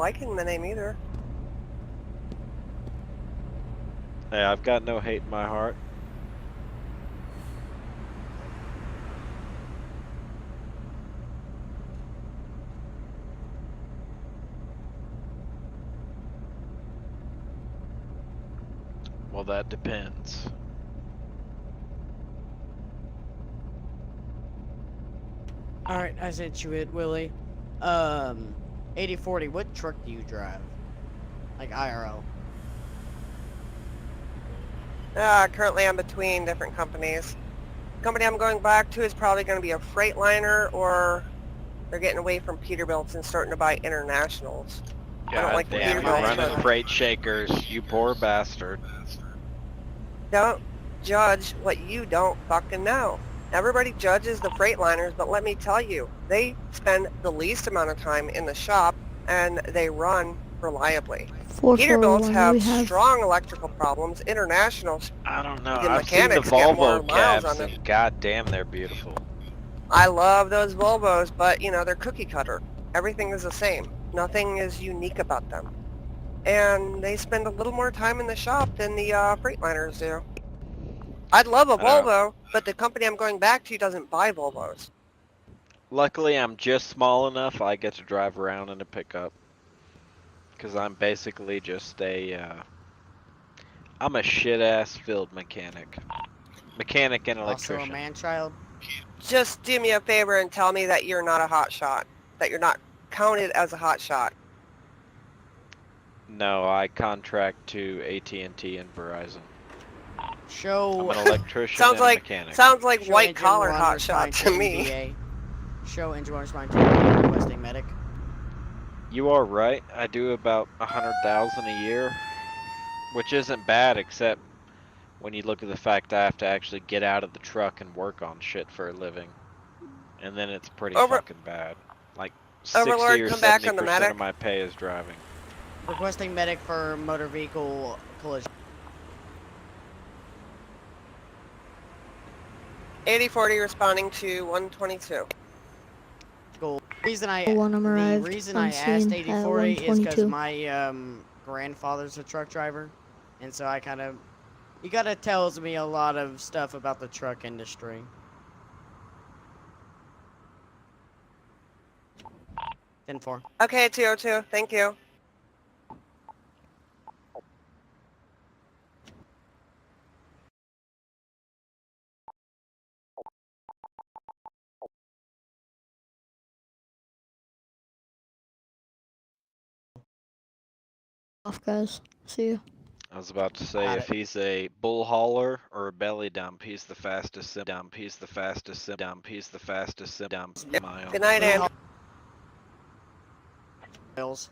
liking the name either. Hey, I've got no hate in my heart. Well, that depends. Alright, I sent you it, Willie. 8040, what truck do you drive? Like IRL? Currently I'm between different companies. The company I'm going back to is probably going to be a Freightliner, or they're getting away from Peterbilts and starting to buy internationals. I don't like the damn, you're Peterbilts, running but freight shakers, you poor bastard. don't judge what you don't fucking know. Everybody judges the Freightliners, but let me tell you, they spend the least amount of time in the shop and they run reliably. Peterbilts 4401, have we have strong electrical problems. Internationals, I don't know, the I've seen the mechanics get more Volvo miles cabs on them. and goddamn they're beautiful. I love those Volvos, but you know, they're cookie cutter. Everything is the same. Nothing is unique about them. And they spend a little more time in the shop than the Freightliners do. I'd love a Volvo, but the company I'm going back to doesn't buy Volvos. Luckily, I'm just small enough I get to drive around in a pickup. Because I'm basically just I'm a shit-ass field mechanic. Mechanic and Also a electrician. man-child? Just do me a favor and tell me that you're not a hot shot. That you're not counted as a hot shot. No, I contract to AT&T and Verizon. Show... I'm an electrician Sounds and a like mechanic. sounds like show white engine collar one hot shot respond to me. NVA. Show engine 1 respond to NVA, requesting medic. You are right. I do about 100,000 a year, which isn't bad, except when you look at the fact I have to actually get out of the truck and work on shit for a living, and then it's pretty fucking bad. Like 60 Overlord, or come back on the 70% medic. of my pay is driving. Requesting medic for motor vehicle collision. 8040 responding to 122. Cool. The reason I asked scene 8040 at is because 122. my grandfather's a truck driver, and so he kind of tells me a lot of stuff about the truck industry. 10-4. Okay, 202. Thank you. Off, guys. See you. I was about to say, Got if it. he's a bull hauler or a belly dump, he's the fastest dump. He's the fastest dump. He's the fastest dump. My Good night, Andrew. Bills.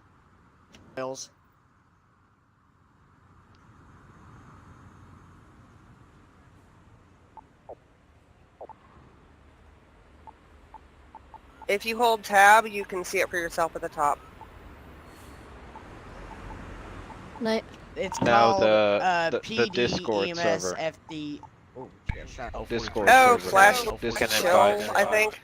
If you hold tab, you can see it for yourself at the top. Night. It's No, called the PD Discord EMS server. FD. Oh, yeah, shut up. Discord Oh, server. Flash Disconnect Chill, button. I think.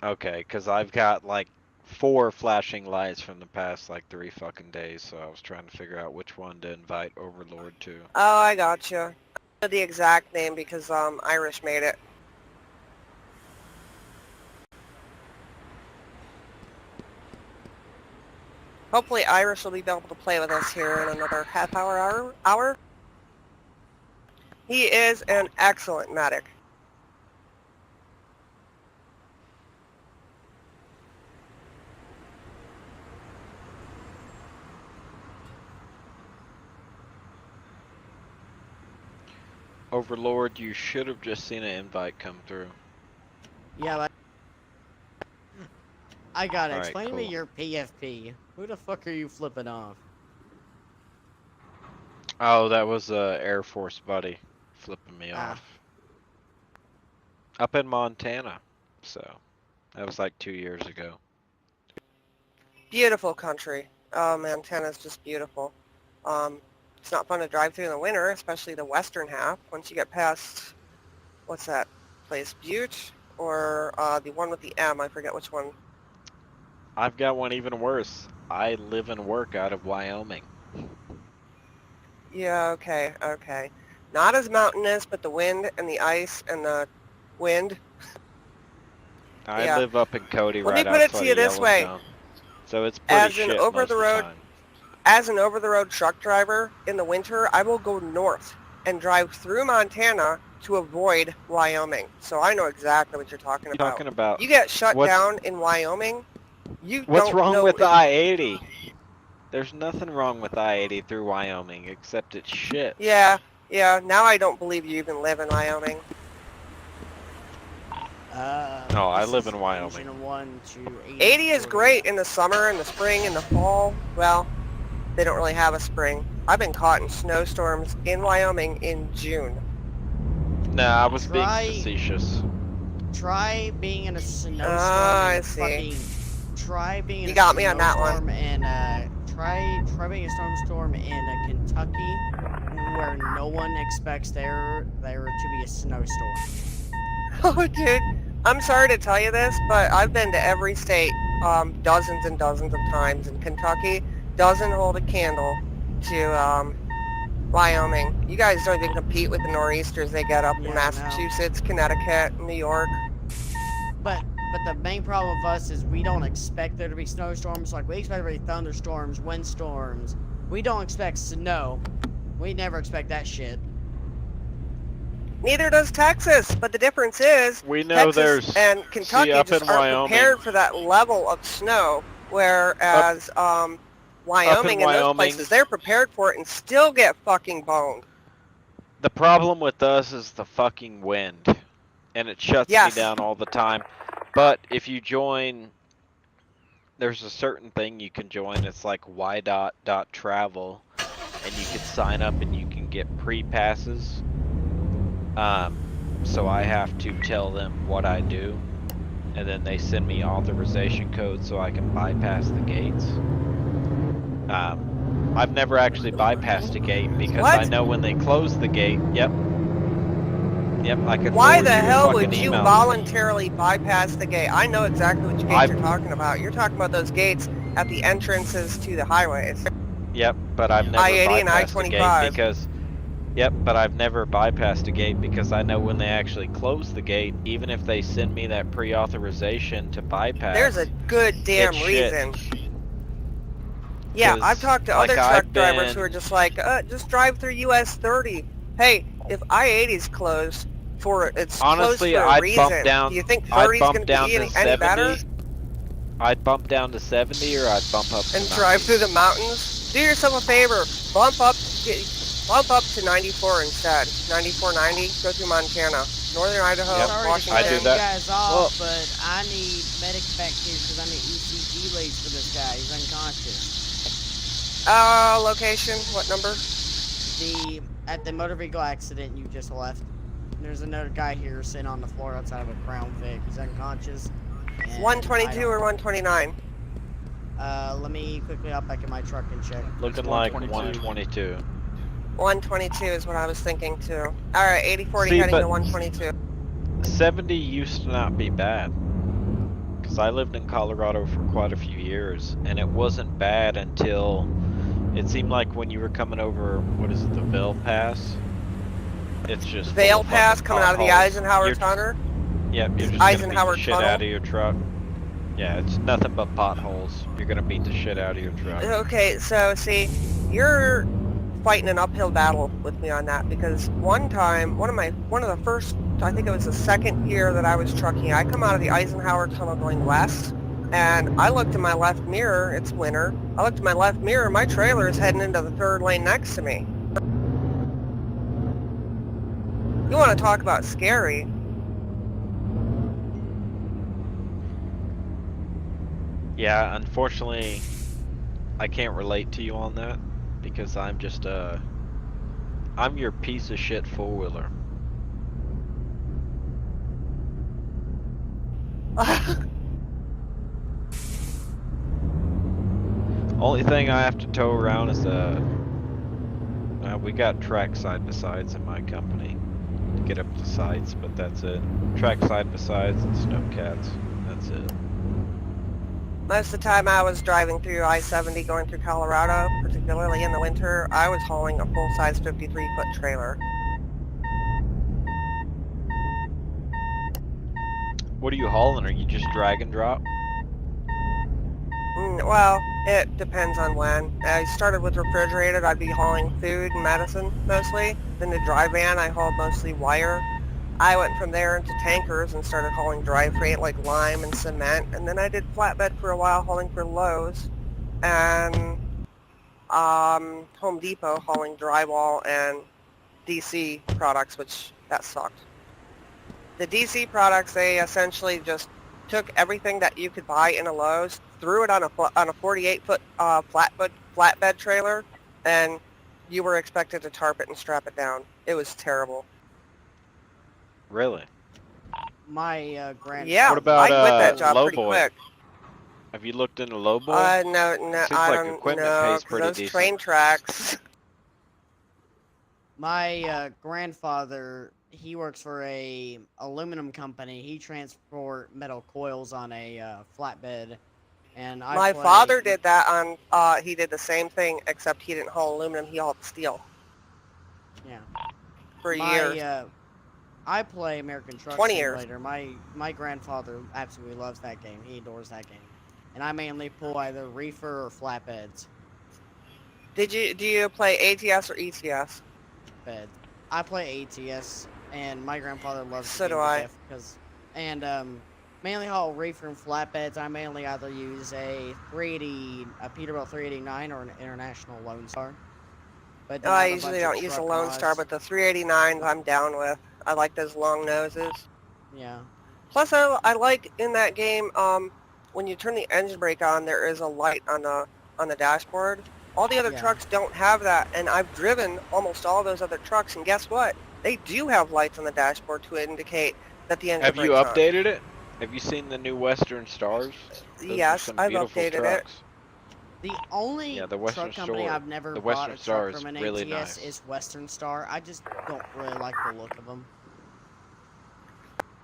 Okay, because I've got like 4 flashing lights from the past like 3 fucking days, so I was trying to figure out which one to invite Overlord to. Oh, I gotcha. I know the exact name because Irish made it. Hopefully Irish will be able to play with us here in another half hour. He is an excellent medic. Overlord, you should have just seen an invite come through. Yeah, but I got it. Alright, Explain to me cool. your PFP. Who the fuck are you flipping off? Oh, that was a Air Force buddy flipping me Ah. off. Up in Montana, so that was like 2 years ago. Beautiful country. Oh, Montana's just beautiful. It's not fun to drive through in the winter, especially the western half. Once you get past, what's that place, Butte? Or the one with the M, I forget which one. I've got one even worse. I live and work out of Wyoming. Yeah, okay, okay. Not as mountainous, but the wind and the ice and the wind. I Yeah. live up in Cody, Let me right put it to outside you of this way. Yellowstone. So it's pretty As an shit most of the over-the-road time. As an over-the-road truck driver, in the winter, I will go north and drive through Montana to avoid Wyoming. So I know exactly what you're talking about. Talking about You get shut what's down in Wyoming, you what's don't wrong know with if... I-80? There's nothing wrong with I-80 through Wyoming except it's shit. Yeah, now I don't believe you even live in Wyoming. No, I This live is in Wyoming. engine 1 to 80 is great in the summer, in the spring, in the fall. Well, they don't really have a spring. I've been caught in snowstorms in Wyoming in June. Nah, I was being Try- facetious. Try being in a snowstorm. I in see. fucking. Try being in You a got me on that one. snowstorm in try being in a snowstorm in Kentucky, where no one expects there to be a snowstorm. Oh, dude, I'm sorry to tell you this, but I've been to every state dozens and dozens of times, and Kentucky doesn't hold a candle to Wyoming. You guys don't even compete with the nor'easters they get up Yeah, in I know. Massachusetts, Connecticut, New York. But the main problem with us is we don't expect there to be snowstorms. Like, we expect there to be thunderstorms, windstorms. We don't expect snow. We never expect that shit. Neither does Texas, but the difference is We know Texas there's and Kentucky up just in aren't Wyoming. prepared for that level of snow, whereas Wyoming and those Wyoming. places, they're prepared for it and still get fucking boned. The problem with us is the fucking wind, and it shuts Yes. me down all the time. But if you join, there's a certain thing you can join. It's like y.travel, and you can sign up and you can get pre-passes. So I have to tell them what I do, and then they send me authorization codes so I can bypass the gates. I've never actually bypassed a gate because What? I know when they close the gate. Yep, I can. Why forward the you a hell fucking would you email. voluntarily bypass the gate? I know exactly which gates I've- you're talking about. You're talking about those gates at the entrances to the highways. Yep, but I've never I-80 and bypassed a gate I-25. because. Yep, but I've never bypassed a gate because I know when they actually close the gate, even if they send me that pre-authorization to bypass. There's a good damn it's shit. reason. Yeah, 'Cause, I've talked to like, other truck I've drivers been- who are just like, just drive through US 30. Hey, if I-80's closed for Honestly, closed for a I'd reason, bump down. do you think I'd 30's bump going to down be to any 70. better? I'd bump down to 70, or I'd bump up to And 90. drive through the mountains? Do yourself a favor, bump up to 94 instead. 9490, go through Montana. Northern Idaho, Yep. Sorry to Washington. I cut do you that. guys off, but I need medic back here because I need ECG leads for this guy. He's unconscious. Location, what number? At the motor vehicle accident you just left. There's another guy here sitting on the floor outside of a Crown Vic. He's unconscious. and 122 I or don't- 129? Let me quickly hop back in my truck and check. Looking It's like 122. 122. 122 is what I was thinking too. Alright, 8040 See, heading but- to 122. 70 used to not be bad. Because I lived in Colorado for quite a few years, and it wasn't bad until it seemed like when you were coming over, what is it, the Vail Pass? It's just full Vale of Pass fucking coming out of the potholes. Eisenhower You're- Tunnel. Yep, you're just Eisenhower gonna beat the shit Tunnel? out of your truck. Yeah, it's nothing but potholes. You're gonna beat the shit out of your truck. Okay, so see, you're fighting an uphill battle with me on that because one time, one of the first, I think it was the second year that I was trucking, I come out of the Eisenhower Tunnel going west, and I looked in my left mirror, it's winter, I looked in my left mirror, my trailer is heading into the third lane next to me. You want to talk about scary? Yeah, unfortunately, I can't relate to you on that because I'm just I'm your piece of shit four-wheeler. Only thing I have to tow around is we got track side by sides in my company to get up to sites, but that's it. Track side by sides and snowcats. That's it. Most of the time I was driving through I-70 going through Colorado, particularly in the winter, I was hauling a full-size 53-foot trailer. What are you hauling? Are you just drag and drop? Well, it depends on when. I started with refrigerated, I'd be hauling food and medicine mostly. Then the dry van, I hauled mostly wire. I went from there into tankers and started hauling dry freight like lime and cement. And then I did flatbed for a while hauling for Lowe's and Home Depot hauling drywall and DC products, which that sucked. The DC products, they essentially just took everything that you could buy in a Lowe's, threw it on a 48-foot flatbed trailer, and you were expected to tarp it and strap it down. It was terrible. Really? My grandfather. Yeah, What about, I quit that job pretty Lowboy? quick. Have you looked into Lowboy? No, Seems I like don't equipment know, pays 'cause pretty those decent. train tracks. My grandfather, he works for a aluminum company. He transport metal coils on a flatbed, and My father did that on, he did the same thing, except he didn't haul aluminum, he hauled steel Yeah. for years. I play American Truck 20 years. Simulator. My grandfather absolutely loves that game. He adores that game, and I mainly pull either reefer or flatbeds. Do you play ATS or ETS? Bed. I play ATS, and my grandfather loves So the do game to I. death mainly haul reefer and flatbeds. I mainly either use a Peterbilt 389 or an International Lone Star. But then I have a usually bunch of don't use a truck Lone Star, mods. but the 389s I'm down with. I like those long noses. Yeah. Plus, I like in that game, when you turn the engine brake on, there is a light on the dashboard. All the other Yeah. trucks don't have that, and I've driven almost all those other trucks, and guess what? They do have lights on the dashboard to indicate that the engine Have you brake's on. updated it? Have you seen the new Western Stars? Those are Yes, some I've beautiful updated it. trucks. The only Yeah, the Western truck company Star- I've never the bought Western a Star truck is from an really ATS nice. is Western Star. I just don't really like the look of them.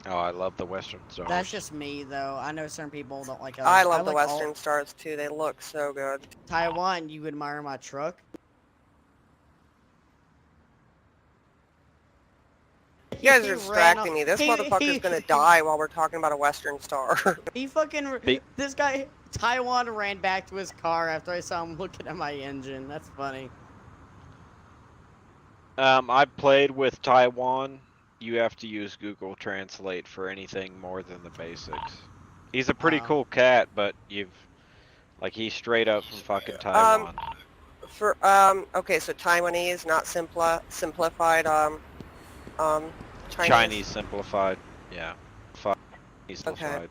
Oh, I love the Western Stars. That's just me, though. I know certain people don't like others. I love the like Western Stars too. They look so good. Taiwan, you admire my truck? You guys He are ran distracting off- me. This he- motherfucker's gonna die while we're talking about a Western Star. He fucking... Be- This guy, Taiwan, ran back to his car after I saw him looking at my engine. That's funny. I played with Taiwan. You have to use Google Translate for anything more than the basics. He's a pretty Oh. cool cat, but he's straight up from fucking Taiwan. Okay, so Taiwanese, not simplified, Chinese simplified. Yeah. Simplified.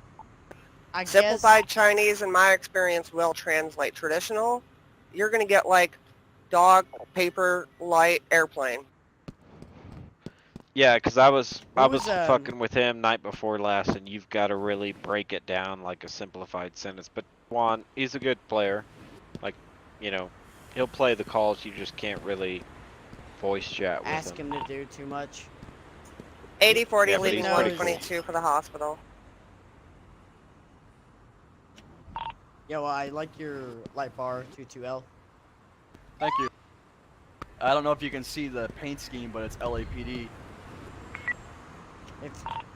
I guess... Simplified Chinese, in my experience, will translate. Traditional, you're gonna get like dog, paper, light, airplane. Yeah, because I was What was, fucking with him night before last, and you've got to really break it down like a simplified sentence. But Juan, he's a good player. Like, he'll play the calls. You just can't really voice chat with Ask him. him to do too much. 80-40, Yeah, but leaving he's pretty 122 for the hospital. Yo, I like your light bar 22L. Thank you. I don't know if you can see the paint scheme, but it's LAPD.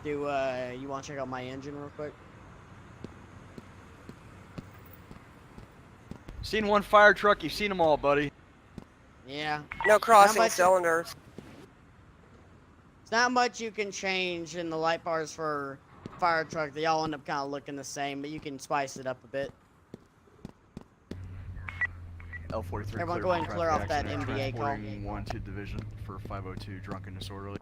You want to check out my engine real quick? Seen one fire truck, you've seen them all, buddy. Yeah. No crossing much- cylinders. It's not much you can change in the light bars for fire truck. They all end up kind of looking the same, but you can spice it up a bit. L43 Everyone go ahead and clear off that MVA call. Transporting 1 to division for 502 drunk and disorderly.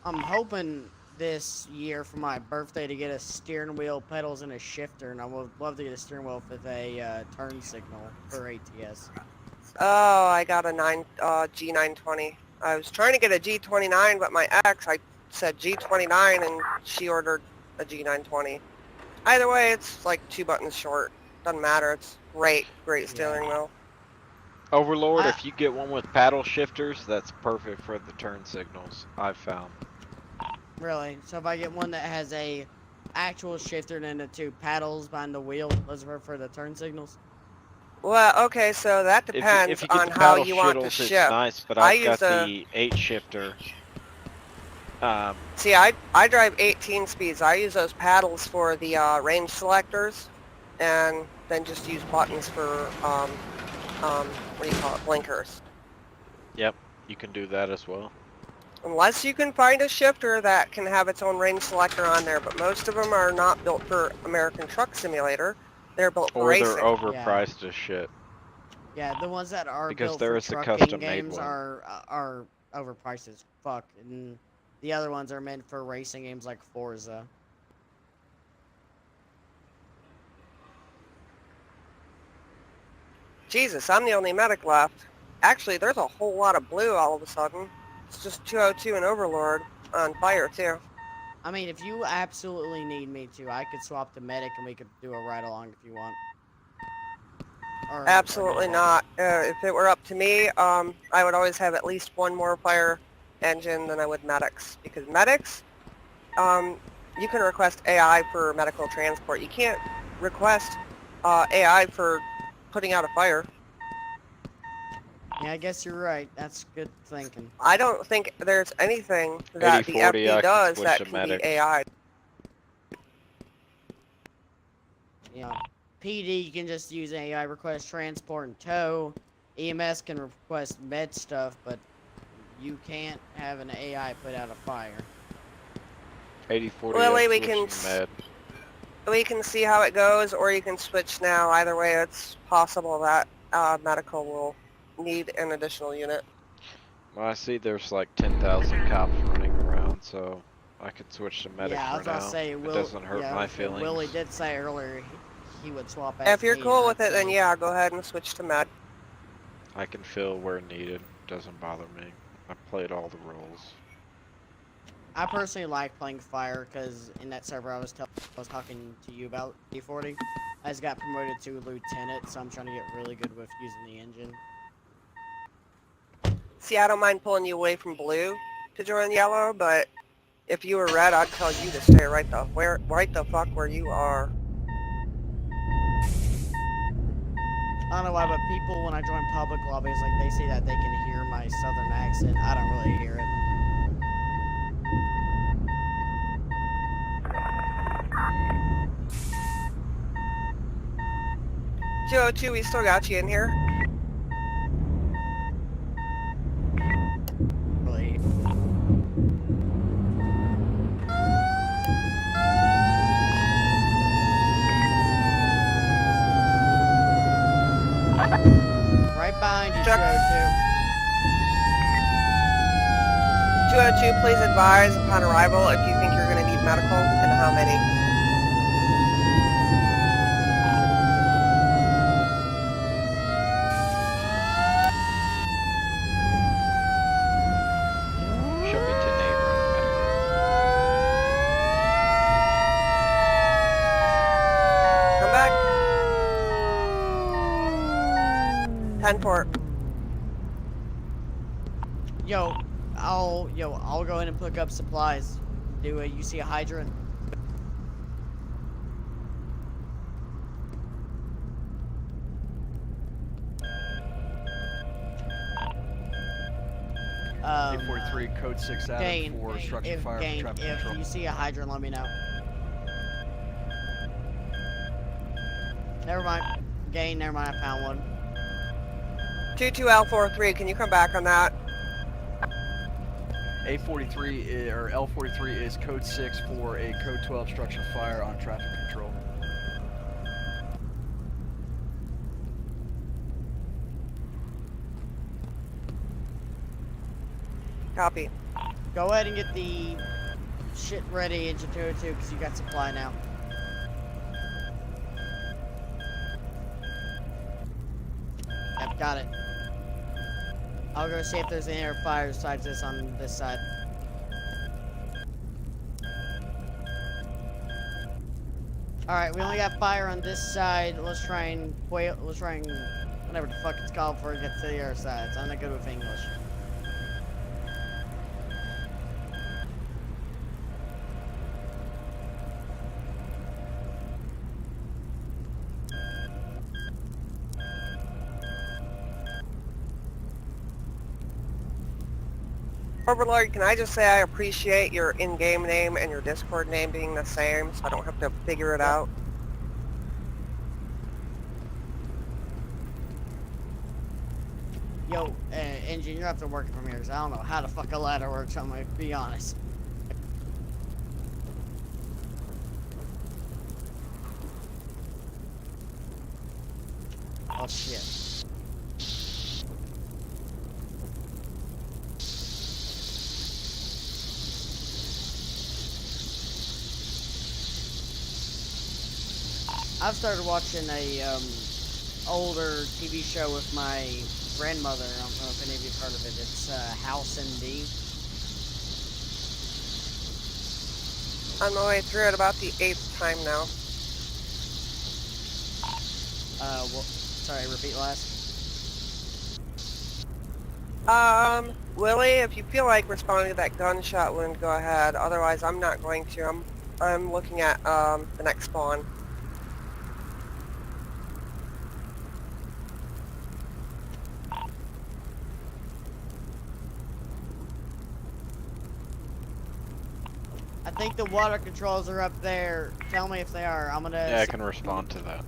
I'm hoping this year for my birthday to get a steering wheel, pedals, and a shifter, and I would love to get a steering wheel with a turn signal for ATS. Oh, I got a G920. I was trying to get a G29, but my ex, I said G29, and she ordered a G920. Either way, it's like 2 buttons short. Doesn't matter. It's great steering wheel. Overlord, I- if you get one with paddle shifters, that's perfect for the turn signals, I've found. Really? So if I get one that has a actual shifter and then the two paddles behind the wheel, those are for the turn signals? Well, okay, so that depends If you get on the how paddle you want to shittles, it's shift. nice, but I I've use got the the 8 shifter. See, I drive 18 speeds. I use those paddles for the range selectors, and then just use buttons for what do you call it, blinkers. Yep, you can do that as well. Unless you can find a shifter that can have its own range selector on there, but most of them are not built for American Truck Simulator. They're built for Or they're racing. overpriced as shit. Yeah, the ones that are Because built there for is a trucking custom-made games one. are overpriced as fuck, and the other ones are meant for racing games like Forza. Jesus, I'm the only medic left. Actually, there's a whole lot of blue all of a sudden. It's just 202 and Overlord on fire, too. I mean, if you absolutely need me to, I could swap to medic and we could do a ride along if you want. Or Absolutely no. not. If it were up to me, I would always have at least one more fire engine than I would medics. Because medics, you can request AI for medical transport. You can't request AI for putting out a fire. Yeah, I guess you're right. That's good thinking. I don't think there's anything that the 8040, I FD can does switch that to can medics. be AI. You know, PD you can just use AI request transport and tow. EMS can request med stuff, but you can't have an AI put out a fire. 8040, Lily, I'm we switching can to med. we can see how it goes, or you can switch now. Either way, it's possible that medical will need an additional unit. Well, I see there's like 10,000 cops running around, so I could switch to medic Yeah, I for was about now. to say, It doesn't hurt my feelings. Willie did say earlier he would swap as If you're me, cool and with I'd it, then say- yeah, go ahead and switch to med. I can fill where needed. Doesn't bother me. I played all the roles. I personally like playing fire because in that server I was talking to you about D40. I just got promoted to lieutenant, so I'm trying to get really good with using the engine. See, I don't mind pulling you away from blue to join yellow, but if you were red, I'd tell you to stay right the fuck where you are. I don't know why, but people when I join public lobbies, like they say that they can hear my southern accent. I don't really hear it. Joe, we still got you in here. Really. Right behind you, Check. 202. 202, please advise upon arrival if you think you're going to need medical and how many. Show me 10-8 running medical. Come back. 10-4. I'll go in and pick up supplies. You see a hydrant? A43 code 6 Adam Gain, for structure fire for traffic if control. you see a hydrant, let me know. Never mind. Gain, never mind, I found one. 22L43, can you come back on that? A43 or L43 is code 6 for a code 12 structure fire on traffic control. Copy. Go ahead and get the shit ready, Engine 202, because you got supply now. Yep, got it. I'll go see if there's any other fire besides this on this side. Alright, we only got fire on this side. Let's try and Whatever the fuck it's called before it gets to the other side. So I'm not good with English. Overlord, can I just say I appreciate your in-game name and your Discord name being the same, so I don't have to figure it out. Yo, Engine, you're gonna have to work from here, because I don't know how the fuck a ladder works, I'm gonna be honest. Oh shit. I've started watching a older TV show with my grandmother. I don't know if any of you've heard of it. It's House MD. On my way through it about the 8th time now. Well, sorry, repeat last. Willie, if you feel like responding to that gunshot wound, go ahead. Otherwise, I'm not going to. I'm looking at, the next spawn. I think the water controls are up there. Tell me if they are. I'm gonna... Yeah, I can respond to that.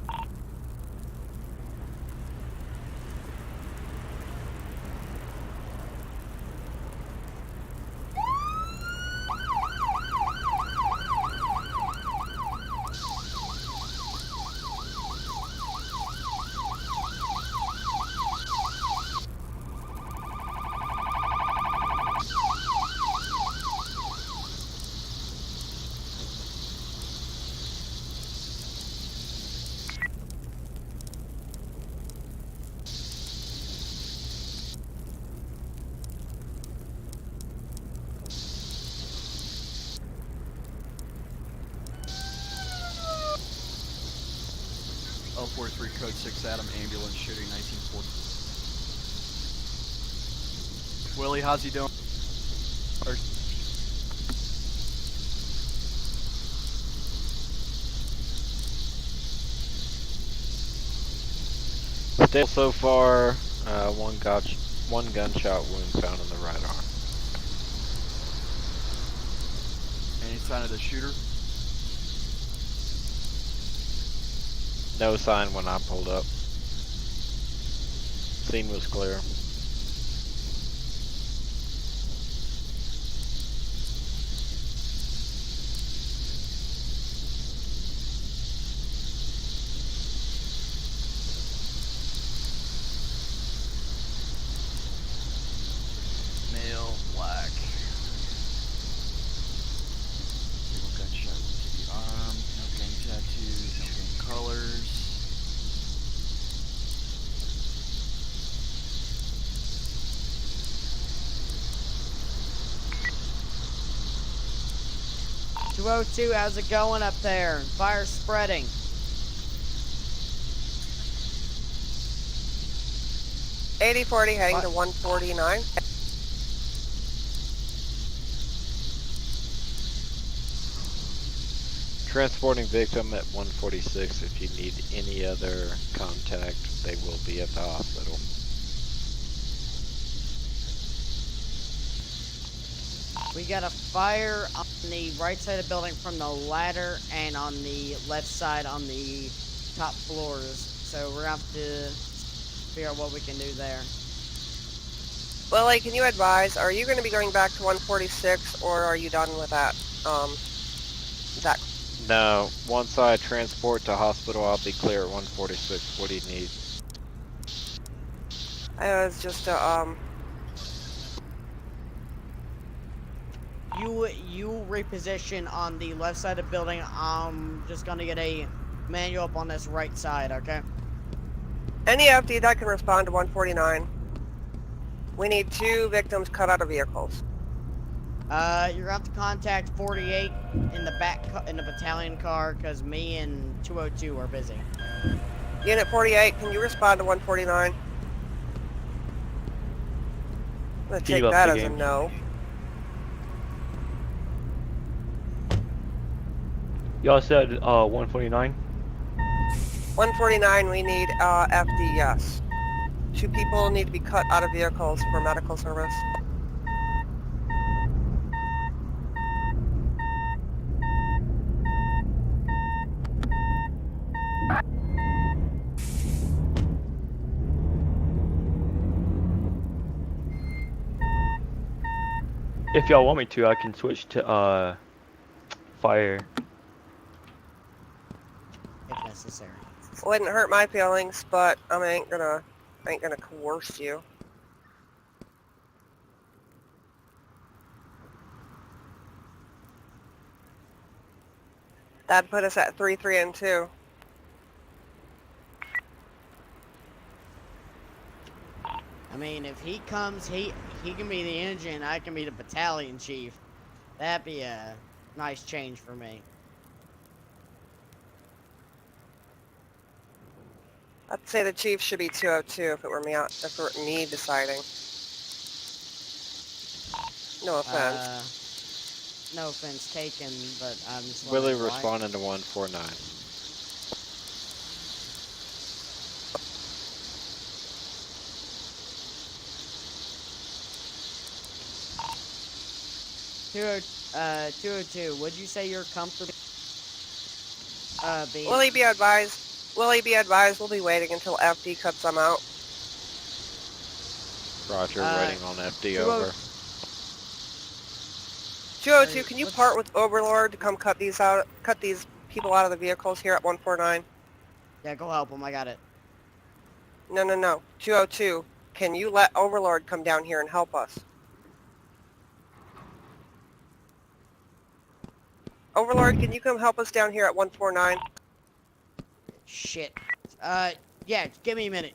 L43 code 6 Adam ambulance shooting 1940. Willie, how's he doing? Or Still so far, one gunshot wound found in the right arm. any sign of the shooter? No sign when I pulled up. Scene was clear. Male, black. Single gunshot to the arm. No gang tattoos. No gang colors. .202, how's it going up there? Fire spreading. $80-40 heading What? to 149. Transporting victim at 146. If you need any other contact, they will be at the hospital. We got a fire on the right side of the building from the ladder and on the left side on the top floors. So we're gonna have to figure out what we can do there. Willie, can you advise, are you going to be going back to 146 or are you done with that? That No, once I transport to hospital, I'll be clear at 146. What do you need? I was just You reposition on the left side of the building. I'm just gonna get a manual up on this right side, okay? any FD that can respond to 149. We need 2 victims cut out of vehicles. You're gonna have to contact 48 in the back in the battalion car because me and 202 are busy. Unit 48, can you respond to 149? I'm gonna He take left that the as a game. no. Y'all said 149. 149, we need FD, yes. 2 people need to be cut out of vehicles for medical service. If y'all want me to, I can switch to fire. if necessary. Wouldn't hurt my feelings, but I ain't gonna coerce you. That'd put us at 3, 3, and 2. I mean, if he comes, he can be the engine, I can be the battalion chief. That'd be a nice change for me. I'd say the chief should be 202 if it were me deciding. No offense. No offense taken, but I'm just Willie wondering why. responding to 149. Two, 202, would you say you're comfortable, being... Will he be advised? Will he be advised? We'll be waiting until FD cuts them out. Roger, waiting on FD 20 over. 202, can you Let's- part with Overlord to come cut these people out of the vehicles here at 149? Yeah, go help him, I got it. No. 202, can you let Overlord come down here and help us? Overlord, can you come help us down here at 149? Shit. Yeah, give me a minute.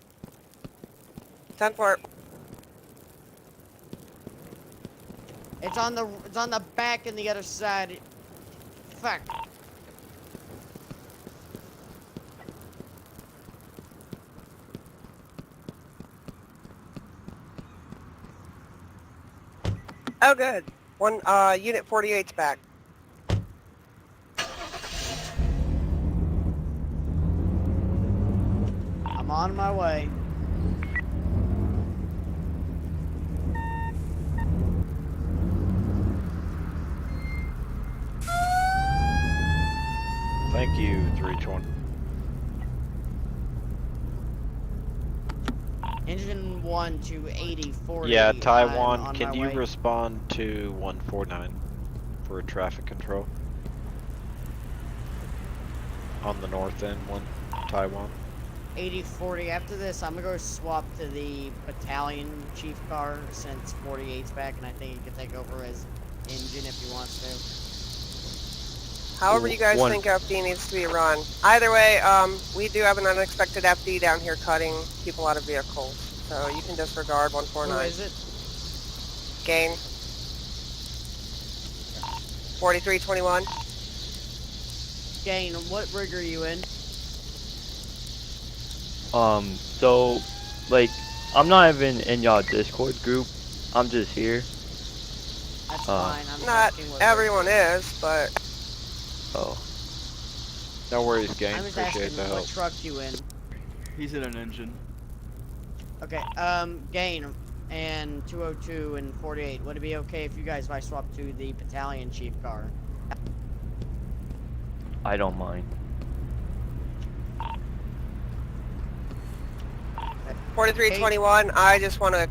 10 for it. It's on the back and the other side. Fuck. Oh, good. Unit 48's back. I'm on my way. Thank you, 320. Engine 1 to 8040. Yeah, I'm Taiwan, on can my you way. respond to 149 for traffic control? On the north end, Taiwan. 8040. After this, I'm gonna go swap to the battalion chief car since 48's back, and I think he can take over as engine if he wants to. However you guys One- think FD needs to be run. Either way, we do have an unexpected FD down here cutting people out of vehicles. So you can disregard Who 149. is it? Gain. 4321. Gain, what rig are you in? So, like, I'm not even in y'all Discord group. I'm just here. That's fine. I'm Not asking what everyone rig. is, but Oh, No worries, gang. I'm just Appreciate asking the help. what truck you in. He's in an engine. Okay, Gain and 202 and 48. Would it be okay if you guys if I swap to the battalion chief car? I don't mind. 4321, I just want to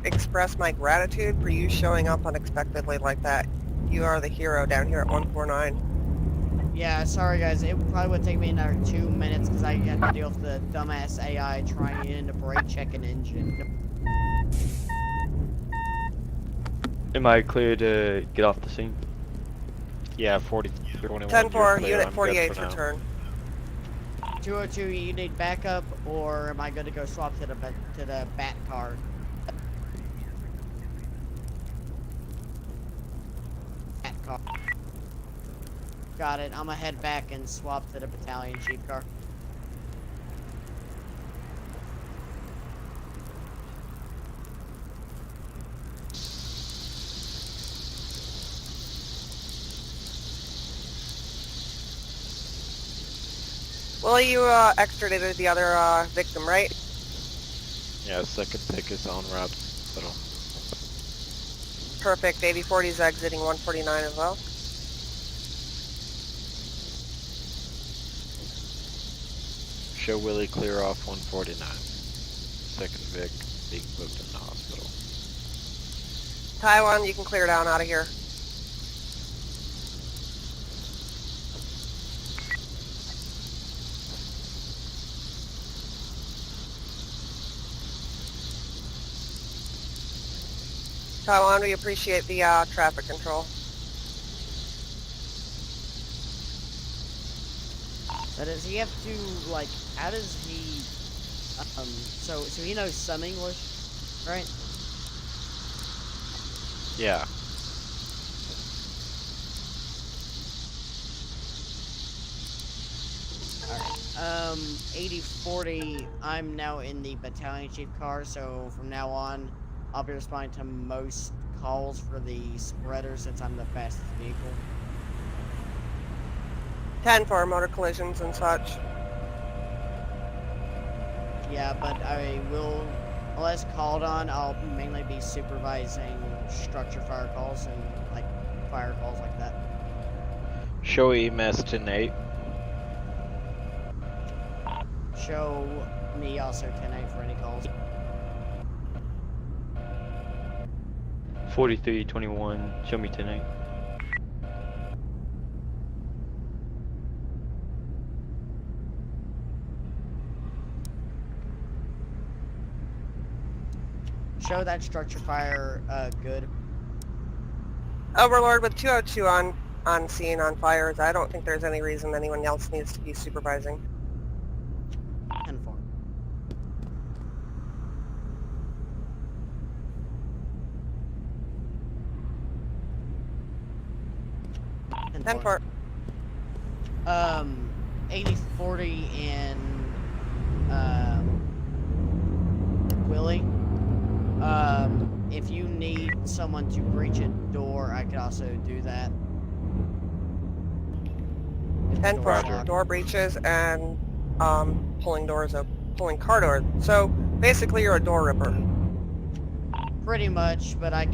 express my gratitude for you showing up unexpectedly like that. You are the hero down here at 149. Yeah, sorry guys, it probably would take me another 2 minutes because I had to deal with the dumbass AI trying to brake check an engine. Am I clear to get off the scene? Yeah, 4021. 10-4, you're clear. Unit I'm good 48's for now. return. 202, you need backup, or am I good to go swap to the bat car? Bat car. Got it. I'm gonna head back and swap to the battalion chief car. Well, you extradited the other victim, right? Yeah, second pick is on route to hospital. Perfect. 8040 is exiting 149 as well. Show Willie clear off 149. Second Vic being booked in the hospital. Taiwan, you can clear down out of here. Taiwan, we appreciate the traffic control. So does he have to, like, how does he, so he knows some English, right? Yeah. Alright, 8040, I'm now in the battalion chief car, so from now on, I'll be responding to most calls for the spreader since I'm the fastest vehicle. 10 for motor collisions and such. Yeah, but I will, unless called on, I'll mainly be supervising structure fire calls and, like, fire calls like that. Show EMS 10-8. Show me also 10-8 for any calls. 4321, show me 10-8. Show that structure fire, good. Overlord with 202 on scene on fires. I don't think there's any reason anyone else needs to be supervising. 10-4. And 10 for 8040 and Willie. If you need someone to breach a door, I could also do that. If the 10 door's for locked. door breaches and pulling doors up, pulling car doors. So basically, you're a door ripper. Pretty much, but I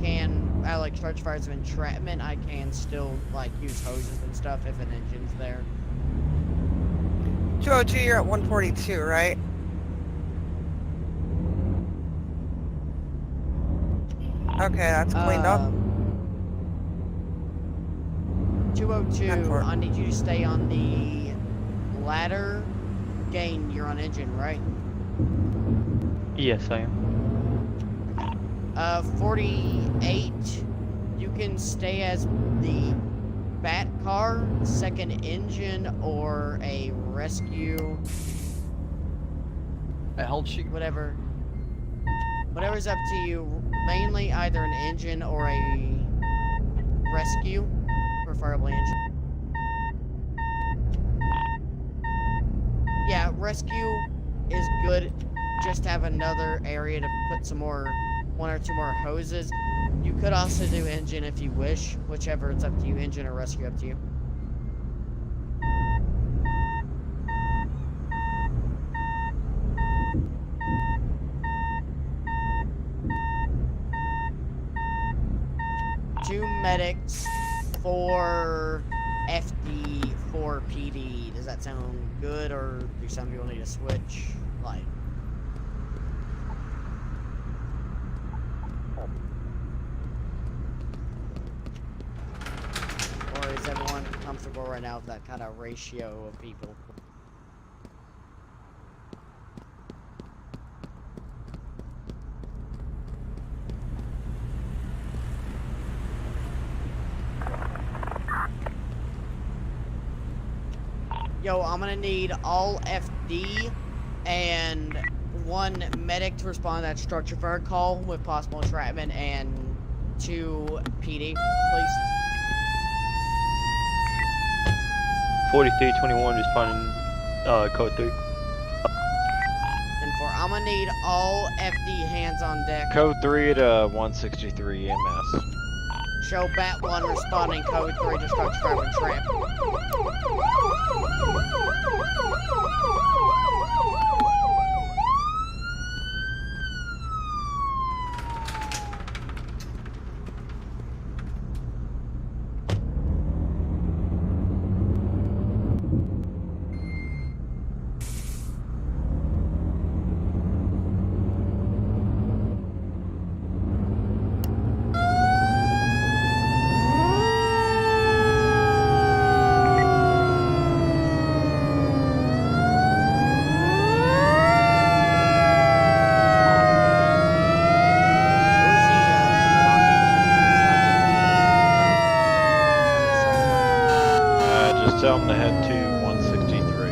like structure fires of entrapment, I can still like use hoses and stuff if an engine's there. 202, you're at 142, right? Okay, that's cleaned up. 202, 10-4. I need you to stay on the ladder. Gain, you're on engine, right? Yes, I am. 48, you can stay as the bat car, second engine, or a rescue, A help sheet. whatever. Whatever's up to you. Mainly either an engine or a rescue, preferably engine. Yeah, rescue is good. Just have another area to put some more, one or two more hoses. You could also do engine if you wish, whichever, it's up to you. Engine or rescue, up to you. Two medics, 4 FD, 4 PD. Does that sound good, or do some people need to switch? Like, or is everyone comfortable right now with that kind of ratio of people? Yo, I'm gonna need all FD and 1 medic to respond to that structure fire call with possible entrapment, and 2 PD, please. 4321 responding, code 3. 10-4. I'm gonna need all FD hands on deck. Code 3 to 163 EMS. Show Bat 1 responding code 3 to structure fire with entrapment. Tell them to head to 163.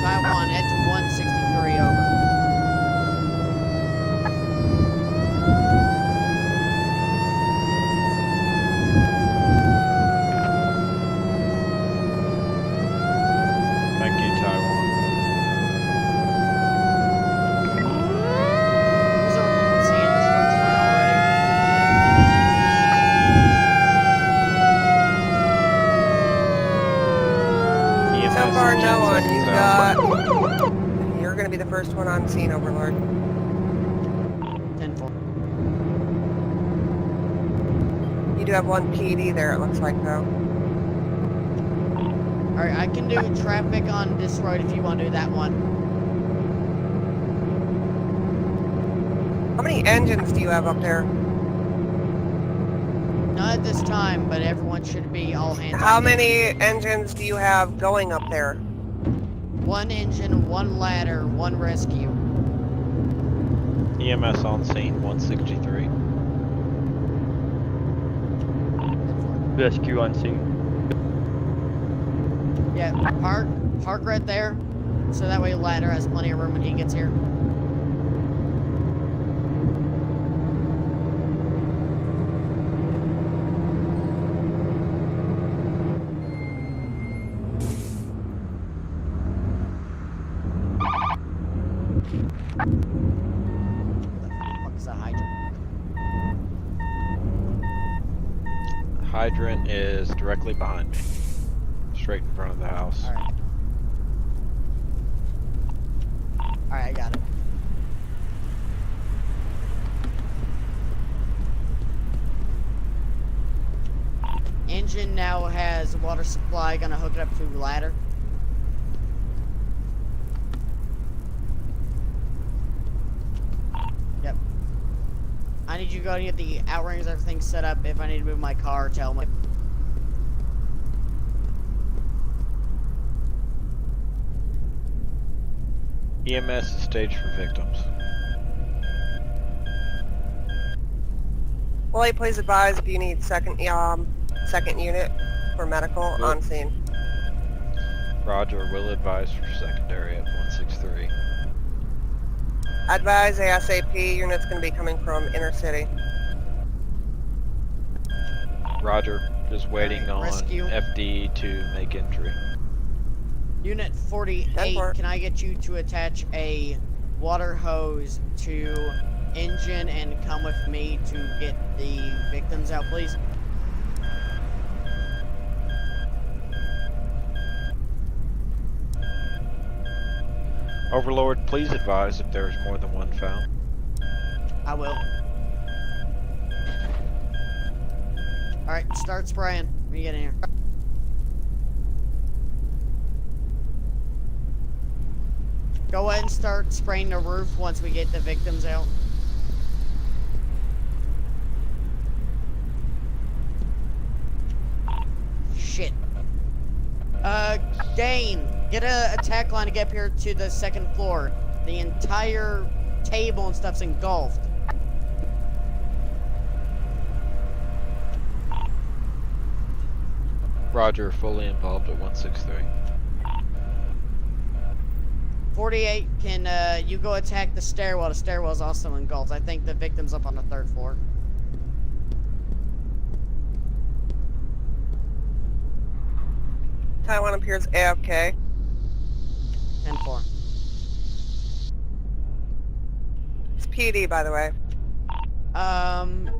Taiwan, head to 163 over. Thank you, Taiwan. Who's seeing the structure fire already? EMS So far, is no 10 one. seconds You've out. got... You're gonna be the first one on scene, Overlord. 10-4. You do have one PD there, it looks like, though. Alright, I can do traffic on this road if you want to do that one. How many engines do you have up there? Not at this time, but everyone should be all hands on How deck. many engines do you have going up there? One engine, one ladder, one rescue. EMS on scene 163. Rescue on scene. Yeah, park right there, so that way ladder has plenty of room when he gets here. What the fuck is that hydrant? Hydrant is directly behind me. Straight in front of the house. Alright. Alright, I got it. Engine now has water supply, gonna hook it up to ladder. Yep. I need you to go and get the outriggers, everything set up. If I need to move my car, tell me. EMS is staged for victims. Well, please advise if you need second unit for medical on scene. Roger, will advise for secondary at 163. Advise ASAP, unit's going to be coming from inner city. Roger, just waiting on rescue. FD to make entry. Unit 48, 10-4. can I get you to attach a water hose to engine and come with me to get the victims out, please? Overlord, please advise if there is more than one found. I will. Alright, start spraying. Let me get in here. Go ahead and start spraying the roof once we get the victims out. Shit. Dane, get a attack line to get up here to the second floor. The entire table and stuff's engulfed. Roger, fully involved at 163. 48, can you go attack the stairwell? The stairwell's also engulfed. I think the victim's up on the third floor. Taiwan appears AFK. 10-4. It's PD, by the way.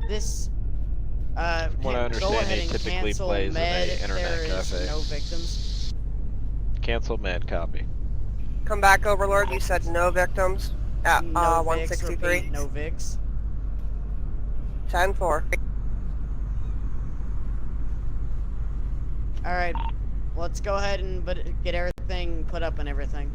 This, From what I go understand, ahead he and typically cancel plays in med a if internet there is cafe. no victims. Cancel med copy. Come back, Overlord. You said no victims at No Vicks, 163. repeat, no Vicks. 10-4. Alright, let's go ahead and get everything put up and everything.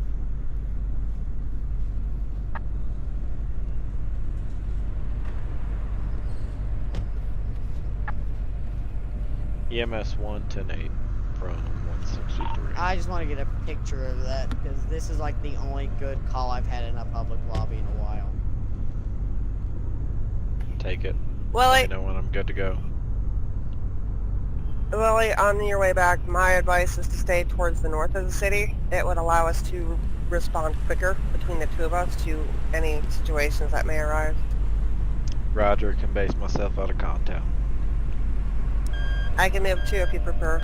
EMS 110-8 from 163. I just want to get a picture of that, because this is like the only good call I've had in a public lobby in a while. Take it. Well, Let me know when I'm good to go. Lily, on your way back, my advice is to stay towards the north of the city. It would allow us to respond quicker between the two of us to any situations that may arise. Roger, can base myself out of Contown. I can move too if you prefer.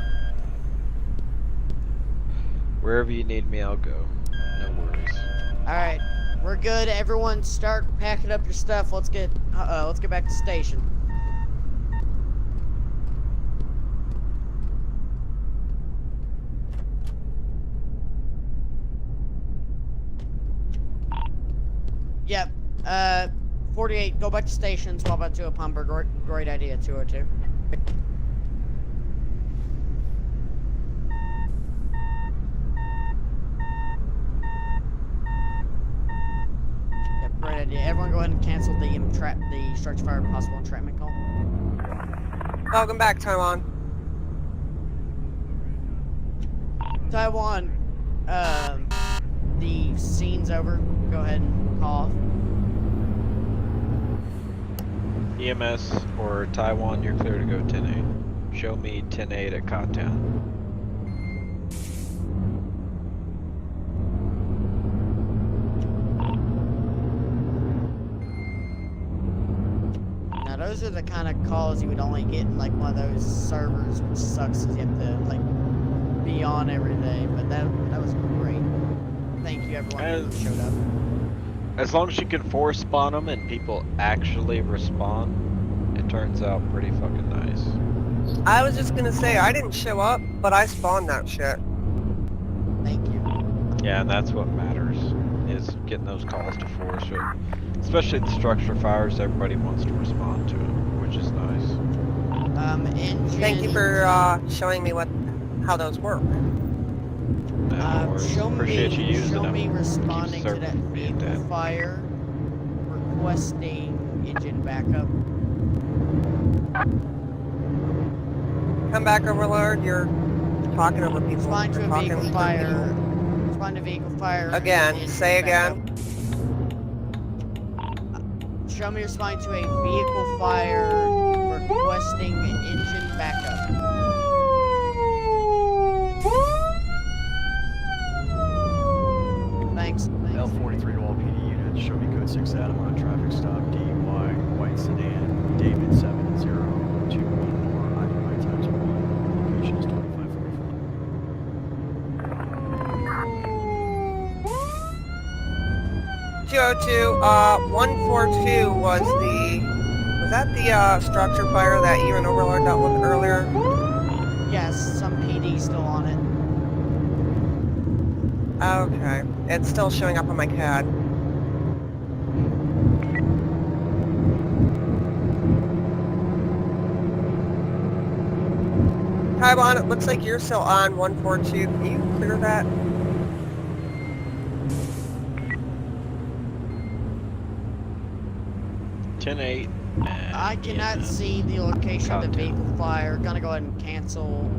Wherever you need me, I'll go. No worries. Alright, we're good. Everyone start packing up your stuff. Let's get back to the station. Yep. 48, go back to station, swap out to a pumper. Great idea, 202. Yep, great idea. Everyone go ahead and cancel the structure fire possible entrapment call. Welcome back, Taiwan. Taiwan, the scene's over. Go ahead and call off. EMS or Taiwan, you're clear to go 10-8. Show me 10-8 at Contown. Now those are the kind of calls you would only get in like one of those servers, which sucks because you have to like be on every day. But that was great. Thank you everyone who showed up. As long as you can force spawn them and people actually respond, it turns out pretty fucking nice. I was just gonna say, I didn't show up, but I spawned that shit. Thank you. Yeah, and that's what matters, is getting those calls to force it. Especially the structure fires, everybody wants to respond to it, which is nice. Engine. Thank you for showing me how those work. No worries. Appreciate you using show them. me responding Keep to serving that me and vehicle Dad. fire, requesting engine backup. Come back, Overlord. You're talking over people. Respond to You're a talking vehicle through fire. people. Respond to vehicle fire. Again. engine Say backup. again. Show me responding to a vehicle fire, requesting engine backup. Thanks. L43 to all PD units. Show me code 6 Adam on a traffic stop. DUI, white sedan, David 7021 or occupy times 1. Location is 2544. 202, 142 was that the structure fire that you and Overlord dealt with earlier? Yes, some PD still on it. Okay. It's still showing up on my CAD. Taiwan, it looks like you're still on 142. Can you clear that? $10-8. I cannot see the location of the vehicle fire. Gonna go ahead and cancel.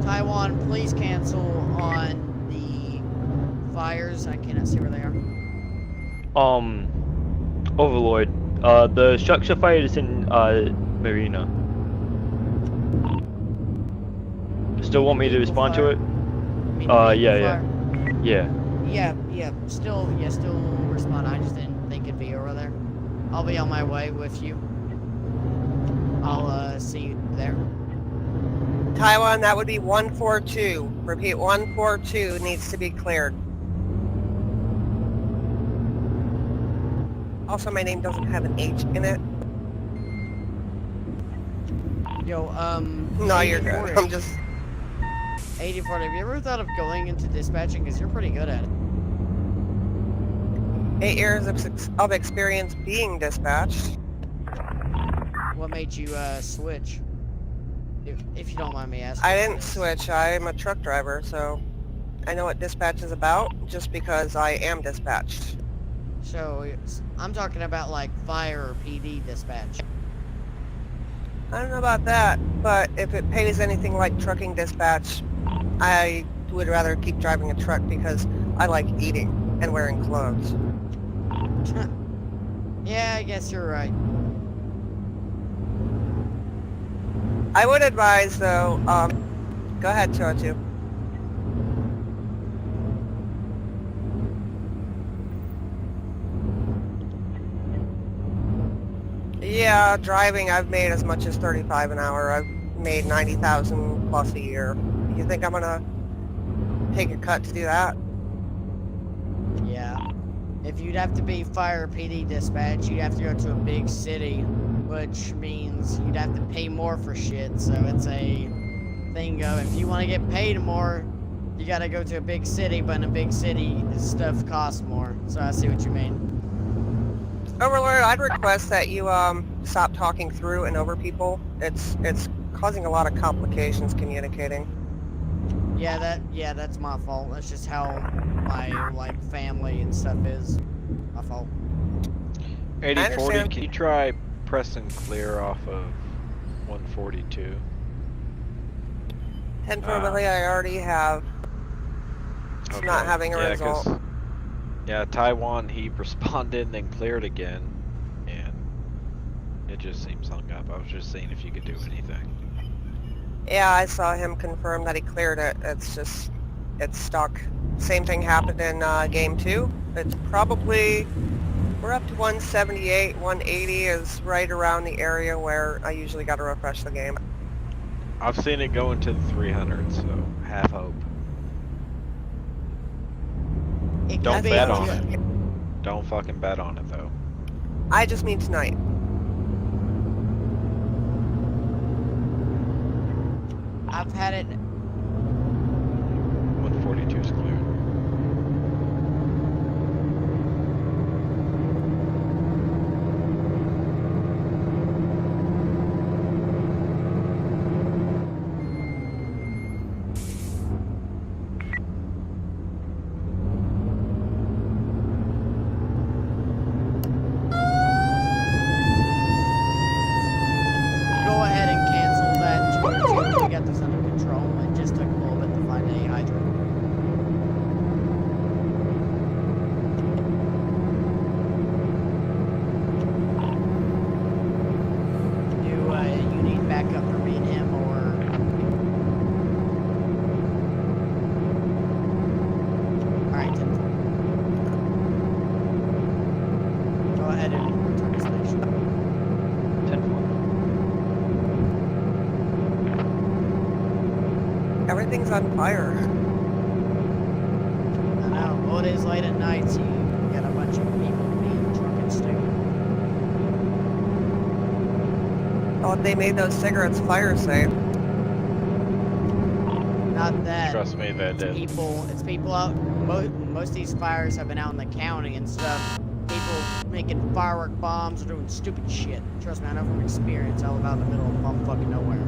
Taiwan, please cancel on the fires. I cannot see where they are. Overlord. The structure fire is in Marina. Still want me to Vehicle respond to fire? it? I mean, Yeah, vehicle yeah. fire? Yeah. Yeah, still respond. I just didn't think it'd be over there. I'll be on my way with you. I'll see you there. Taiwan, that would be 142. Repeat, 142 needs to be cleared. Also, my name doesn't have an H in it. Yo, No, you're good. 80/40. I'm just... 80/40. Have you ever thought of going into dispatching? Because you're pretty good at it. 8 years of experience being dispatched. What made you switch? If you don't mind me asking. I didn't switch. I'm a truck driver, so I know what dispatch is about just because I am dispatched. So I'm talking about like fire or PD dispatch. I don't know about that, but if it pays anything like trucking dispatch, I would rather keep driving a truck because I like eating and wearing clothes. Yeah, I guess you're right. I would advise, though, go ahead, Chotu. Yeah, driving, I've made as much as 35 an hour. I've made 90,000 plus a year. You think I'm gonna take a cut to do that? Yeah. If you'd have to be fire PD dispatch, you'd have to go to a big city, which means you'd have to pay more for shit. So it's a thing of if you want to get paid more, you gotta go to a big city, but in a big city, stuff costs more. So I see what you mean. Overlord, I'd request that you stop talking through and over people. It's causing a lot of complications communicating. Yeah, that's my fault. That's just how my family and stuff is. My fault. 8040, understand. can you try pressing clear off of 142? 10 for Willie, I already have. It's not having a result. Yeah, Taiwan, he responded and then cleared again, and it just seems hung up. I was just seeing if you could do anything. Yeah, I saw him confirm that he cleared it. It's just, it's stuck. Same thing happened in game 2. It's probably, we're up to 178, 180 is right around the area where I usually got to refresh the game. I've seen it go into the 300s, so half hope. It Don't could be bet too- on it. Don't fucking bet on it, though. I just mean tonight. I've had it. 142 is cleared. Go ahead and cancel that. We got this under control. It just took a little bit to find a hydrant. Do you need backup for me and him, or? All right, 10. Go ahead and return to station. 10-4. Everything's on fire. I know. Well, it is late at night, so you got a bunch of people being drunk and stupid. Oh, they made those cigarettes fire safe. Not that. Trust me, they did. It's people out. Most of these fires have been out in the county and stuff. People making firework bombs or doing stupid shit. Trust me, I know from experience. I live out in the middle of bumfucking nowhere.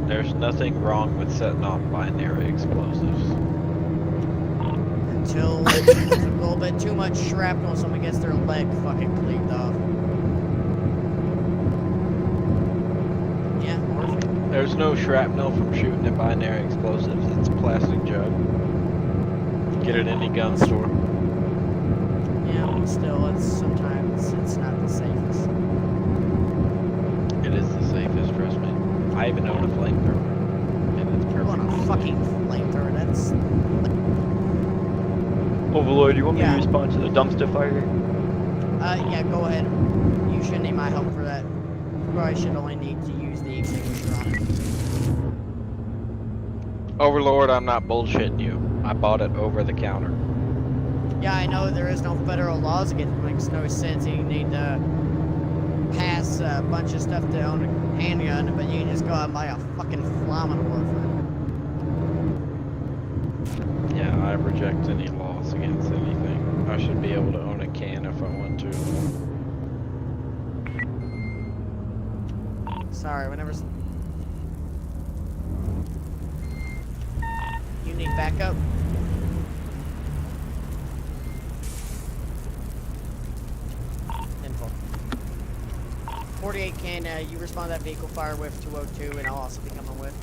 There's nothing wrong with setting off binary explosives. Until there's a little bit too much shrapnel and someone gets their leg fucking cleaved off. Yeah, morphine. There's no shrapnel from shooting at binary explosives. It's a plastic jug. Get it in any gun store. Yeah, but still, sometimes it's not the safest. It is the safest, trust me. I even own a flamethrower. And it's I want a perfect. fucking flamethrower. That's. Overlord, you want me Yeah. to respond to the dumpster fire? Yeah, go ahead. You shouldn't need my help for that. You probably should only need to use the extinguisher on it. Overlord, I'm not bullshitting you. I bought it over the counter. Yeah, I know there is no federal laws against it. It makes no sense. You need to pass a bunch of stuff to own a handgun, but you can just go out and buy a fucking flammable for it. Yeah, I reject any laws against anything. I should be able to own a can if I want to. Sorry, whenever. You need backup? Info. 48 can, you respond to that vehicle fire with 202, and I'll also be coming with.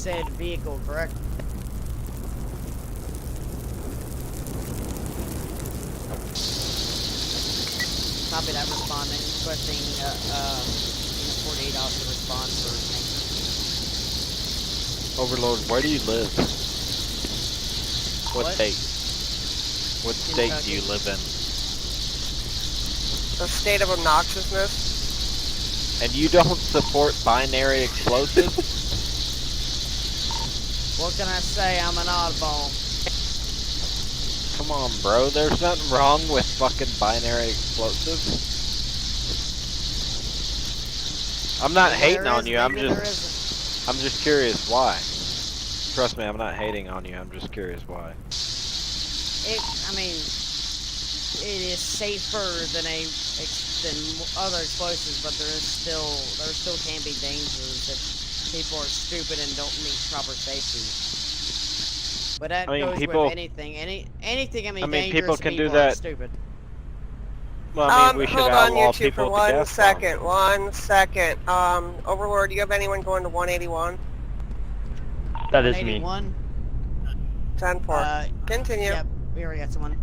said vehicle, correct? Copy that, responding, requesting, 48 hours to respond for tanker. Overlord, where do you live? What What? state? What state do you live in? The state of obnoxiousness. And you don't support binary explosives? What can I say? I'm an oddball. Come on, bro. There's nothing wrong with fucking binary explosives. I'm not Maybe hating there on is, you. I'm maybe there just curious why. Trust me, I'm not hating on you. I'm just curious why. I mean, it is safer than other explosives, but there still can be dangers if people are stupid and don't meet proper safety. But that I mean, goes people- with anything. Anything can be I mean, dangerous. people can do are that- Stupid. Well, I mean, we should Hold on, outlaw you two, people for with the one gas bomb. second. 1 second. Overlord, do you have anyone going to 181? That is me. 181. 10-4. Continue. Yep, we already got someone.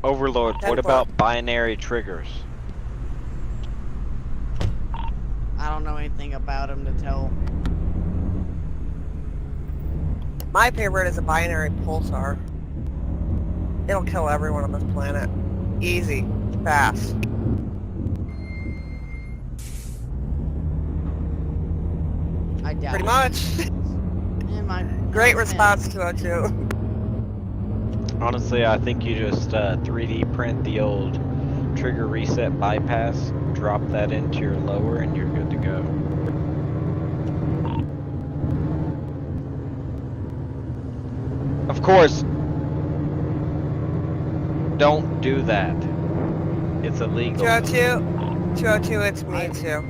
Overlord, what 10-4. about binary triggers? I don't know anything about him to tell. My favorite is a binary pulsar. It'll kill everyone on this planet. Easy. Fast. I doubt Pretty it. much. Great response, 202. Honestly, I think you just 3D print the old trigger reset bypass, drop that into your lower, and you're good to go. Of course, don't do that. It's illegal. 202, it's me too.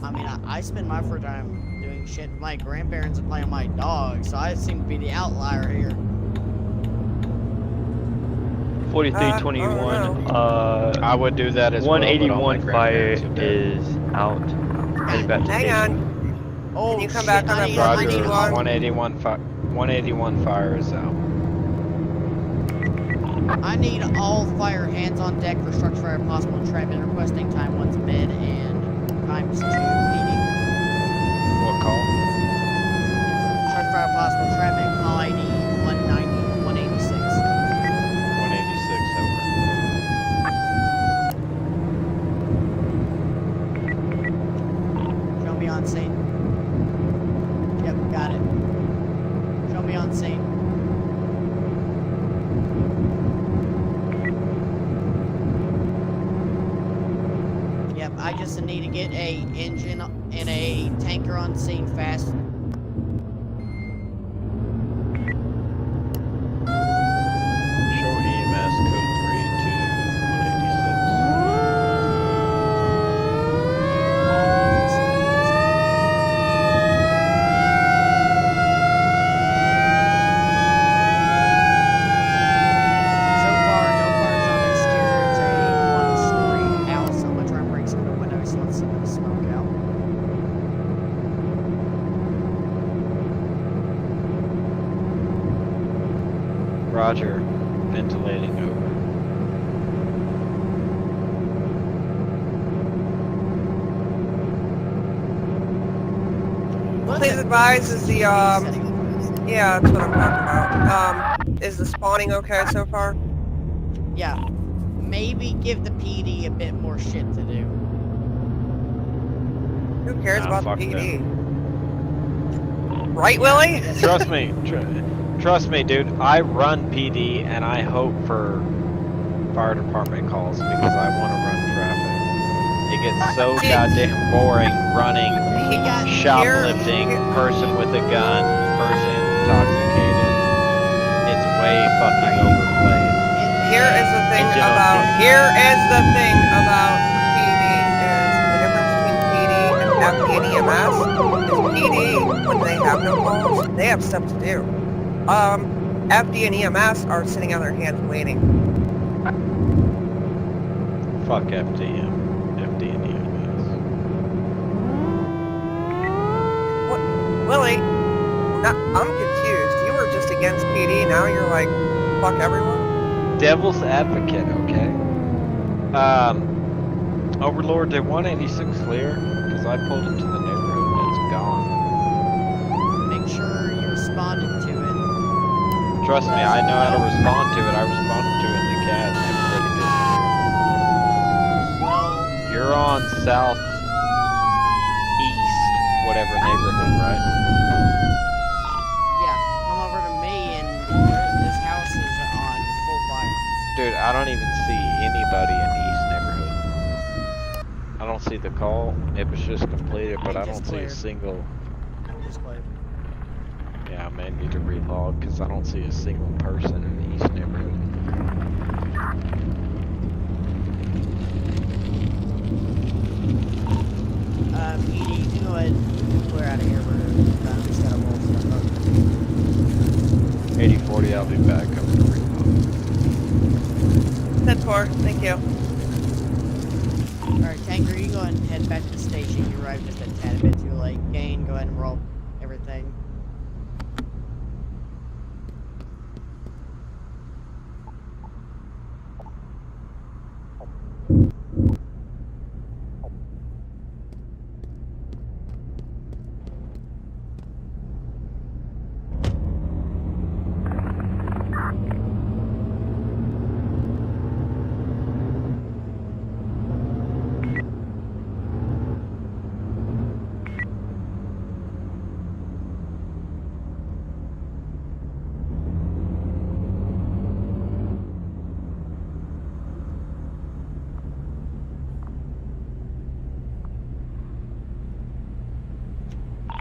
I mean, I spend my free time doing shit with my grandparents and playing with my dog, so I seem to be the outlier here. 4321. I would do that as well. but all my 181 fire grandparents are dead. is out. Heading back to Hang station. on. Oh, you come shit, back on I that need- Roger, I need Roger, all- 181 fire is out. I need all fire hands on deck for structure fire possible entrapment, requesting time 1's mid and times 2 PD. What call? Structure fire possible entrapment, call ID 190, 186. 186 over. Show me on scene. Yep, got it. Show me on scene. Yep, I just need to get a engine and a tanker on scene fast. Show EMS code 3 to 186. So far, no fires on exterior. It's a one-story house. I'm gonna try and break some of the windows and let some of the smoke out. Roger, ventilating over. Please advise, is the, yeah, that's what I'm talking about. Is the spawning okay so far? Yeah, maybe give the PD a bit more shit to do. Who cares Nah, about the fuck PD? Right, Willie? Trust me, dude. I run PD and I hope for fire department calls because I want to run traffic. It gets so Dude. goddamn boring running, He got shoplifting, person with a gun, person intoxicated. It's way fucking overplayed. Here is the thing Engine on about scene. PD is the difference between PD and FD and EMS is PD when they have no calls, they have stuff to do. FD and EMS are sitting on their hands waiting. Fuck FD and EMS. Willie, I'm confused. You were just against PD, now you're like, fuck everyone? Devil's advocate, okay? Overlord, did 186 clear? Because I pulled into the neighborhood and it's gone. Make sure you responded to it. Trust me, I know how to respond to it. I responded to it in the cat and everybody did too. Well, You're on southeast, whatever neighborhood, right? yeah, come over to me and this house is on full fire. Dude, I don't even see anybody in the east neighborhood. I don't see the call. It was just completed, but I don't see a single. Just clear. Yeah, I may need to relog because I don't see a single person in the east neighborhood. PD, you can go ahead and clear out of here. We're just gotta roll stuff up. 8040, I'll be back. I'm gonna relog. 10-4, thank you. Alright, Tanker, you go ahead and head back to the station. You arrived just a tad bit too late. Gain, go ahead and roll everything.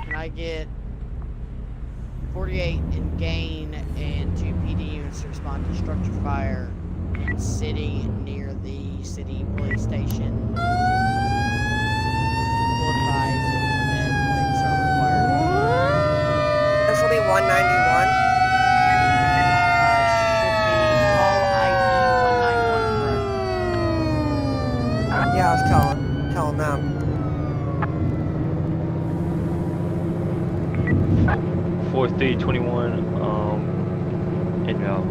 Can I get 48 in Gain and 2 PD units to respond to structure fire in city near the city police station? Full advise if things are required. This will be 191. Should be call ID 191, correct? Yeah, I was telling them. 4321, en route.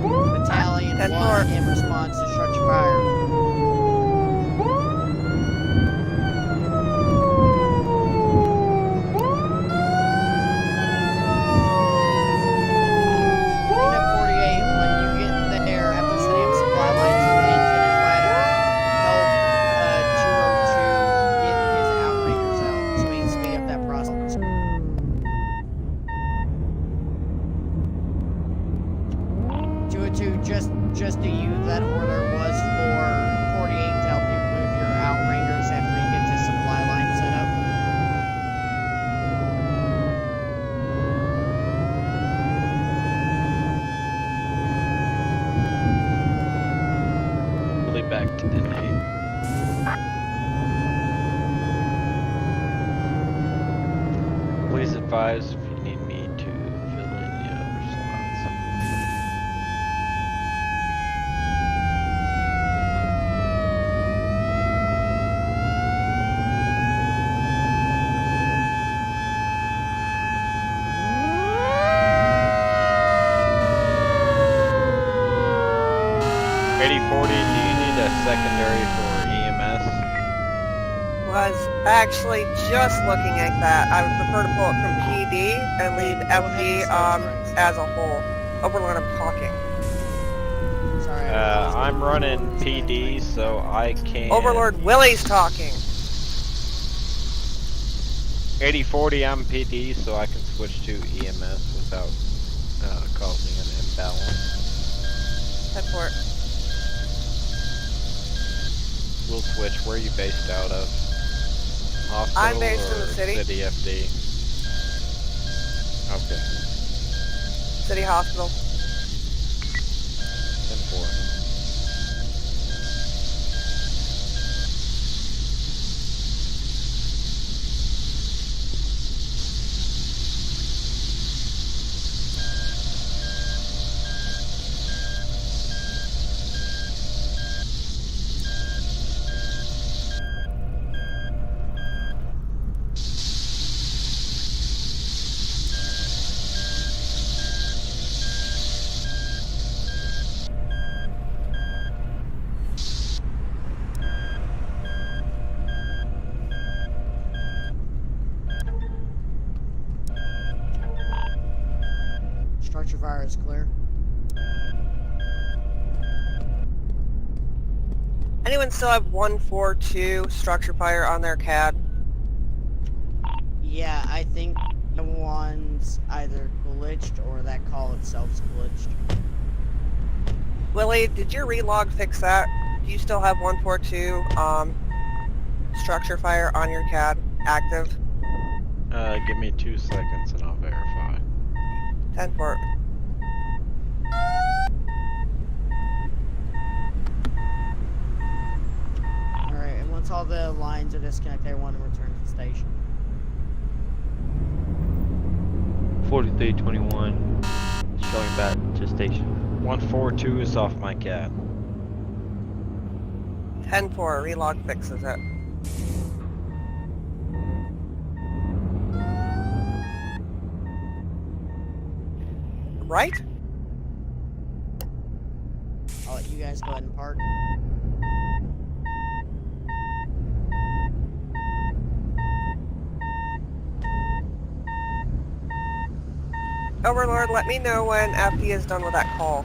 Battalion 10-4. 1 in response to structure fire. Unit 48, when you get there, after setting up supply lines to the engine and ladder, help 202 get his outringers out so we can speed up that process. 202, just to you, that order was for 48 to help you move your outringers after you get this supply line set up. Really back to the night. Please advise if you need me to fill in the other slots. $8040, do you need a secondary for EMS? Was actually just looking at that. I would prefer to pull it from PD and leave Go ahead FD and start yours. as a whole. Overlord, I'm talking. Sorry. I'm running PD, so I can... Overlord, Willie's talking. 8040, I'm PD, so I can switch to EMS without causing an imbalance. 10-4. We'll switch. Where are you based out of? Hospital I'm based in the or city. City FD? Okay. City Hospital. 10-4. Structure fire is clear. Anyone still have 142 structure fire on their CAD? Yeah, I think the one's either glitched or that call itself's glitched. Willie, did your relog fix that? Do you still have 142 structure fire on your CAD active? Give me 2 seconds and I'll verify. 10-4. Alright, and once all the lines are disconnected, I want to return to the station. 4321 showing back to station. 142 is off my CAD. 10-4, relog fixes it. Right? I'll let you guys go ahead and park. Overlord, let me know when FD is done with that call.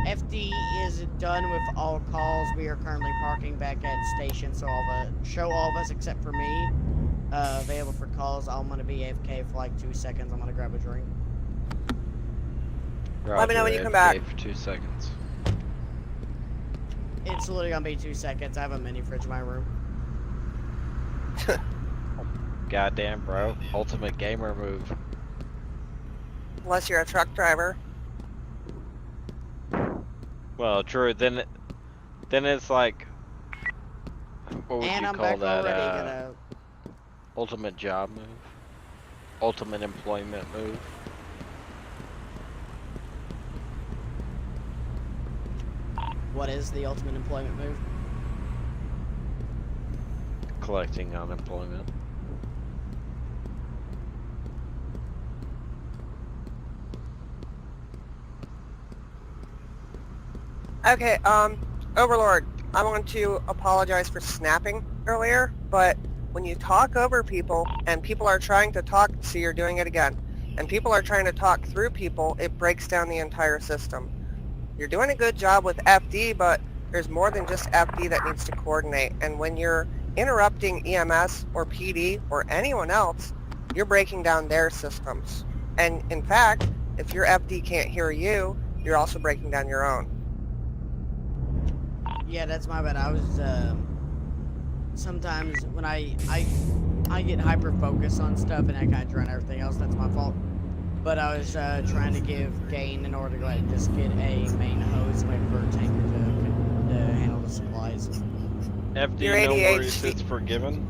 FD is done with all calls. We are currently parking back at station, so all of us except for me available for calls. I'm gonna be AFK for like 2 seconds. I'm gonna grab a drink. Let me know when you Roger, come back. AFK for 2 seconds. It's literally gonna be 2 seconds. I have a mini fridge in my room. Goddamn, bro. Ultimate gamer move. Unless you're a truck driver. Well, true. Then it's like, what would And you I'm call back that? already. Gonna Ultimate job move. Ultimate employment move. What is the ultimate employment move? Collecting unemployment. Okay, Overlord, I want to apologize for snapping earlier, but when you talk over people, and people are trying to talk, see, you're doing it again, and people are trying to talk through people, it breaks down the entire system. You're doing a good job with FD, but there's more than just FD that needs to coordinate, and when you're interrupting EMS or PD or anyone else, you're breaking down their systems. And in fact, if your FD can't hear you, you're also breaking down your own. Yeah, that's my bad. I was sometimes when I get hyper focused on stuff and I kind of drown everything else. That's my fault. But I was trying to give gain in order to go ahead and just get a main hose and wait for a tanker to handle the supplies. FD, Your no worries, ADHD. it's forgiven.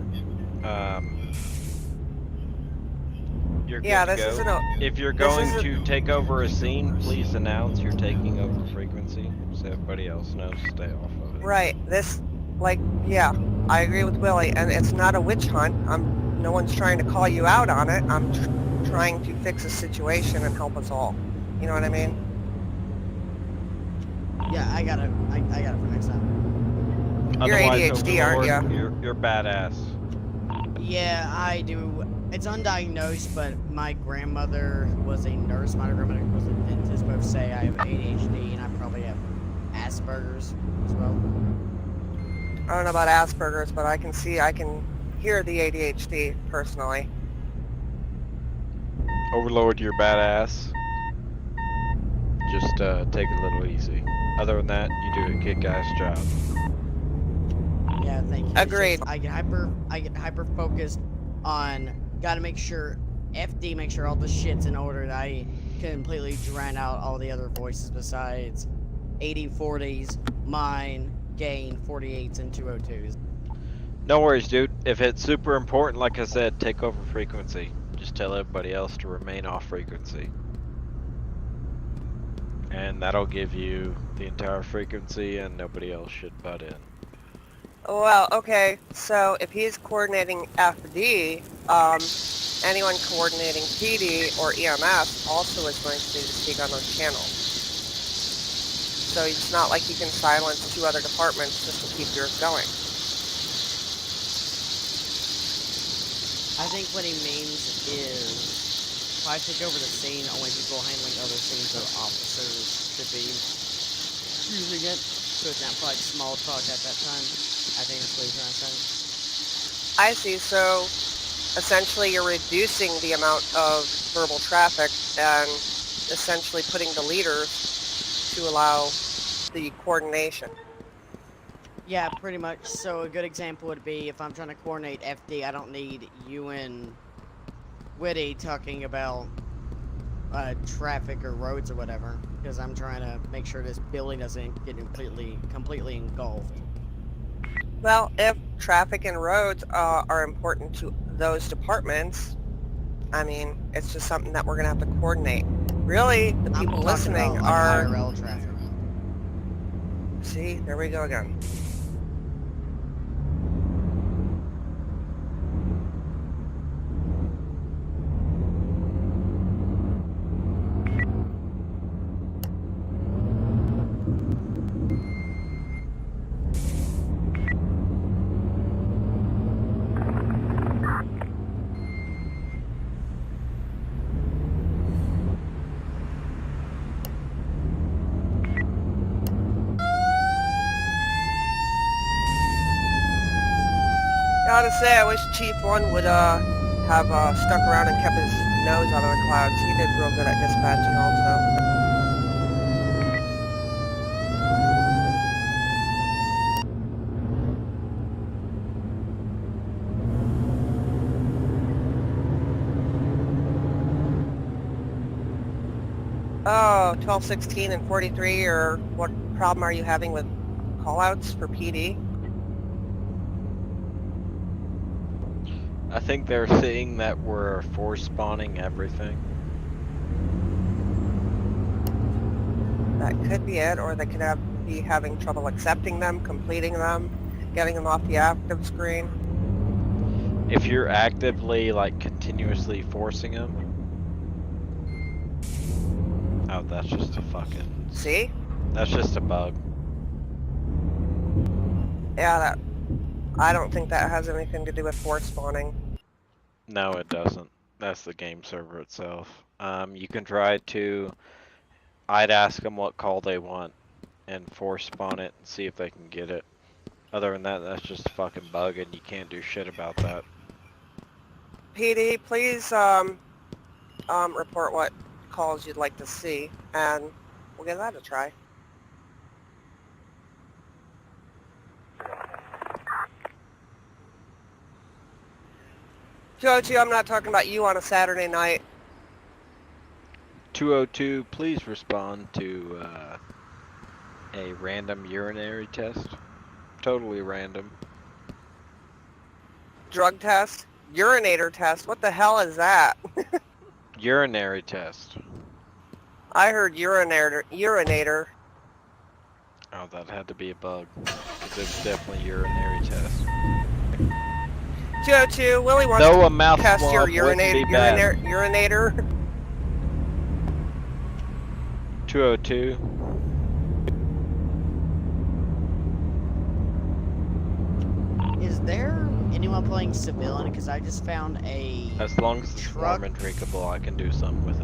You're good Yeah, to this go. isn't a... If you're this going isn't- to take over a scene, please announce you're taking over frequency, so everybody else knows to stay off of it. Right, this, like, yeah, I agree with Willie, and it's not a witch hunt. No one's trying to call you out on it. I'm trying to fix a situation and help us all. You know what I mean? Yeah, I got it for next time. You're Otherwise, ADHD, aren't Overlord, you're badass. Yeah, I do. It's undiagnosed, but my grandmother was a nurse. My grandmother was a dentist. Both say I have ADHD, and I probably have Asperger's as well. I don't know about Asperger's, but I can hear the ADHD personally. Overlord, you're badass. Just take it a little easy. Other than that, you do a kick-ass job. Yeah, thank you. It's Agreed. just I get hyper focused on gotta make sure FD make sure all the shit's in order that I completely drown out all the other voices besides 8040s, mine, gain, 48s, and 202s. No worries, dude. If it's super important, like I said, take over frequency. Just tell everybody else to remain off frequency. And that'll give you the entire frequency and nobody else should butt in. Well, okay, so if he's coordinating FD, anyone coordinating PD or EMS also is going to need to speak on those channels. So it's not like he can silence 2 other departments just to keep yours going. I think what he means is if I take over the scene, only people handling other scenes or officers should be using it. So it's not for like small talk at that time. I think that's what he's trying to say. I see. So essentially you're reducing the amount of verbal traffic and essentially putting the leaders to allow the coordination. Yeah, pretty much. So a good example would be if I'm trying to coordinate FD, I don't need you and Witty talking about traffic or roads or whatever, because I'm trying to make sure this building doesn't get completely engulfed. Well, if traffic and roads are important to those departments, I mean, it's just something that we're going to have to coordinate. Really, the I'm people talking listening about, like, are... IRL traffic. See, there we go again. Gotta say, I wish Chief 1 would have stuck around and kept his nose out of the clouds. He did real good at dispatching also. Oh, 12, 16, and 43, or what problem are you having with callouts for PD? I think they're seeing that we're force spawning everything. That could be it, or they could be having trouble accepting them, completing them, getting them off the active screen. If you're actively, like, continuously forcing them. Oh, that's just a fucking... See? That's just a bug. Yeah, I don't think that has anything to do with force spawning. No, it doesn't. That's the game server itself. You can try to... I'd ask them what call they want and force spawn it and see if they can get it. Other than that, that's just a fucking bug and you can't do shit about that. PD, please report what calls you'd like to see, and we'll give that a try. Joji, I'm not talking about you on a Saturday night. 202, please respond to a random urinary test. Totally random. Drug test? Urinator test? What the hell is that? Urinary test. I heard urinator. Oh, that had to be a bug. 'Cause it's definitely urinary test. 202, Willie wants Though a to mouth test your swab wouldn't be bad. urinator. 202. Is there anyone playing civilian? Because I just found a As long as it's truck. warm and drinkable, I can do something with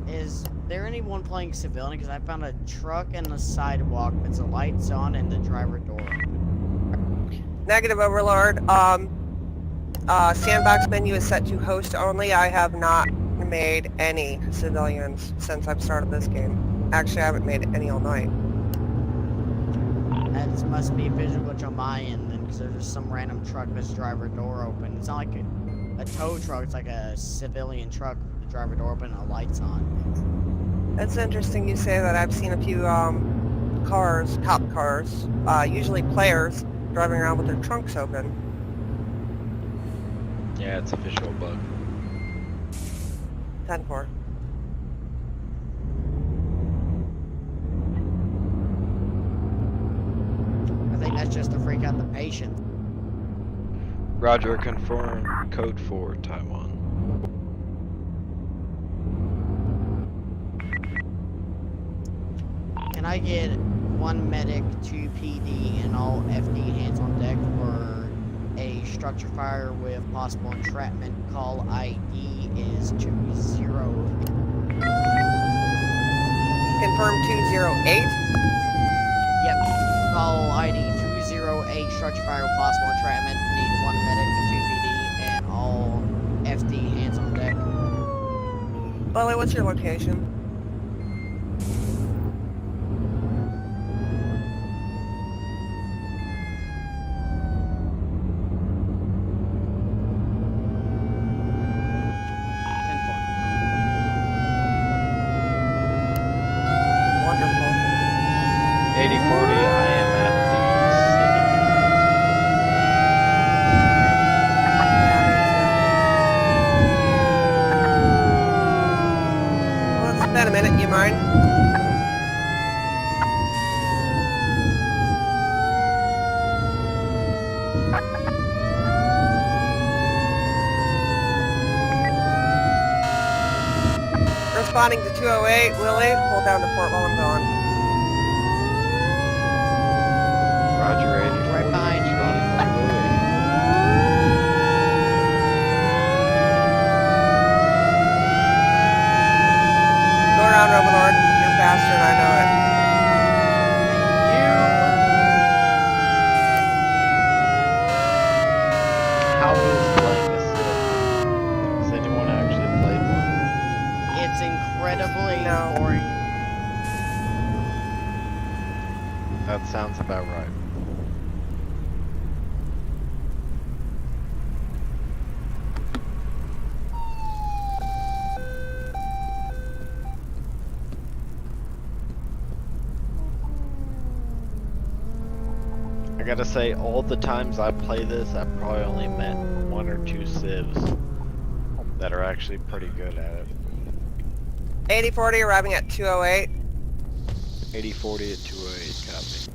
it. Is there anyone playing civilian? Because I found a truck in the sidewalk that's the lights on and the driver door. Negative, Overlord. Sandbox menu is set to host only. I have not made any civilians since I've started this game. Actually, I haven't made any all night. That must be a visual glitch on my end then, because there's just some random truck that's driver door open. It's not like a tow truck, it's like a civilian truck with the driver door open and the lights on. It's interesting you say that. I've seen a few cars, cop cars, usually players, driving around with their trunks open. Yeah, it's a visual bug. 10-4. I think that's just to freak out the patient. Roger, confirm code 4, Taiwan. Can I get one medic, 2 PD, and all FD hands on deck for a structure fire with possible entrapment. Call ID is 20. Confirm 208. Yep. Call ID 208 structure fire with possible entrapment. Need 1 medic, 2 PD, and all FD hands on deck. Lily, what's your location? Wonderful. 8040, I am at the city. Yeah, me too. Well, it's been a minute. You mind? Responding to 208, Willie. Hold down the port while I'm gone. Roger, 8040. Right behind you, responding to 208. Go around, Overlord. You're faster and I know it. How is playing a Civ? Has anyone actually played one? It's incredibly No. boring. That sounds about right. I gotta say, all the times I play this, I've probably only met 1 or 2 civs that are actually pretty good at it. 8040 arriving at 208. 8040 at 208, copy.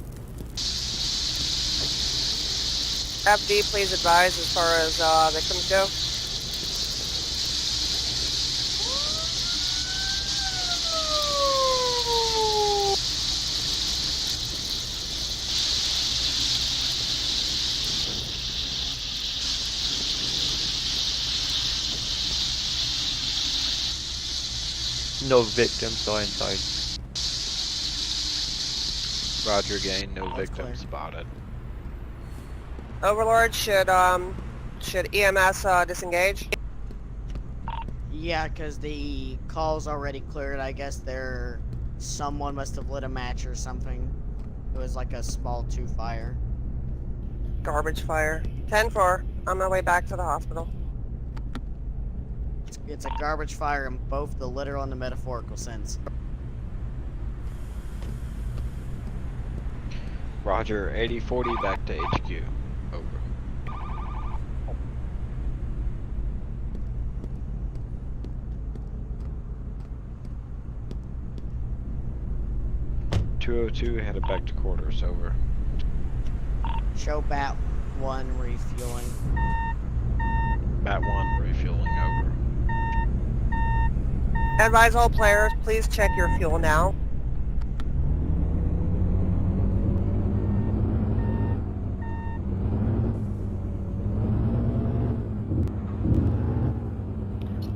FD, please advise as far as victims go. No victims are inside. Roger gain, no That's victims clear. spotted. Overlord, should EMS disengage? Yeah, because the call's already cleared. I guess someone must have lit a match or something. It was like a small 2 fire. Garbage fire. 10-4. On my way back to the hospital. It's a garbage fire in both the literal and the metaphorical sense. Roger, 8040 back to HQ. Over. .202 headed back to quarters. Over. Show Bat 1 refueling. Bat 1 refueling. Over. Advise all players, please check your fuel now.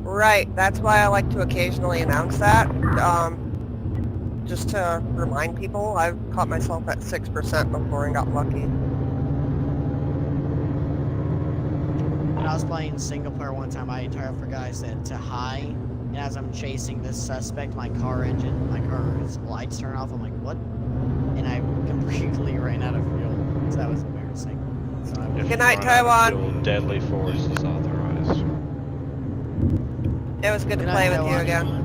Right, that's why I like to occasionally announce that. Just to remind people, I've caught myself at 6% before and got lucky. When I was playing single player one time, I entirely forgot I said to high. And as I'm chasing this suspect, my car's lights turn off. I'm like, what? And I completely ran out of fuel. So that was embarrassing. So I If Good you night, run out of Taiwan. fuel, deadly force is authorized. It was good to Good play night, with you Taiwan. again.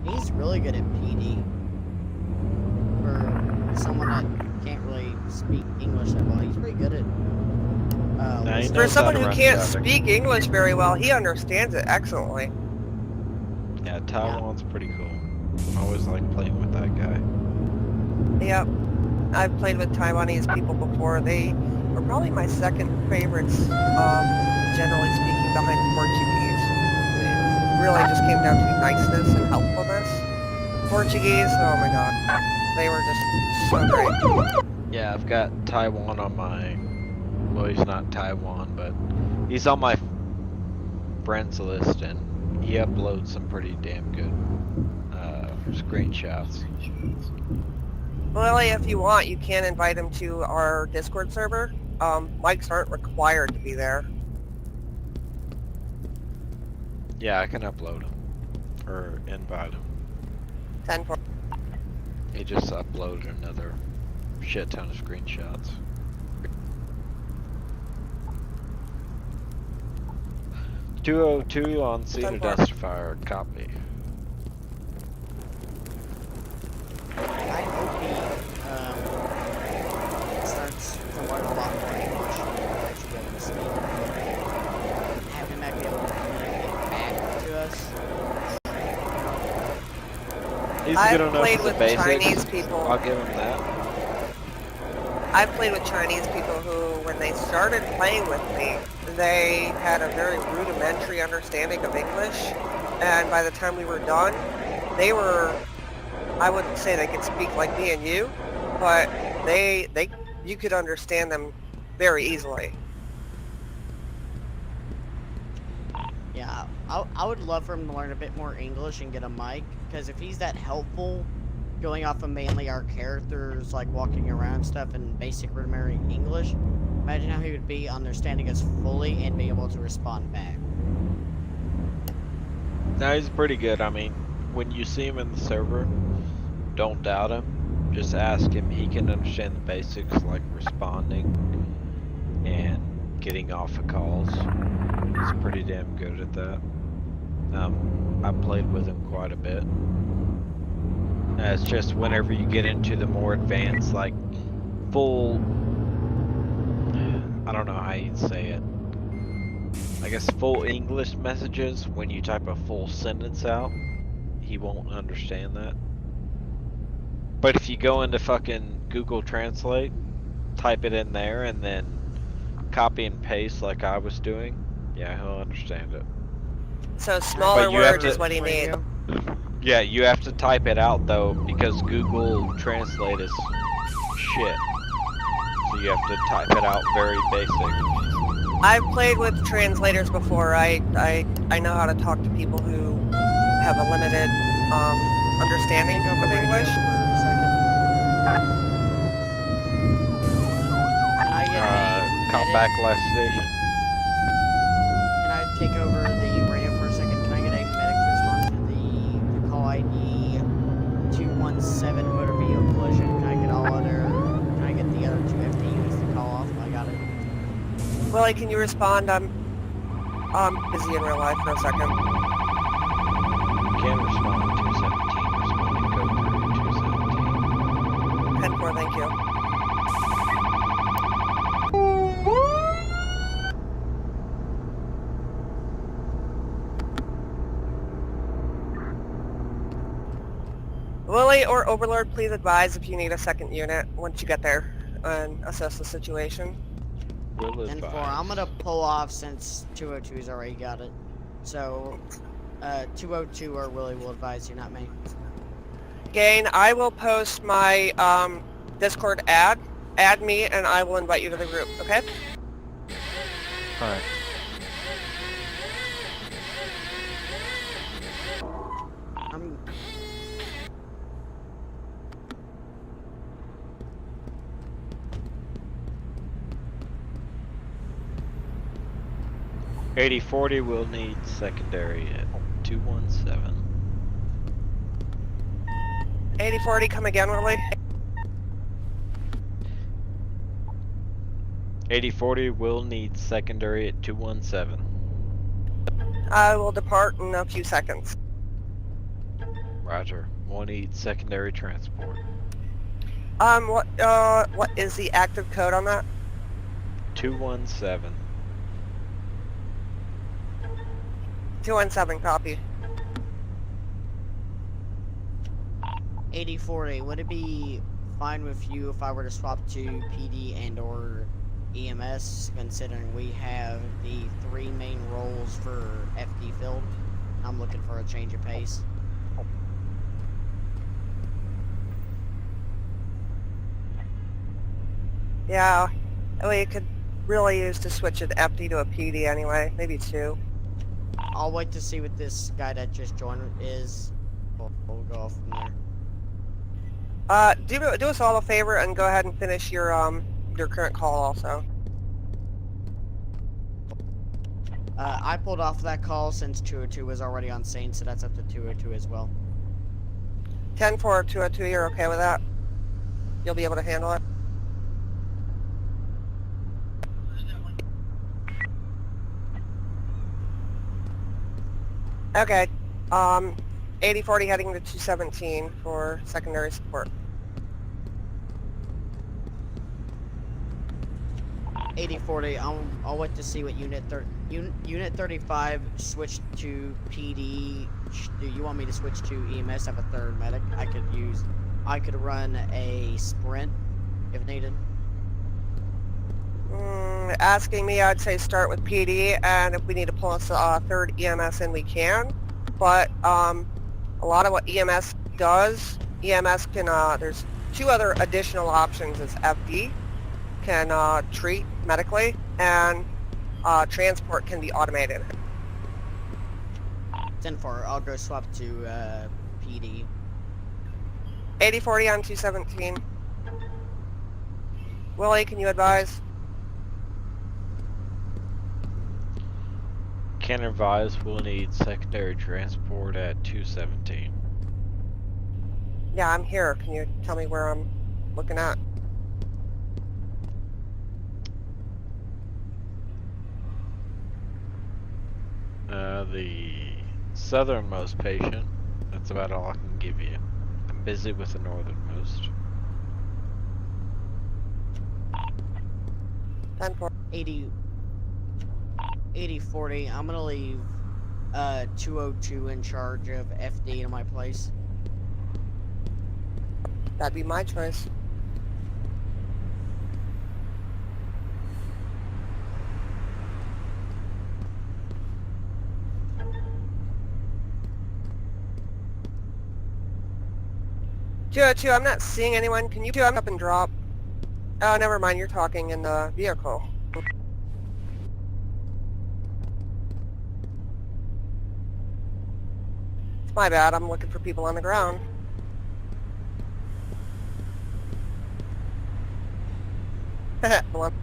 He's really good at PD. For someone that can't really speak English that well, he's pretty good at Now he listening. For knows how someone to who run can't traffic. speak English very well, he understands it excellently. Yeah, Taiwan's pretty cool. I always like playing with that guy. Yep. I've played with Taiwanese people before. They were probably my second favorites, generally speaking, behind Portuguese. It really just came down to niceness and helpfulness. Portuguese, oh my god. They were just so great. Yeah, I've got Taiwan on my. Well, he's not Taiwan, but he's on my friends list, and he uploads some pretty damn good screenshots. Lily, if you want, you can invite him to our Discord server. Mics aren't required to be there. Yeah, I can upload him or invite him. 10-4. He just uploaded another shit ton of screenshots. "202 on scene of 10-4. duster fire. Copy." I hope he starts to learn a lot more English and actually be able to speak. Have him be able to communicate back to us. He's I've good enough played with the with basics. Chinese people. I'll give him that. I've played with Chinese people who, when they started playing with me, they had a very rudimentary understanding of English, and by the time we were done, they were, I wouldn't say they could speak like me and you, but you could understand them very easily. Yeah, I would love for him to learn a bit more English and get a mic, because if he's that helpful, going off of mainly our characters, like walking around and stuff in basic rudimentary English, imagine how he would be understanding us fully and be able to respond back. No, he's pretty good. I mean, when you see him in the server, don't doubt him. Just ask him. He can understand the basics like responding and getting off of calls. He's pretty damn good at that. I played with him quite a bit. It's just whenever you get into the more advanced, like full, I don't know how you'd say it. I guess full English messages, when you type a full sentence out, he won't understand that. But if you go into fucking Google Translate, type it in there, and then copy and paste like I was doing, yeah, he'll understand it. So smaller you have words is to- what he needs. Yeah, you have to type it out though, because Google Translate is shit. So you have to type it out very basic. I've played with translators before. I know how to talk to people who have a limited understanding Take over of radio English. for a second. Can I get a Call medic? back last station. Can I take over the radio for a second? Can I get a medic to respond to the call ID 217 motor vehicle collision? Can I get all other? Can I get the other 2 FD units to call off? I got it. Willie, can you respond? I'm busy in real life for a second. Can respond 217. Responding code 217. 10-4, thank you. Willie or Overlord, please advise if you need a second unit once you get there and assess the situation. Will 10-4. advise. I'm gonna pull off since 202's already got it. So, 202 or Willie will advise you, not me. Gain, I will post my Discord ad. Add me and I will invite you to the group, okay? Alright. I'm 8040 will need secondary at 217. 8040, come again, Willie? 8040 will need secondary at 217. I will depart in a few seconds. Roger. Will need secondary transport. What is the active code on that? 217. 217, copy. 8040. Would it be fine with you if I were to swap to PD and or EMS, considering we have the 3 main roles for FD filled? I'm looking for a change of pace. Yeah, we could really use to switch an FD to a PD anyway. Maybe 2. I'll wait to see what this guy that just joined is. We'll go off from there. Do us all a favor and go ahead and finish your current call also. I pulled off that call since 202 was already on scene, so that's up to 202 as well. 10-4, 202, you're okay with that? You'll be able to handle it? Okay. 8040 heading to 217 for secondary support. 8040. I'll wait to see what unit 35 switched to PD. Do you want me to switch to EMS? I have a third medic. I could run a sprint if needed. Asking me, I'd say start with PD, and if we need to pull us a third EMS in, we can. But a lot of what EMS does, EMS can, there's 2 other additional options as FD can treat medically, and transport can be automated. 10-4. I'll go swap to PD. 8040 on 217. Willie, can you advise? Can advise we'll need secondary transport at 217. Yeah, I'm here. Can you tell me where I'm looking at? The southernmost patient. That's about all I can give you. I'm busy with the northernmost. 10-4. 8040. I'm gonna leave 202 in charge of FD to my place. That'd be my choice. Two, I'm not seeing anyone. Can you do up and drop? Oh, never mind. You're talking in the vehicle. It's my bad. I'm looking for people on the ground. Hold on.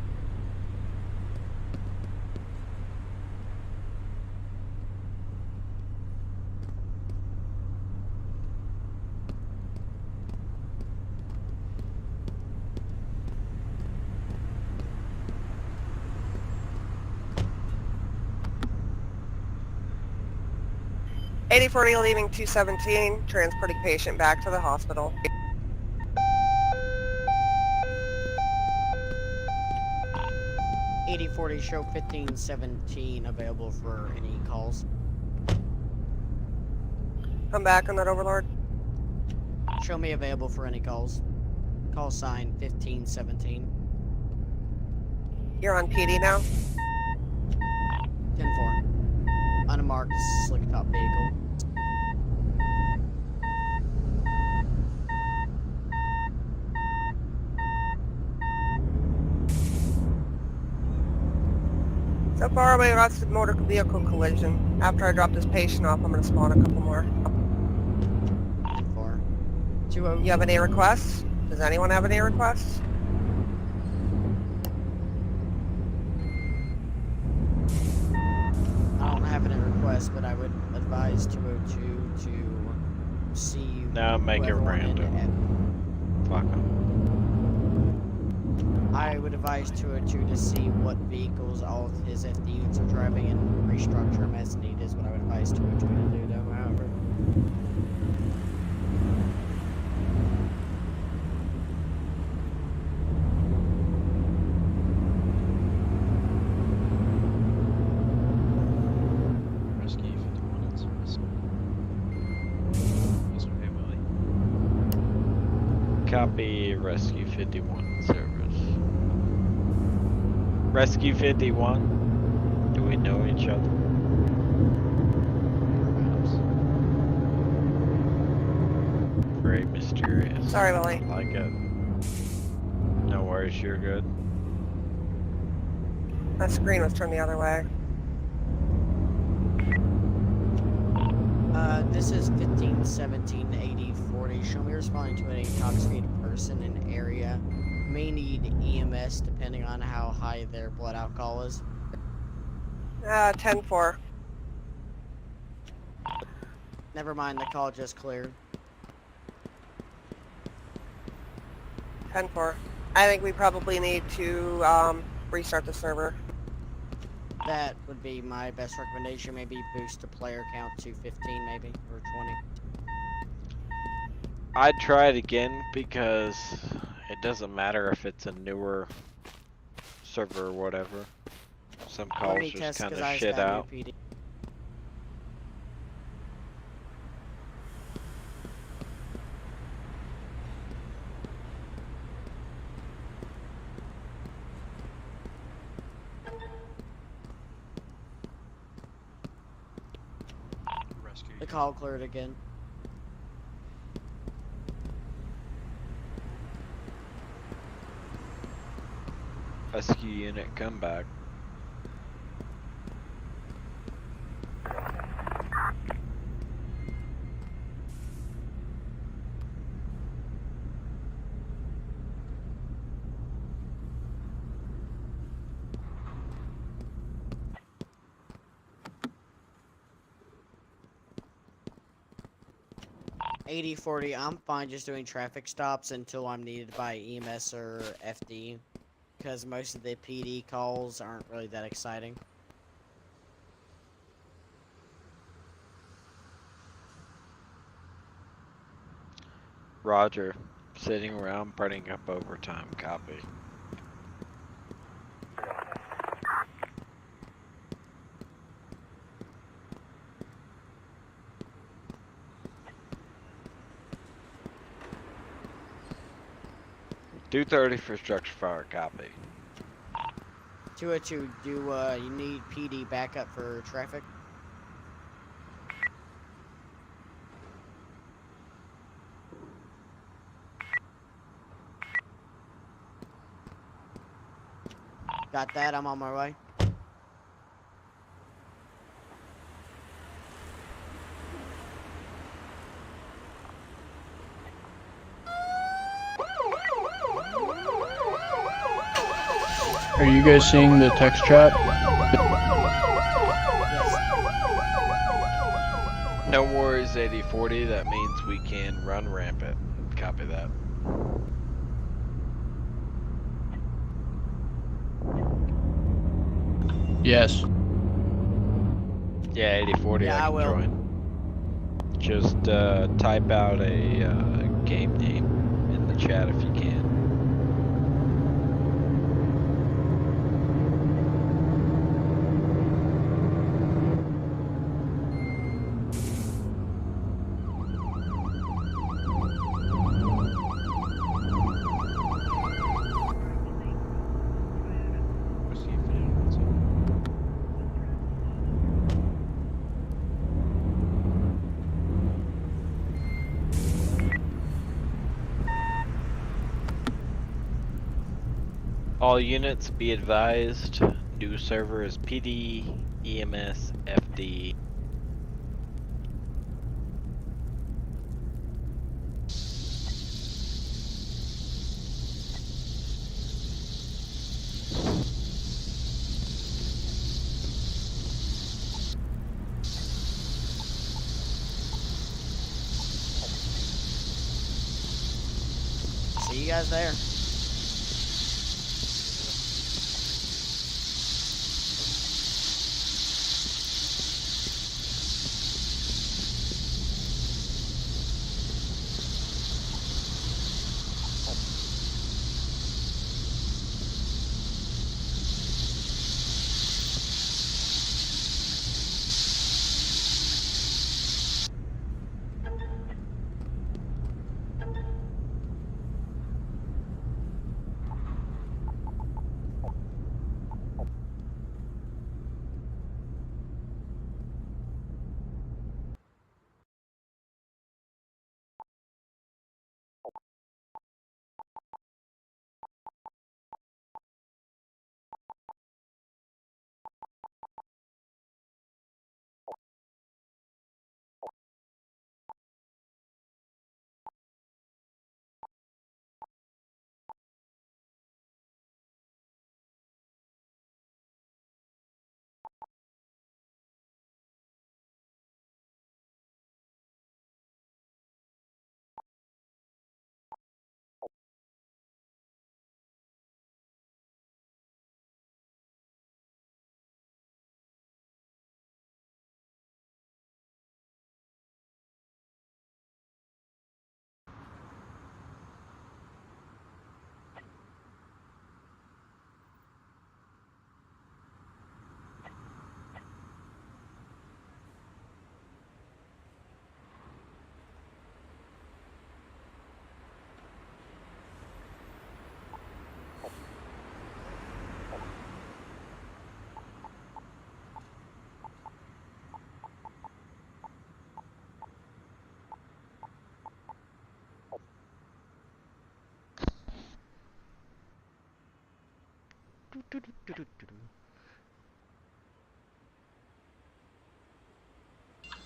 $8040 leaving 217, transporting patient back to the hospital. $8040 show 1517 available for any calls. Come back on that Overlord. Show me available for any calls. Call sign 1517. You're on PD now. 10-4. Unmarked slick top vehicle. So far, we lost a motor vehicle collision. After I drop this patient off, I'm going to spawn a couple more. 10-4. 20. You have any requests? Does anyone have any requests? I don't have any requests, but I would advise 202 to see. Now make it whoever wanted random. Fuck 'em. I would advise 202 to see what vehicles all of his FD units are driving and restructure them as needed is what I would advise 202 to do though, however. Rescue 51 in service. Mr. Hey Willie. Copy Rescue 51 in service. Rescue 51? Do we know each other? Very mysterious. Sorry, Willie. Like it. No worries, you're good. My screen was turned the other way. This is 15, 17, 80, 40. Show me responding to an intoxicated person in area. May need EMS depending on how high their blood alcohol is. 10-4. Never mind, the call just cleared. 10-4. I think we probably need to restart the server. That would be my best recommendation. Maybe boost the player count to 15 maybe, or 20. I'd try it again because it doesn't matter if it's a newer server or whatever. Some Let calls me just test kind because of I just shit got out. new PD. Rescue The unit. call cleared again. Rescue unit, come back. $80-40, I'm fine just doing traffic stops until I'm needed by EMS or FD. Because most of the PD calls aren't really that exciting. Roger. Sitting around burning up overtime. Copy. $230 for structure fire. Copy. 202, do you need PD backup for traffic? Got that, I'm on my way. Are you guys seeing the text chat? Yes. No worries, 8040. That means we can run rampant. Copy that. Yes. Yeah, 8040. Yeah, I I can will. join. Just type out a game name in the chat if you can. Rescue unit, 1-2. All units be advised, new server is PD, EMS, FD. See you guys there.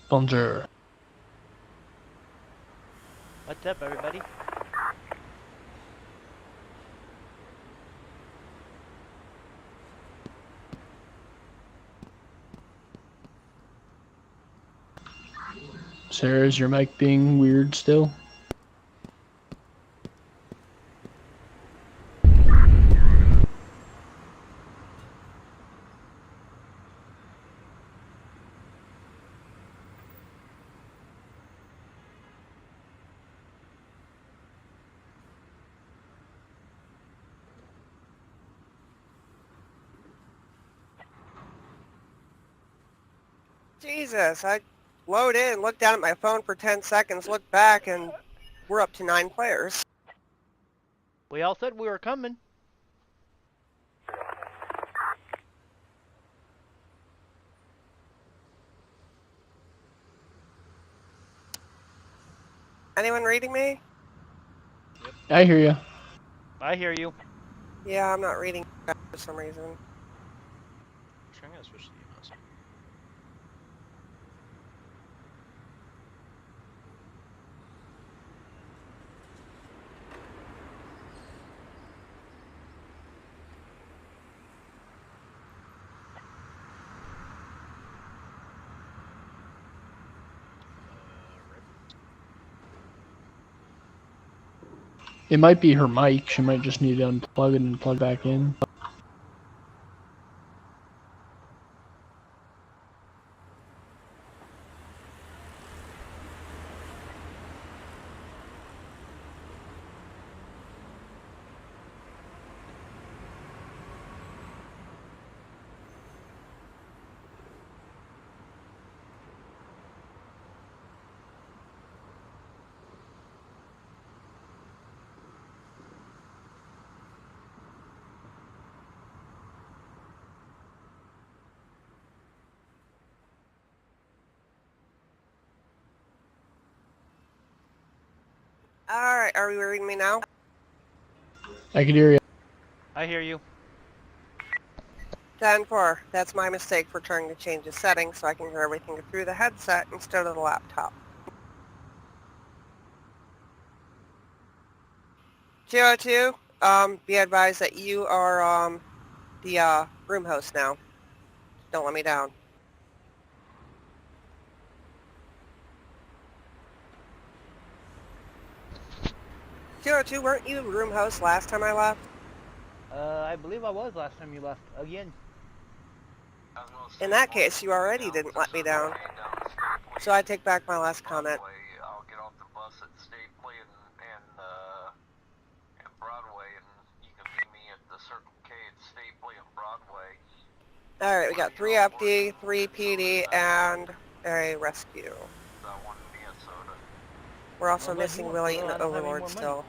Bonjour. What's up, everybody? Sarah, is your mic being weird still? Jesus, I load in, look down at my phone for 10 seconds, look back, and we're up to 9 players. We all said we were coming. Anyone reading me? I hear you. I hear you. Yeah, I'm not reading for some reason. Actually, I'm gonna switch to EMS. Right. It might be her mic. She might just need to unplug it and plug back in. Alright, are you reading me now? I can hear you. I hear you. 10-4. That's my mistake for trying to change the settings so I can hear everything through the headset instead of the laptop. 202, be advised that you are, the, room host now. Don't let me down. 202, weren't you room host last time I left? I believe I was last time you left. Again. In that case, you already didn't let me down. So I take back my last comment. I'll get off the bus at Stapley and Broadway, and you can meet me at the Circle K at Stapley and Broadway. Alright, we got 3 FD, 3 PD, and a rescue. I wanted me a soda. We're also Well, glad you missing want Willie soda. and I don't have any Overlord more money. still.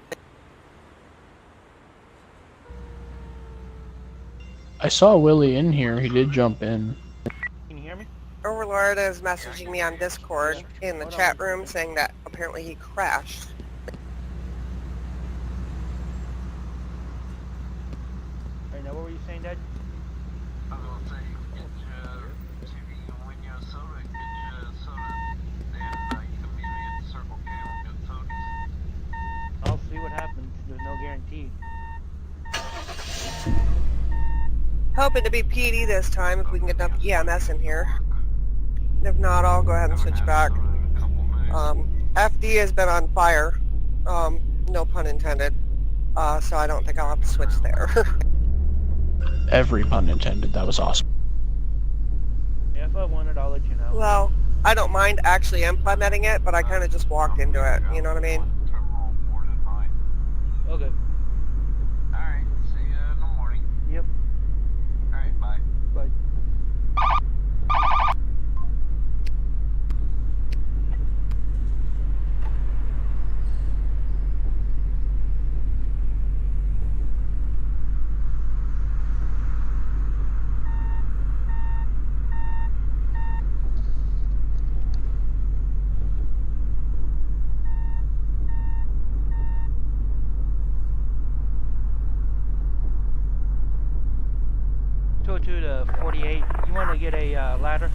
I saw Willie in here. He did jump in. Can you hear me? Overlord is messaging me on Discord in the Hold on chat one room second. saying that apparently he crashed. Right now, what were you saying, Dad? I was gonna say, get you, see if you can win you a soda, get you a soda, and you can meet me at the Circle K and get sodas. I'll see what happens. There's no guarantee. Hoping to be PD this time if we can get enough EMS in here. If not, I'll go ahead and switch back. FD has been on fire. No pun intended. So I don't think I'll have to switch there. Every pun intended. That was awesome. Yeah, if I wanted, I'll let you know. Well, I don't mind actually implementing it, but I kind of just walked into it. You know what I mean? Terminal 4 tonight. Okay. Alright, see ya in the morning. Yep. Alright, bye. Bye. 202 to 48. You want to get a ladder?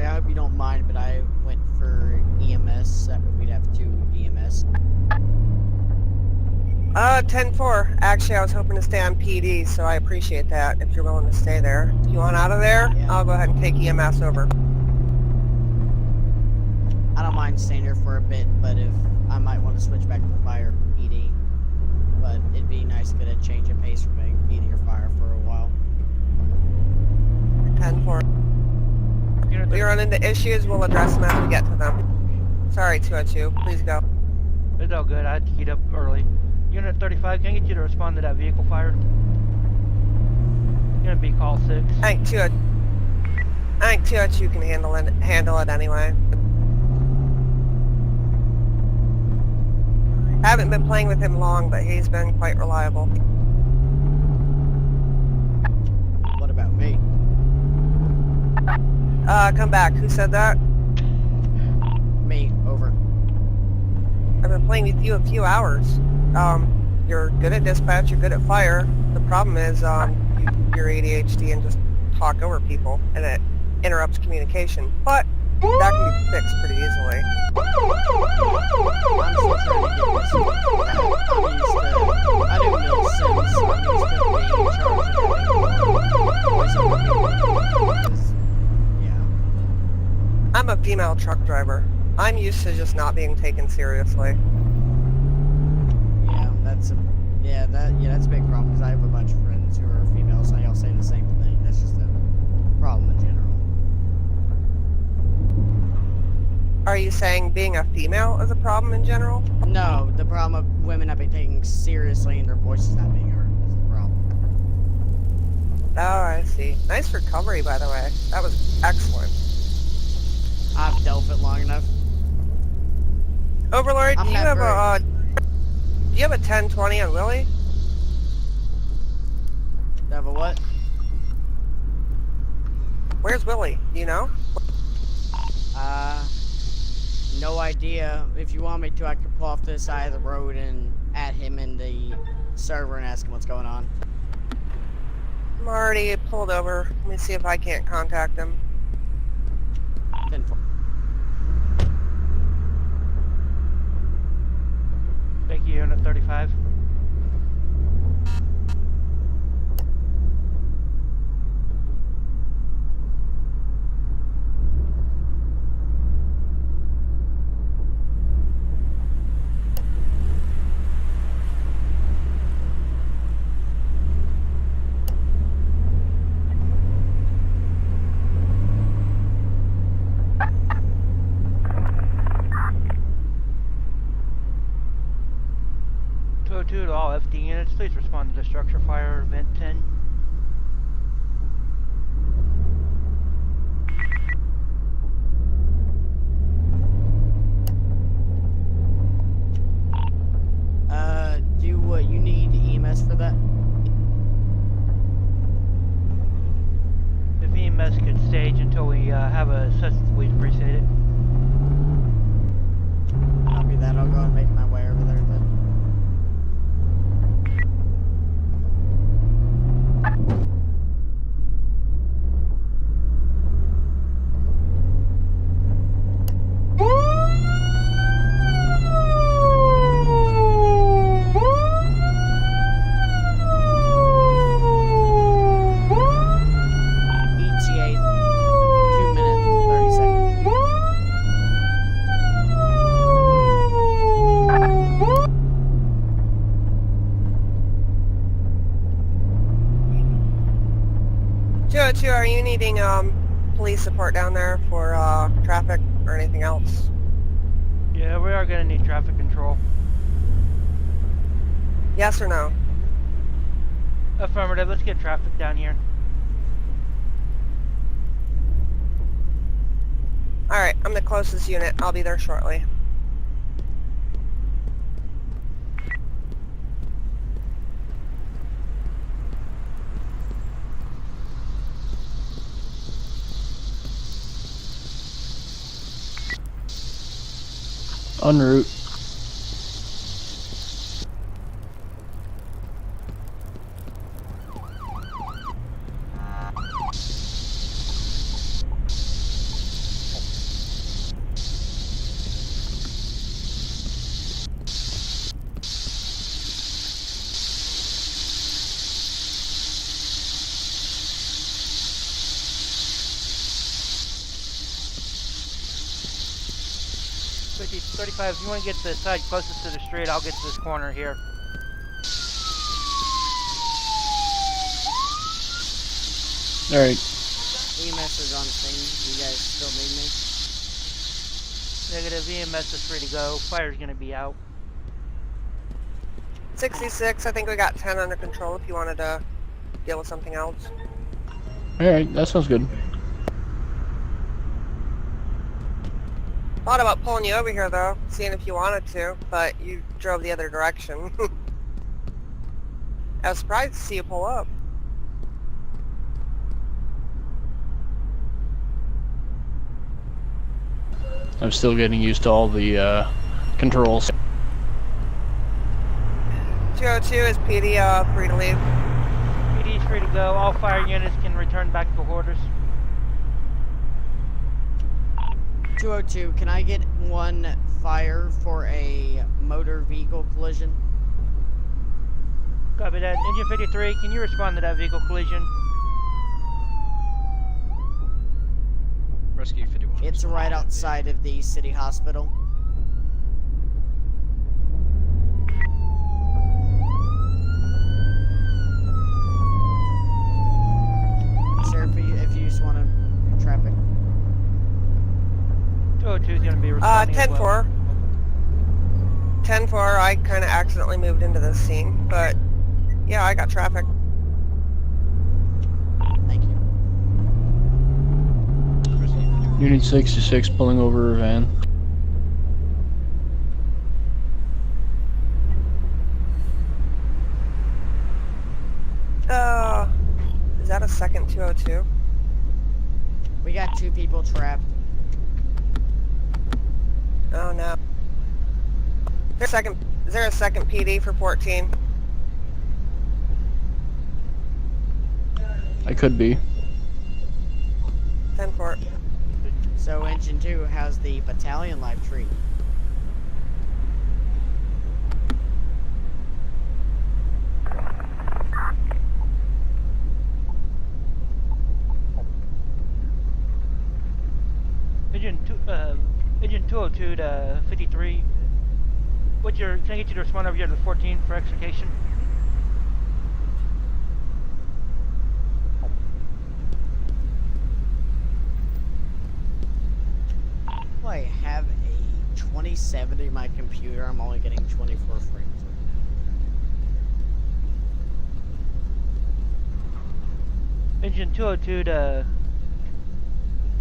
I hope you don't mind, but I went for EMS. That way we'd have 2 EMS. 10-4. Actually, I was hoping to stay on PD, so I appreciate that if you're willing to stay there. If you want out of there, Yeah. I'll go ahead and take EMS over. I don't mind staying here for a bit, but if I might want to switch back to fire PD. But it'd be nice to get a change of pace from being PD or fire for a while. 10-4. If we run into issues, we'll address them as we get to them. Sorry, 202. Please go. It's all good. I had to heat up early. Unit 35, can I get you to respond to that vehicle fire? Gonna be call 6. I think 202 can handle it anyway. Haven't been playing with him long, but he's been quite reliable. What about me? Come back. Who said that? Me, over. I've been playing with you a few hours. You're good at dispatch, you're good at fire. The problem is, you're ADHD and just talk over people, and it interrupts communication. But that can be fixed pretty easily. I'm still trying to get this one. I do mill sims, so I'm used to being in charge of having voice over people. Yeah. I'm a female truck driver. I'm used to just not being taken seriously. Yeah, that's a big problem because I have a bunch of friends who are females, and they all say the same thing. That's just a problem in general. Are you saying being a female is a problem in general? No, the problem of women not being taken seriously and their voices not being heard is the problem. Oh, I see. Nice recovery, by the way. That was excellent. I've dealt with it long enough. Overlord, I'm do you not have very- a, do you have a 1020 on Willie? Do I have a what? Where's Willie? Do you know? No idea. If you want me to, I could pull off this side of the road and add him in the server and ask him what's going on. I'm already pulled over. Let me see if I can't contact him. 10-4. Thank you, Unit 35. To all FD units, please respond to the structure fire event 10. Do you need EMS for that? If EMS could stage until we have a substance, we'd appreciate it. Copy that. I'll go and make my way over there then. ETA 2 minutes 30 seconds. Joe, are you needing police support down there for traffic or anything else? Yeah, we are gonna need traffic control. Yes or no? Affirmative, let's get traffic down here. Alright, I'm the closest unit. I'll be there shortly. En route. Fifty 35, if you want to get to the side closest to the street, I'll get to this corner here. Alright. EMS is on scene. You guys still need me? Negative, EMS is free to go. Fire's gonna be out. 66, I think we got 10 under control if you wanted to deal with something else. Alright, that sounds good. Thought about pulling you over here though, seeing if you wanted to, but you drove the other direction. I was surprised to see you pull up. I'm still getting used to all the controls. 202 is PD free to leave. PD is free to go. All fire units can return back to quarters. 202, can I get one fire for a motor vehicle collision? Copy that. Engine 53, can you respond to that vehicle collision? Rescue 51. It's right outside of the city hospital. Sheriff, if you just want to traffic. 202 is going to be responding as well. 10-4. 10-4, I kind of accidentally moved into this scene, but yeah, I got traffic. Thank you. Unit 66 pulling over a van. Is that a second 202? We got 2 people trapped. Oh no. Is there a second PD for 14? I could be. 10-4. So Engine 2 has the battalion live tree. Engine 202 to 53. Can I get you to respond over here to 14 for extrication? I have a 2070 in my computer. I'm only getting 24 frames. Engine 202 to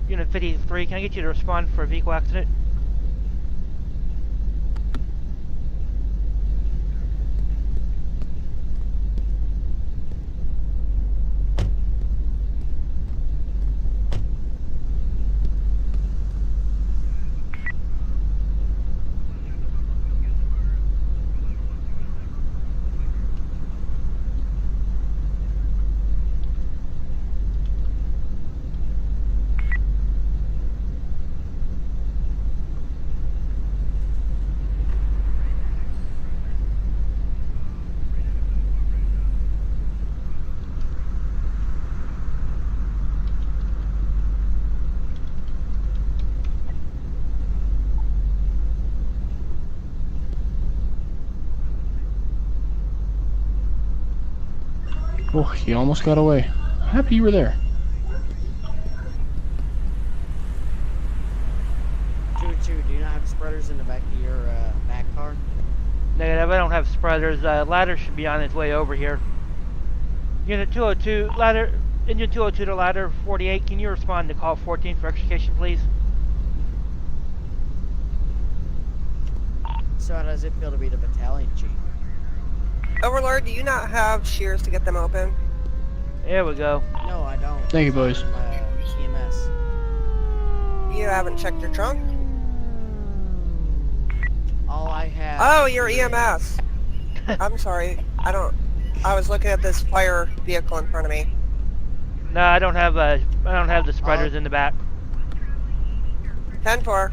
Unit 53, can I get you to respond for a vehicle accident? Oh, he almost got away. Happy you were there. 202, do you not have spreaders in the back of your back car? Negative, I don't have spreaders. Ladder should be on its way over here. Unit 202, Engine 202 to ladder 48, can you respond to call 14 for extrication, please? So how does it feel to be the battalion chief? Overlord, do you not have shears to get them open? There we go. No, I don't. Thank you, boys. EMS. You haven't checked your trunk? All I have. Oh, you're is- EMS. I'm sorry. I was looking at this fire vehicle in front of me. No, I don't have the spreaders in the back. 10-4.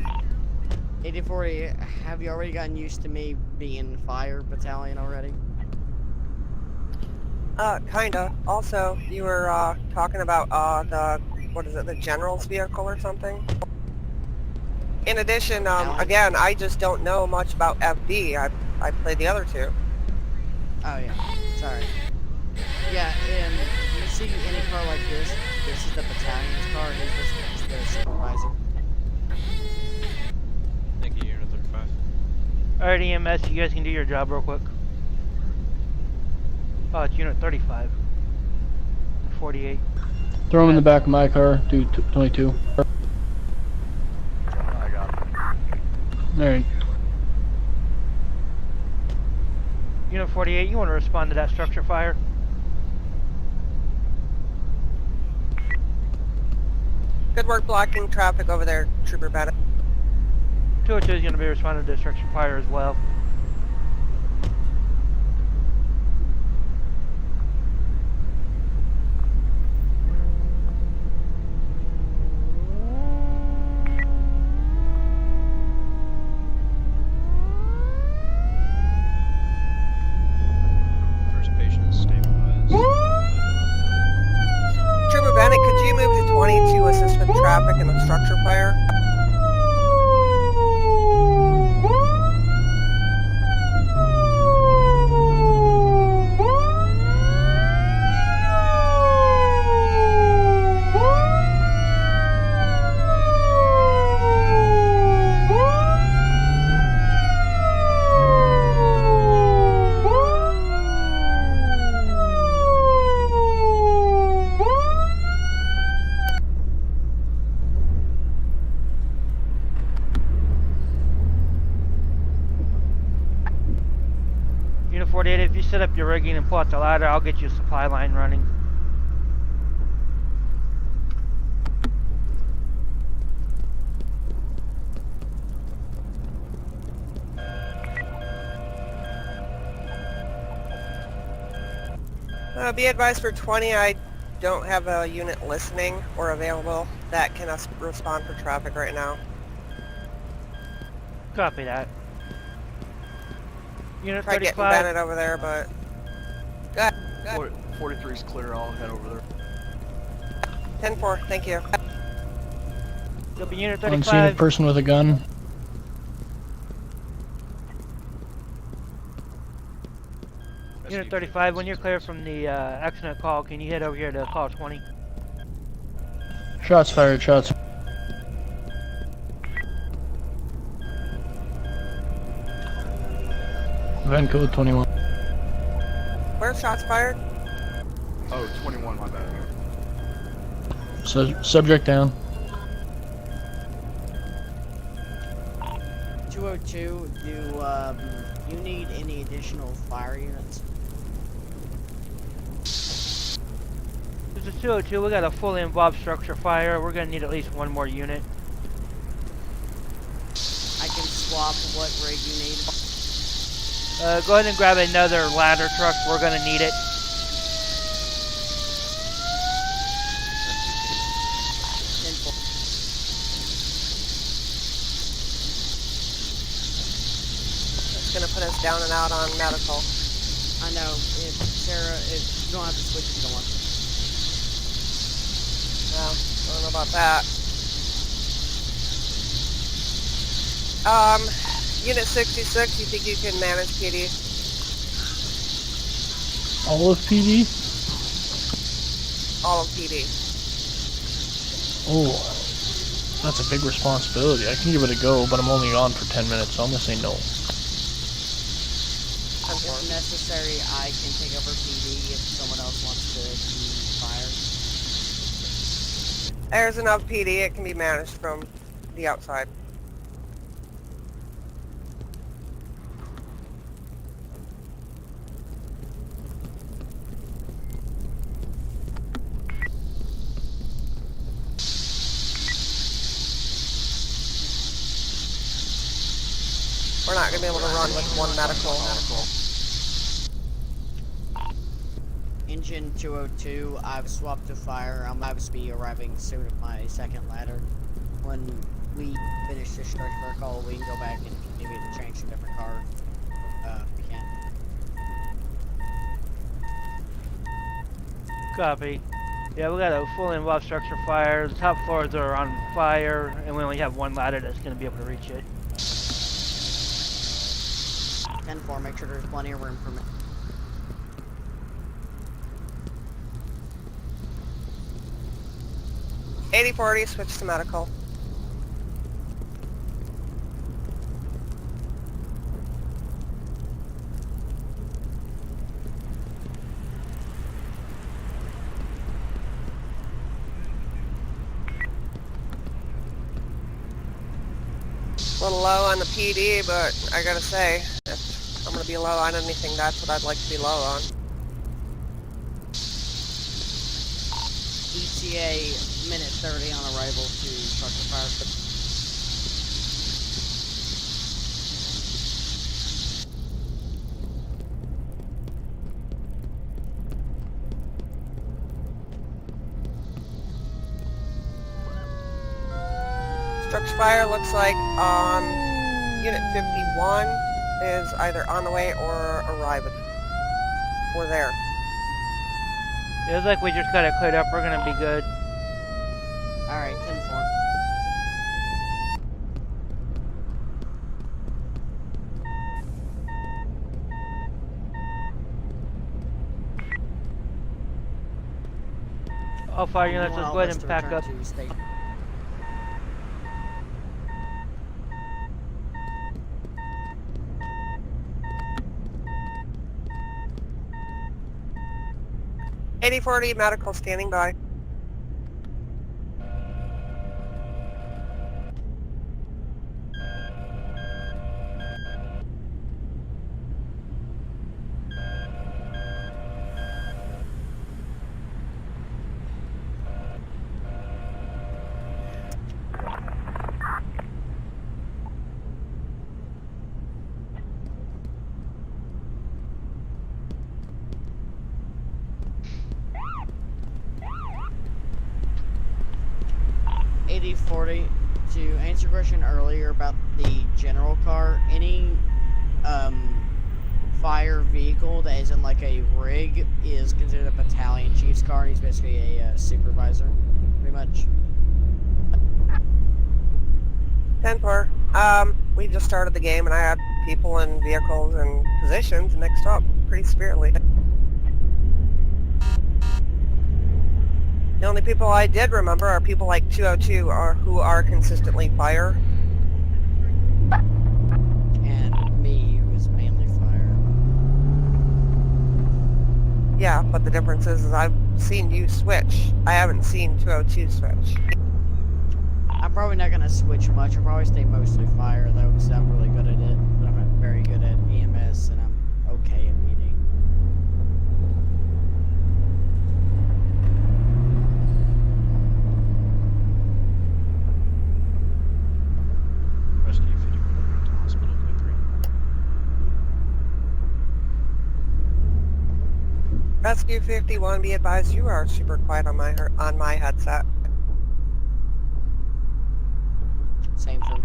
8040, have you already gotten used to me being fire battalion already? Kinda. Also, you were, talking about, the general's vehicle or something? In addition, again, I just don't know much about FD. I played the other two. Oh yeah, sorry. Yeah, and you see any car like this is the battalion's car, and this is the supervisor. Thank you, Unit 35. Alright, EMS, you guys can do your job real quick. Oh, it's Unit 35. 48. Throw him in the back of my car. Do 22. I got it. Alright. Unit 48, you want to respond to that structure fire? Good work blocking traffic over there, Trooper Bennett. 202 is going to be responding to structure fire as well. First patient is stabilized. Trooper Bennett, could you move to 20 to assist with traffic in the structure fire? Unit 48, if you set up your rigging and pull out the ladder, I'll get you a supply line running. Be advised for 20, I don't have a unit listening or available that can respond for traffic right now. Copy that. Unit Try getting 35. Bennett over there, but... Good. 43 is clear. I'll head over there. 10-4, thank you. You'll be Unit Unseen 35. person with a gun. Unit 35, when you're clear from the accident call, can you head over here to call 20? Shots fired, shots. Event code 21. Where's shots fired? Oh, 21, my bad. Subject down. 202, do you need any additional fire units? This is 202, we got a fully involved structure fire. We're gonna need at least one more unit. I can swap what rig you need. Go ahead and grab another ladder truck. We're gonna need it. It's gonna put us down and out on medical. I know, if Sarah, if you don't have to switch if you don't want to. Well, I don't know about that. Unit 66, you think you can manage PD? All of PD? All of PD. Oh, that's a big responsibility. I can give it a go, but I'm only on for 10 minutes, so I'm gonna say no. If necessary, I can take over PD if someone else wants to do fire. There's enough PD, it can be managed from the outside. We're not going to be able to run with one medical. Engine 202, I've swapped to fire. I'm about to be arriving soon at my second ladder. When we finish this structure call, we can go back and maybe change to a different car. We can. Copy. Yeah, we got a full involved structure fire. The top floors are on fire, and we only have one ladder that's going to be able to reach it. 10-4, make sure there's plenty of room for me. $80-40, switch to medical. A little low on the PD, but I gotta say, if I'm gonna be low on anything, that's what I'd like to be low on. ETA minute 30 on arrival to structure fire. Structure fire looks like Unit 51 is either on the way or arriving. We're there. It looks like we just got it cleared up. We're going to be good. Alright, 10-4. All fire units, let's go ahead and pack up. Station. $80-40, medical standing by. $80-40, to answer your question earlier about the general car, any fire vehicle that is in like a rig is considered a battalion chief's car, and he's basically a supervisor, pretty much. 10-4. We just started the game and I had people in vehicles and positions mixed up pretty severely. The only people I did remember are people like 202 who are consistently fire. And me, who is mainly fire. Yeah, but the difference is I've seen you switch. I haven't seen 202 switch. I'm probably not gonna switch much. I'll probably stay mostly fire though, because I'm really good at it. But I'm not very good at EMS, and I'm okay at PD. Rescue 51 to hospital, code 3. Rescue 51, be advised you are super quiet on my headset. Same for me.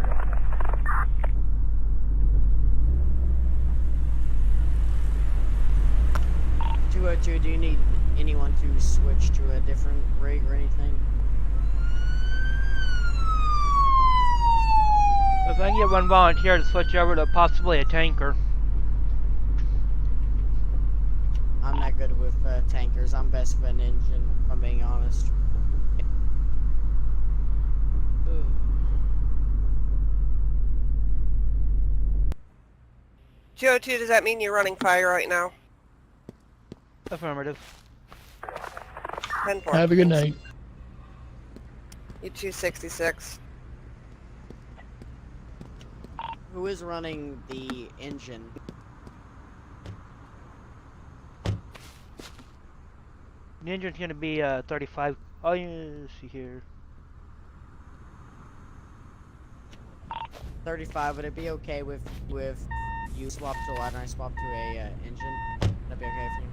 202, do you need anyone to switch to a different rig or anything? If I can get one volunteer to switch over to possibly a tanker. I'm not good with tankers. I'm best with an engine, if I'm being honest. Ugh. 202, does that mean you're running fire right now? Affirmative. 10-4. Have a good night. You 266. Who is running the engine? The engine's gonna be 35. Oh, yeah, let's see here. 35, would it be okay with you swap to ladder and I swap to a engine? That'd be okay for you?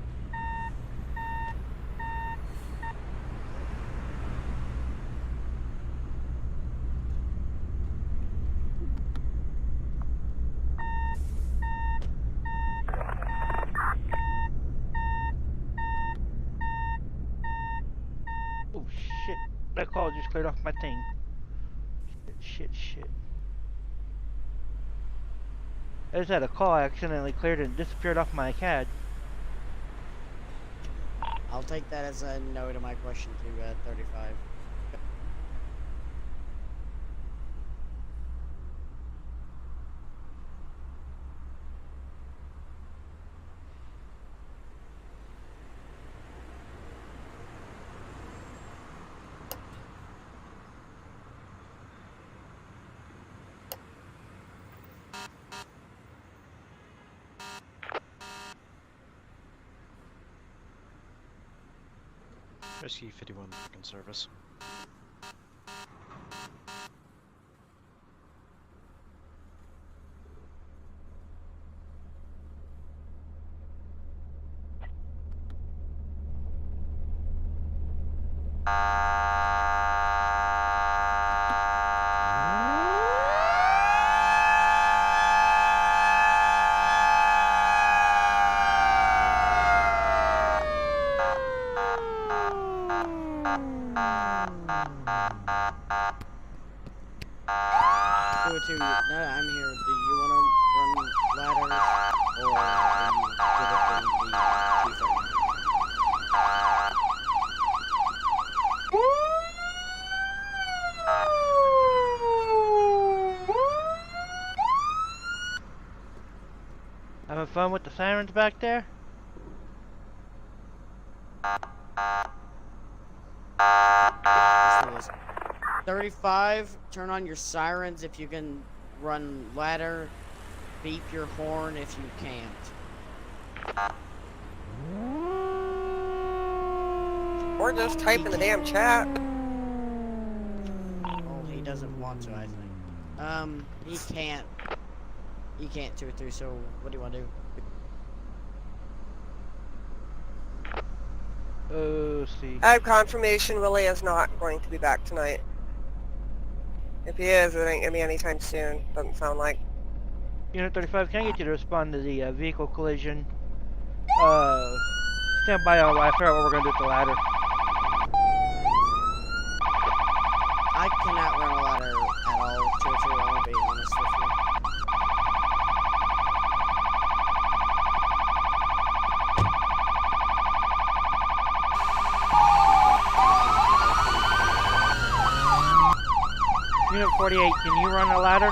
Oh shit! That call just cleared off my thing. Shit. I just had a call I accidentally cleared and disappeared off my CAD. I'll take that as a no to my question to 35. Rescue 51 back in service. Now that I'm here, do you want to run ladders, or are you good at being the chief right Having fun with the sirens back there? now? Let's do this. 35, turn on your sirens if you can run ladder, beep your horn if you can't. Or just type in the damn chat. Well, he doesn't want to, I think. He can't. He can't 2 or 3, so what do you want to do? Let's see. I have confirmation Willie is not going to be back tonight. If he is, it ain't gonna be anytime soon. Doesn't sound like. Unit 35, can I get you to respond to the vehicle collision? Stand by while I figure out what we're gonna do with the ladder. I cannot run a ladder at all, 2 or 3, I'm gonna be honest with you. Unit 48, can you run a ladder?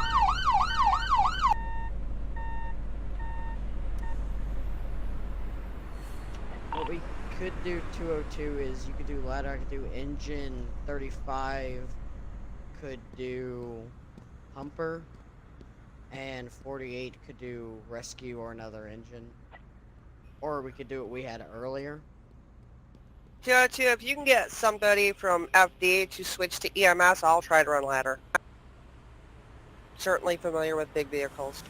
What we could do 202 is you could do ladder, I could do engine, 35 could do humper, and 48 could do rescue or another engine. Or we could do what we had earlier. 202, if you can get somebody from FD to switch to EMS, I'll try to run ladder. Certainly familiar with big vehicles.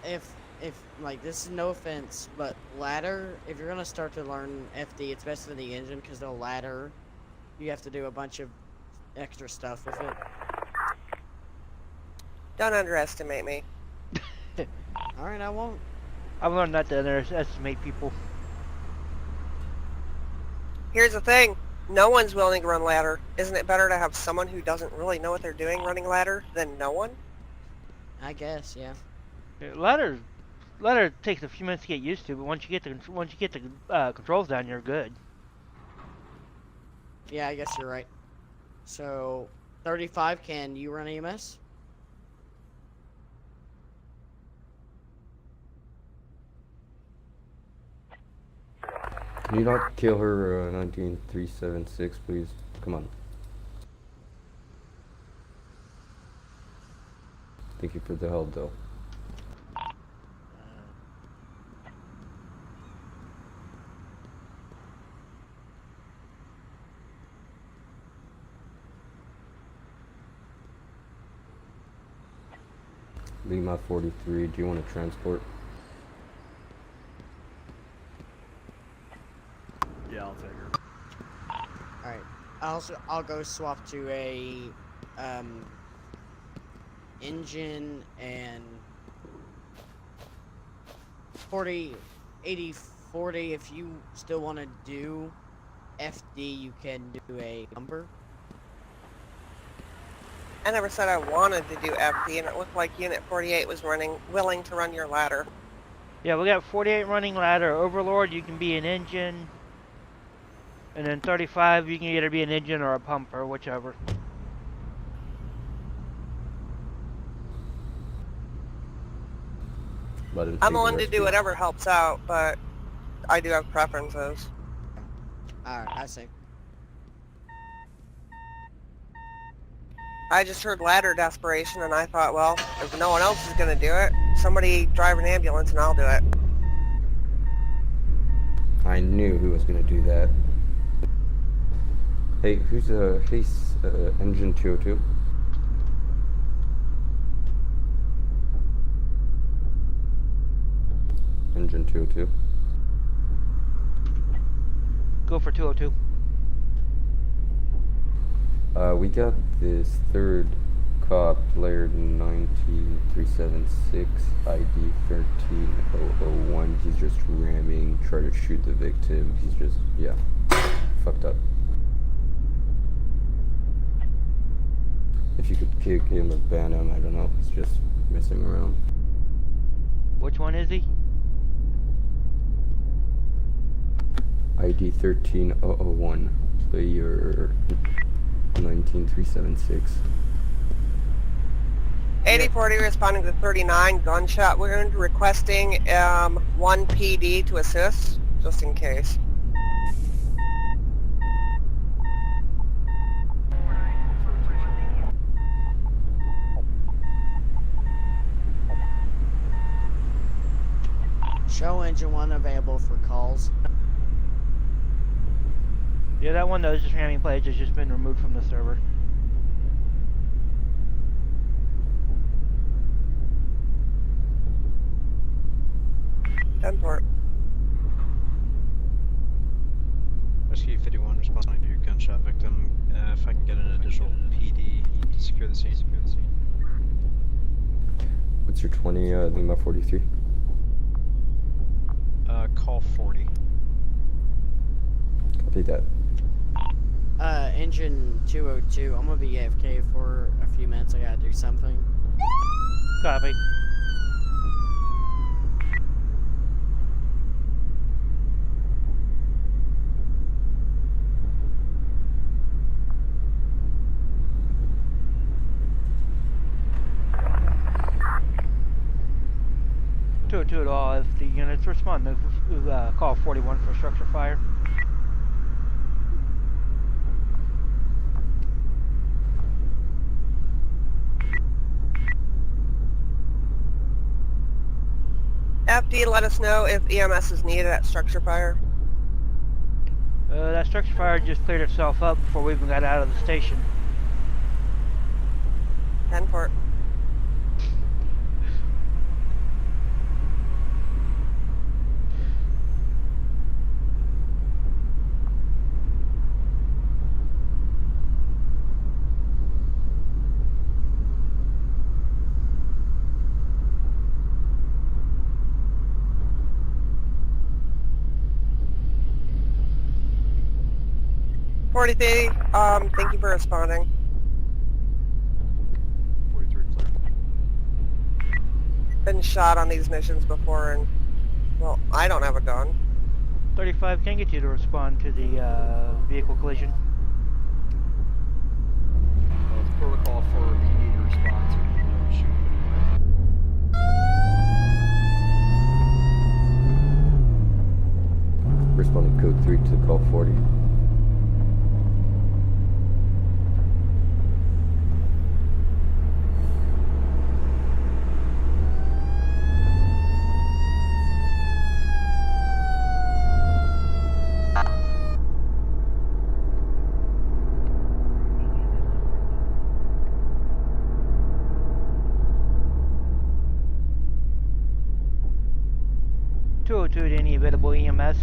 If like, this is no offense, but ladder, if you're gonna start to learn FD, it's best for the engine, because the ladder, you have to do a bunch of extra stuff with it. Don't underestimate me. Alright, I won't. I've learned not to underestimate people. Here's the thing. No one's willing to run ladder. Isn't it better to have someone who doesn't really know what they're doing running ladder than no one? I guess, yeah. Ladder takes a few minutes to get used to, but once you get the controls down, you're good. Yeah, I guess you're right. So, 35, can you run EMS? Can you not kill her 19376, please? Come on. Thank you for the help, though. Lima 43, do you want to transport? Yeah, I'll take her. Alright. I'll go swap to a engine and 40 80 40. If you still want to do FD, you can do a number. I never said I wanted to do FD, and it looked like Unit 48 was willing to run your ladder. Yeah, we got 48 running ladder. Overlord, you can be an engine. And then 35, you can either be an engine or a pumper, whichever. Let him I'm take willing the to do rescue. whatever helps out, but I do have preferences. Alright, I see. I just heard ladder desperation, and I thought, well, if no one else is going to do it, somebody drive an ambulance and I'll do it. I knew who was going to do that. Hey, who's engine 202? Engine 202. Go for 202. We got this third cop, Laird 19376, ID 13001. He's just ramming, trying to shoot the victim. He's just, yeah, fucked up. If you could kick him or ban him, I don't know. He's just messing around. Which one is he? ID 13001. Player 19376. 8040 responding to 39, gunshot wound, requesting 1 PD to assist, just in case. Show engine 1 available for calls. Yeah, that one that was just ramming players has just been removed from the server. Port. Rescue 51 responding to gunshot victim. If I can get an additional PD to secure the scene. What's your 20, Lima 43? Call 40. Copy that. Engine 202. I'm gonna be AFK for a few minutes. I gotta do something. Copy. To it all, if the units respond to call 41 for structure fire. FD, let us know if EMS is needed at structure fire. That structure fire just cleared itself up before we even got out of the station. 10 port. Thank you for responding. 43 clear. Been shot on these missions before, and, well, I don't have a gun. 35 can get you to respond to the vehicle collision. It's protocol for PD to respond to the shooting anyway. Responding code 3 to call 40. 202 to any available EMS.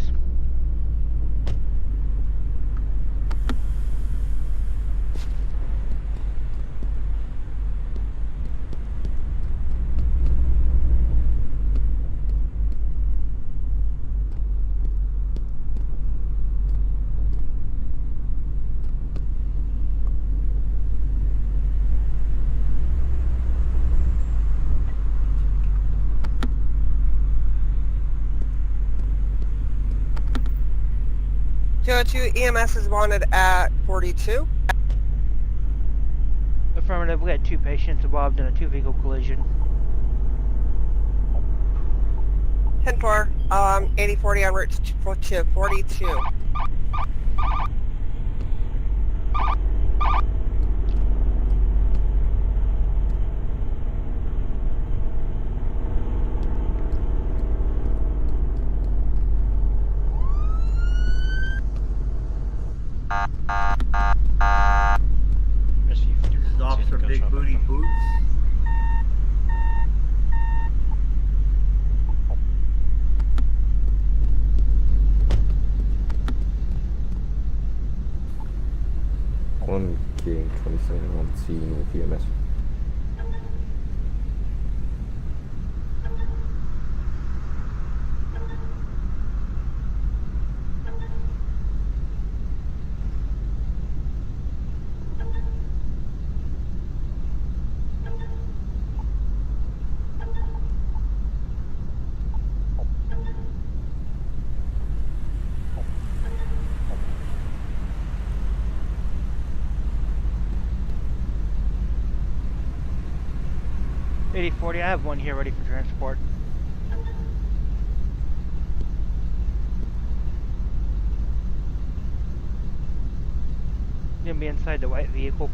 EMS is wanted at 42. Affirmative, we had 2 patients involved in a 2-vehicle collision. 10-4, 8040 en route to 42. Rescue 51 This is Officer gunshot Big Booty victim. Boots. One King 27 on scene with EMS. I have one here ready for transport. Gonna be inside the white vehicle.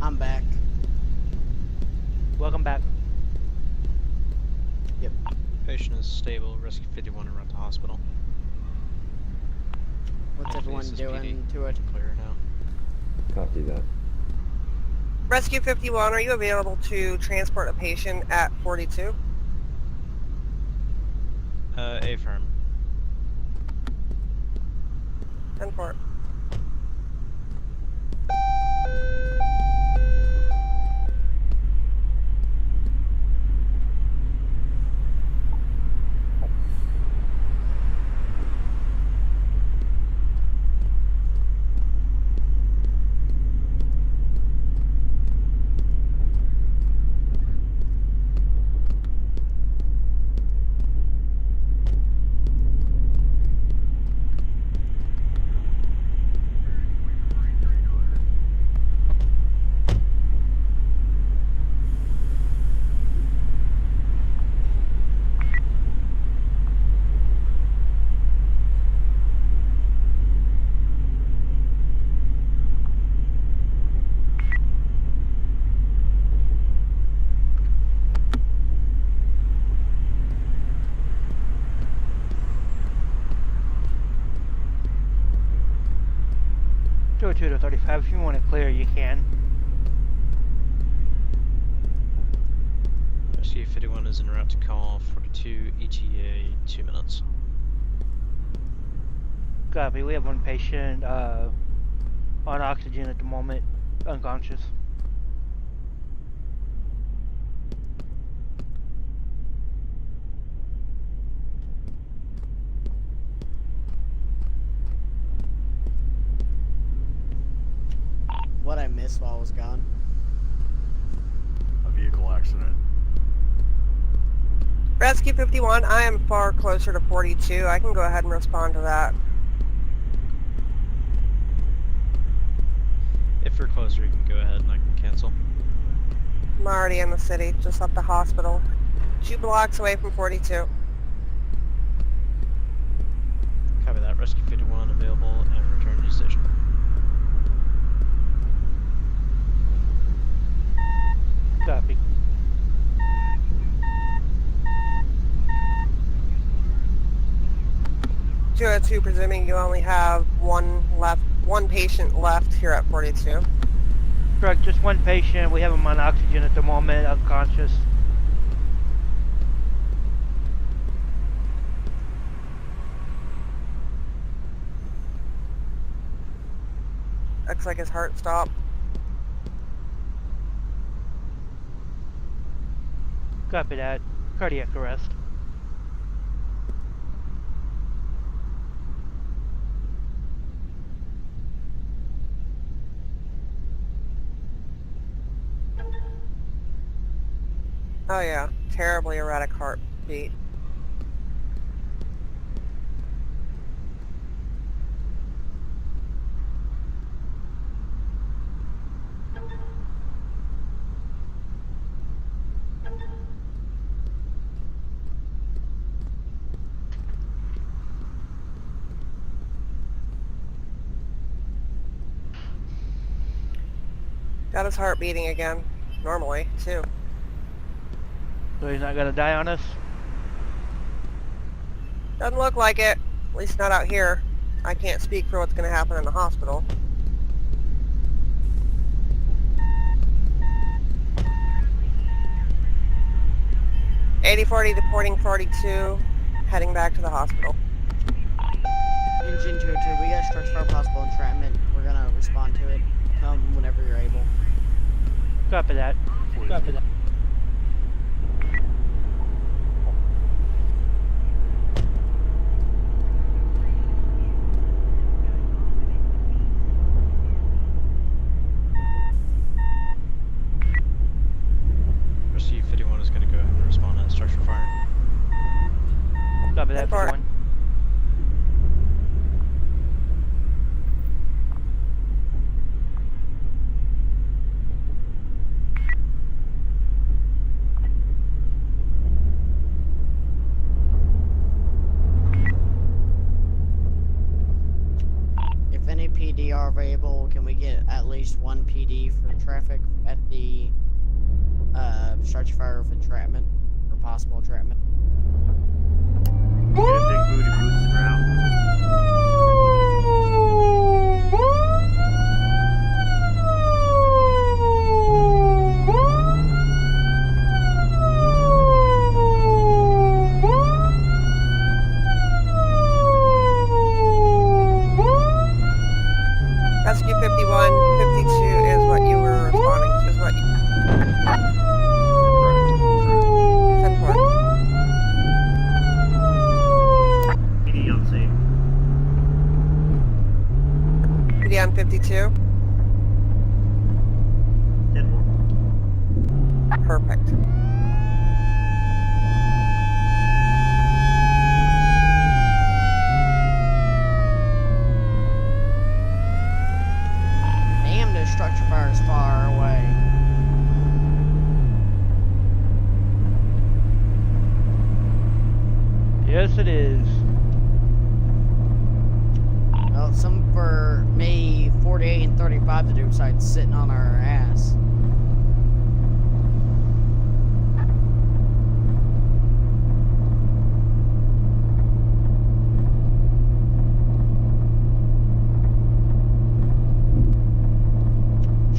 I'm back. Welcome back. Yep. Patient is stable. Rescue 51 en route to hospital. What's everyone This is doing PD. to it? Clear now. Copy that. Rescue 51, are you available to transport a patient at 42? Affirm. 10-4. To 35. If you want to clear, you can. Rescue 51 is en route to call 42 ETA 2 minutes. Copy. We have one patient on oxygen at the moment, unconscious. What I missed while I was gone? A vehicle accident. Rescue 51, I am far closer to 42. I can go ahead and respond to that. If we're closer, you can go ahead and I can cancel. I'm already in the city, just left the hospital. 2 blocks away from 42. Copy that. Rescue 51 available and return to station. Copy. Two, presuming you only have one patient left here at 42. Correct, just one patient. We have him on oxygen at the moment, unconscious. Looks like his heart stopped. Copy that. Cardiac arrest. Oh yeah, terribly erratic heartbeat. Got his heart beating again. Normally, too. So he's not gonna die on us? Doesn't look like it. At least not out here. I can't speak for what's going to happen in the hospital. $80-40 deporting 42. Heading back to the hospital. Engine 202, we got structure fire possible entrapment. We're gonna respond to it. Come whenever you're able. Copy that. Copy that. Rescue 51 is going to go ahead and respond to that structure fire. Copy that, 51. If any PD are available, can we get at least one PD for traffic at the structure fire of entrapment or possible entrapment? Get a big booty boots around. Rescue 51, 52 is what you were responding to, is what you... Correct. 10-4. PD on scene. PD on 52. 10-4. Perfect. Damn, this structure fire is far away. Yes, it is. Well, some for me, 48 and 35 to do sites sitting on our ass.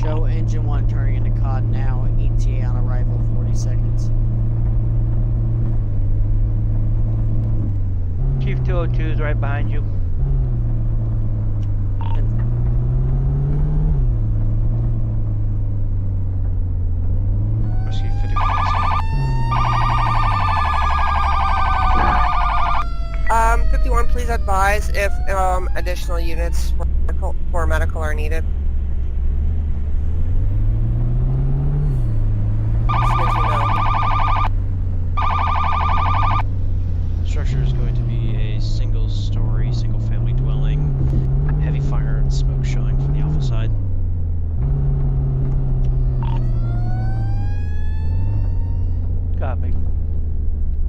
Show engine 1 turning into COD now. ETA on arrival 40 seconds. Chief 202 is right behind you. Rescue 51 on scene. 51, please advise if additional units for medical are needed. As soon as you know. Structure is going to be a single-story, single-family dwelling. Heavy fire and smoke showing from the alpha side. Copy.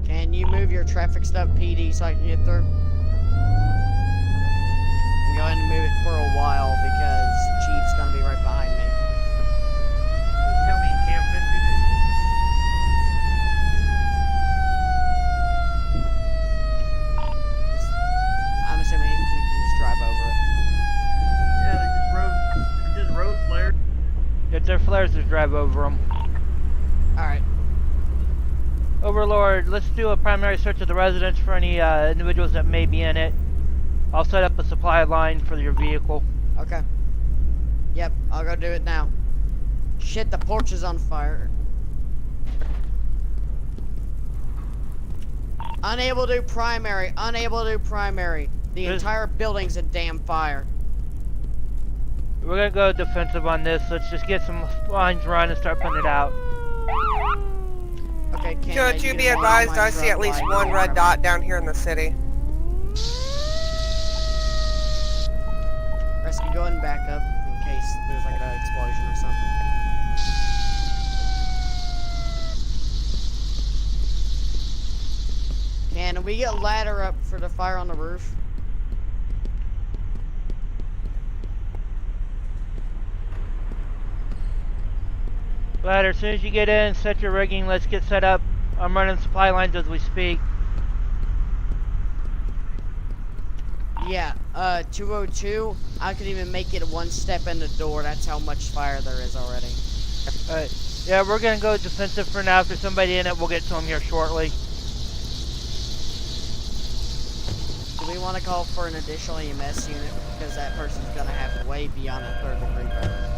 Can you move your traffic stop PD so I can get through? I'm going to move it for a while because Chief's gonna be right behind me. Tell me you can't fit through this. I'm assuming we can just drive over it. Yeah, they're just road flares. Yes, sir. flares, just drive over them. Alright. Overlord, let's do a primary search of the residence for any individuals that may be in it. I'll set up a supply line for your vehicle. Okay. Yep, I'll go do it now. Shit, the porch is on fire. Unable to do primary, unable to do primary. The entire building's a damn fire. We're gonna go defensive on this. Let's just get some lines run and start putting it out. Okay, Joe, to be advised, I see at least one red dot down here in the city. Rescue, go ahead and back up in case there's like an explosion or something. Can we get a ladder up for the fire on the roof? Ladder, as soon as you get in, set your rigging, let's get set up. I'm running supply lines as we speak. Yeah, 202, I could even make it one step in the door. That's how much fire there is already. Alright. Yeah, we're gonna go defensive for now. If there's somebody in it, we'll get to them here shortly. Do we want to call for an additional EMS unit? Because that person's gonna have way beyond a third degree burn.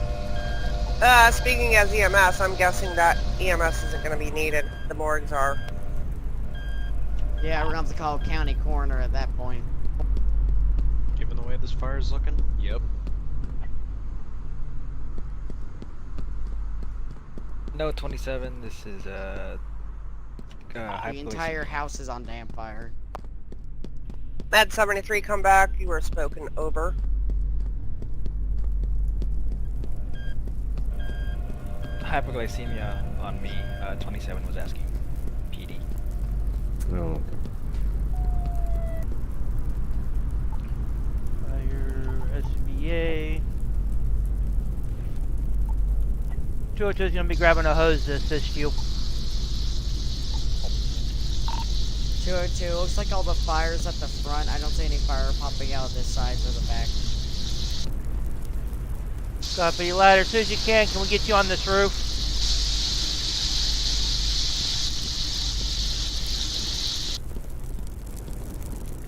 Speaking as EMS, I'm guessing that EMS isn't going to be needed. The morgues are. Yeah, we're gonna have to call county coroner at that point. Given the way this fire is looking, yep. No, 27. This is high The entire house is on damn fire. Med 73, come back. You were spoken over. hypoglycemia on me. 27 was asking. PD. Oh, Fire SBA. 202 is gonna be grabbing a hose to assist you. 202, looks like all the fires at the front. I don't see any fire popping out of this side or the back. Copy, ladder. As soon as you can we get you on this roof?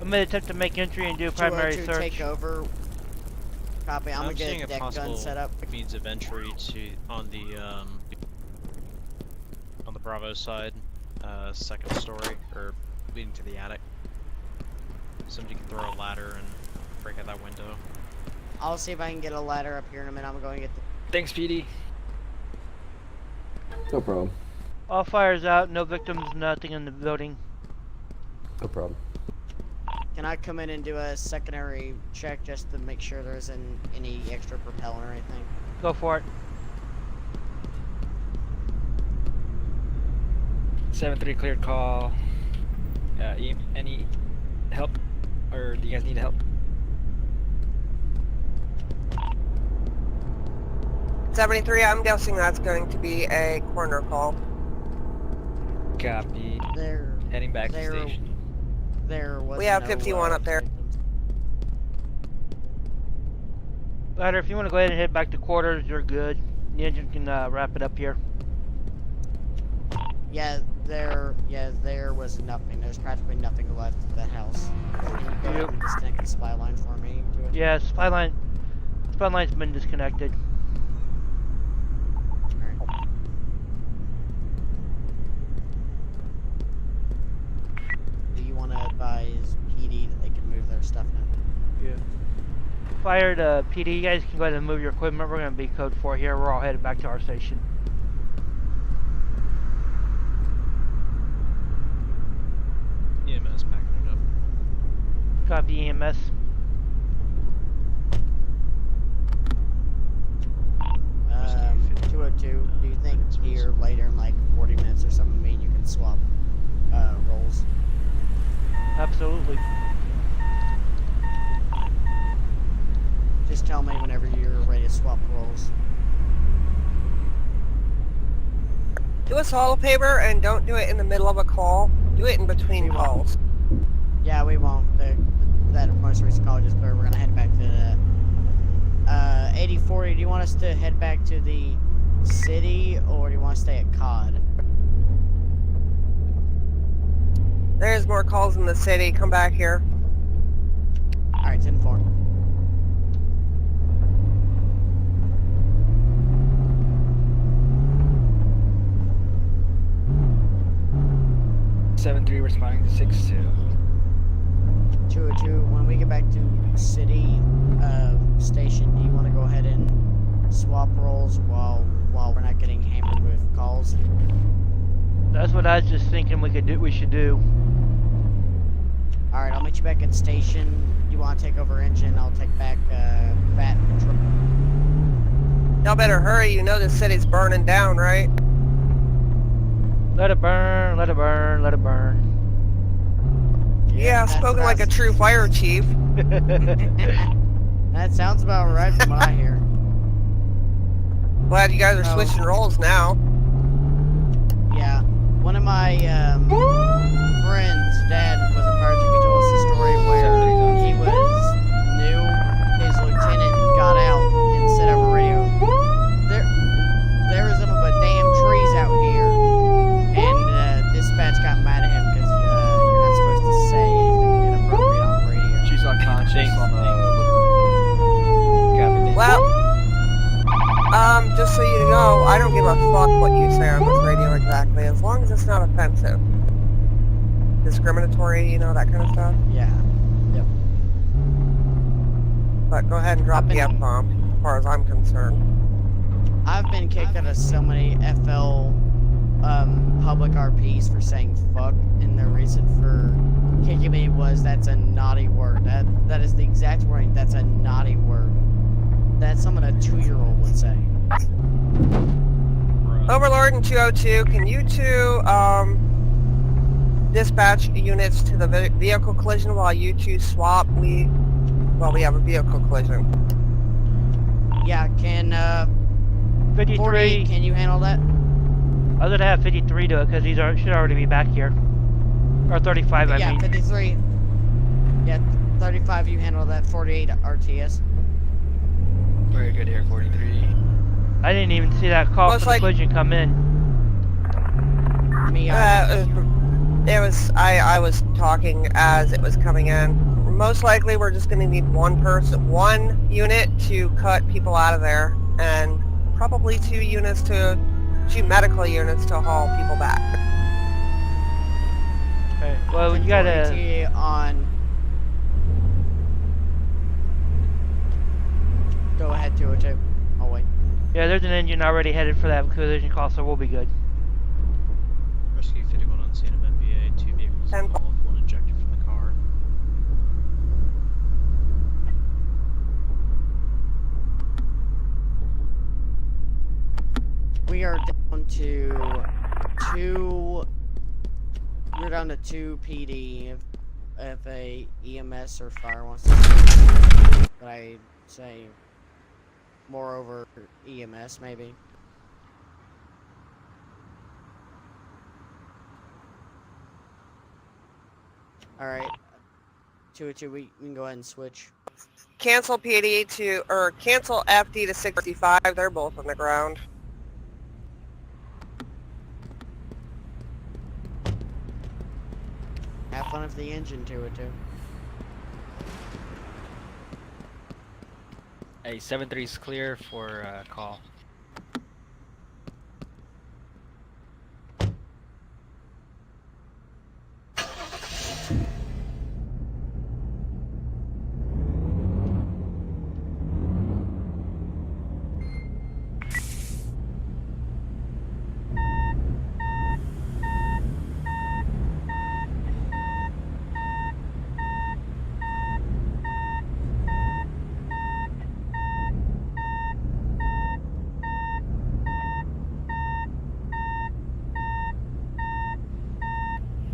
I'm gonna attempt to make entry and do a primary 202, search. take over. Copy, I'm gonna seeing get a a deck gun possible set up. means of entry to on the Bravo side, second story or leading to the attic. Somebody can throw a ladder and break out that window. I'll see if I can get a ladder up here in a minute. I'm going to get the... Thanks, PD. no problem. All fires out, no victims, nothing in the building. No problem. Can I come in and do a secondary check just to make sure there isn't any extra propellant or anything? Go for it. 7-3 cleared call. Any help? Or do you guys need help? '73, I'm guessing that's going to be a corner call. Copy. There. Heading back to the station. There was. We have 51 up there. Ladder, if you want to go ahead and head back to quarters, you're good. The engine can wrap it up here. Yeah, there was nothing. There's practically nothing left of the house. Can you go ahead and disconnect the supply line for me? Yeah, supply line's been disconnected. Do you want to advise PD that they can move their stuff now? Yeah. Fire to PD, you guys can go ahead and move your equipment. We're going to be code 4 here. We're all headed back to our station. EMS packing it up. Copy EMS. Um, 202, do you think here later in like 40 minutes or something, me and you can swap roles? Absolutely. Just tell me whenever you're ready to swap roles. Do a solo paper and don't do it in the middle of a call. Do it in between calls. Yeah, we won't. That most recent call just clear. We're gonna head back to the 8040. Do you want us to head back to the city, or do you want to stay at COD? There's more calls in the city. Come back here. Alright, 10-4. Seven three responding to 6-2. 202, when we get back to city station, do you want to go ahead and swap roles while we're not getting hammered with calls? That's what I was just thinking we should do. Alright, I'll meet you back at station. You want to take over engine, I'll take back Bat Patrol. Y'all better hurry. You know this city's burning down, right? Let it burn, let it burn, let it burn. Yeah, that's spoken what I like a was- true fire chief. That sounds about right from what I hear. Glad you guys are Oh. switching roles now. Yeah. One of my friends' dad was a fire chief. He told us the story where he was new, his lieutenant got out and set up a radio. There was some of a damn trees out here, and dispatch got mad at him because you're not supposed to say anything inappropriate on the radio. She's unconscious. Well, just so you know, I don't give a fuck what you say on this radio exactly, as long as it's not offensive. Discriminatory, you know, that kind of stuff. Yeah. Yep. But go ahead and drop the F-bomb, as far as I'm concerned. I've been kicked out of so many FL public RPs for saying fuck, and the reason for kicking me was that's a naughty word. That is the exact wording. That's a naughty word. That's something a 2-year-old would say. Overlord and 202, can you two dispatch units to the vehicle collision while you two swap? We have a vehicle collision. Yeah, can 53. 40, can you handle that? I was gonna have 53 do it because these should already be back here. Or 35, I Yeah, mean. 53. Yeah, 35, you handle that. 48 RTS. Very good here, 43. I didn't even see that call Well, for the it's like- collision come in. Me, It was, I was talking as it was coming in. Most likely we're just going to need one unit to cut people out of there, and probably two medical units to haul people back. Okay. Well, you gotta. ETA on. Go ahead, 202. I'll wait. Yeah, there's an engine already headed for that collision call, so we'll be good. Rescue 51 on scene of MVA, 2 vehicles involved, 1 ejected from the car. We are down to 2. We're down to 2 PD. If a EMS or fire wants to. But I say more over EMS maybe. Alright. 202, we can go ahead and switch. Cancel PD cancel FD to 65. They're both on the ground. Have fun with the engine, 202. Hey, 7-3 is clear for call.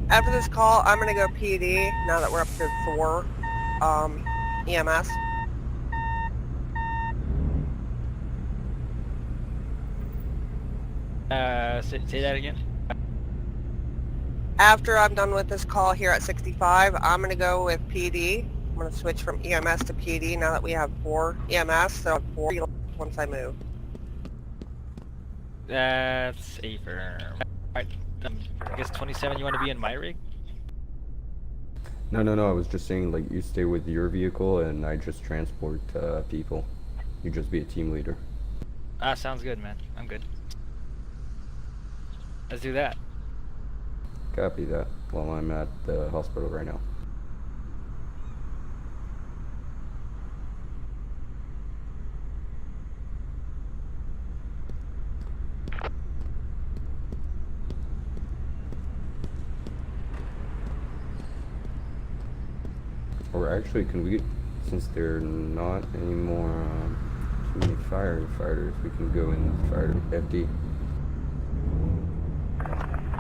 After this call, I'm gonna go PD now that we're up to 4 EMS. Say that again. After I'm done with this call here at 65, I'm gonna go with PD. I'm gonna switch from EMS to PD now that we have 4 EMS, so 4 once I move. That's affirm. Alright, I guess 27 you want to be in my rig? No, I was just saying, like, you stay with your vehicle and I just transport people. You just be a team leader. Ah, sounds good, man. I'm good. Let's do that. Copy that. While I'm at the hospital right now. Or actually, can we, since there are not any more too many firefighters, we can go in the fire FD.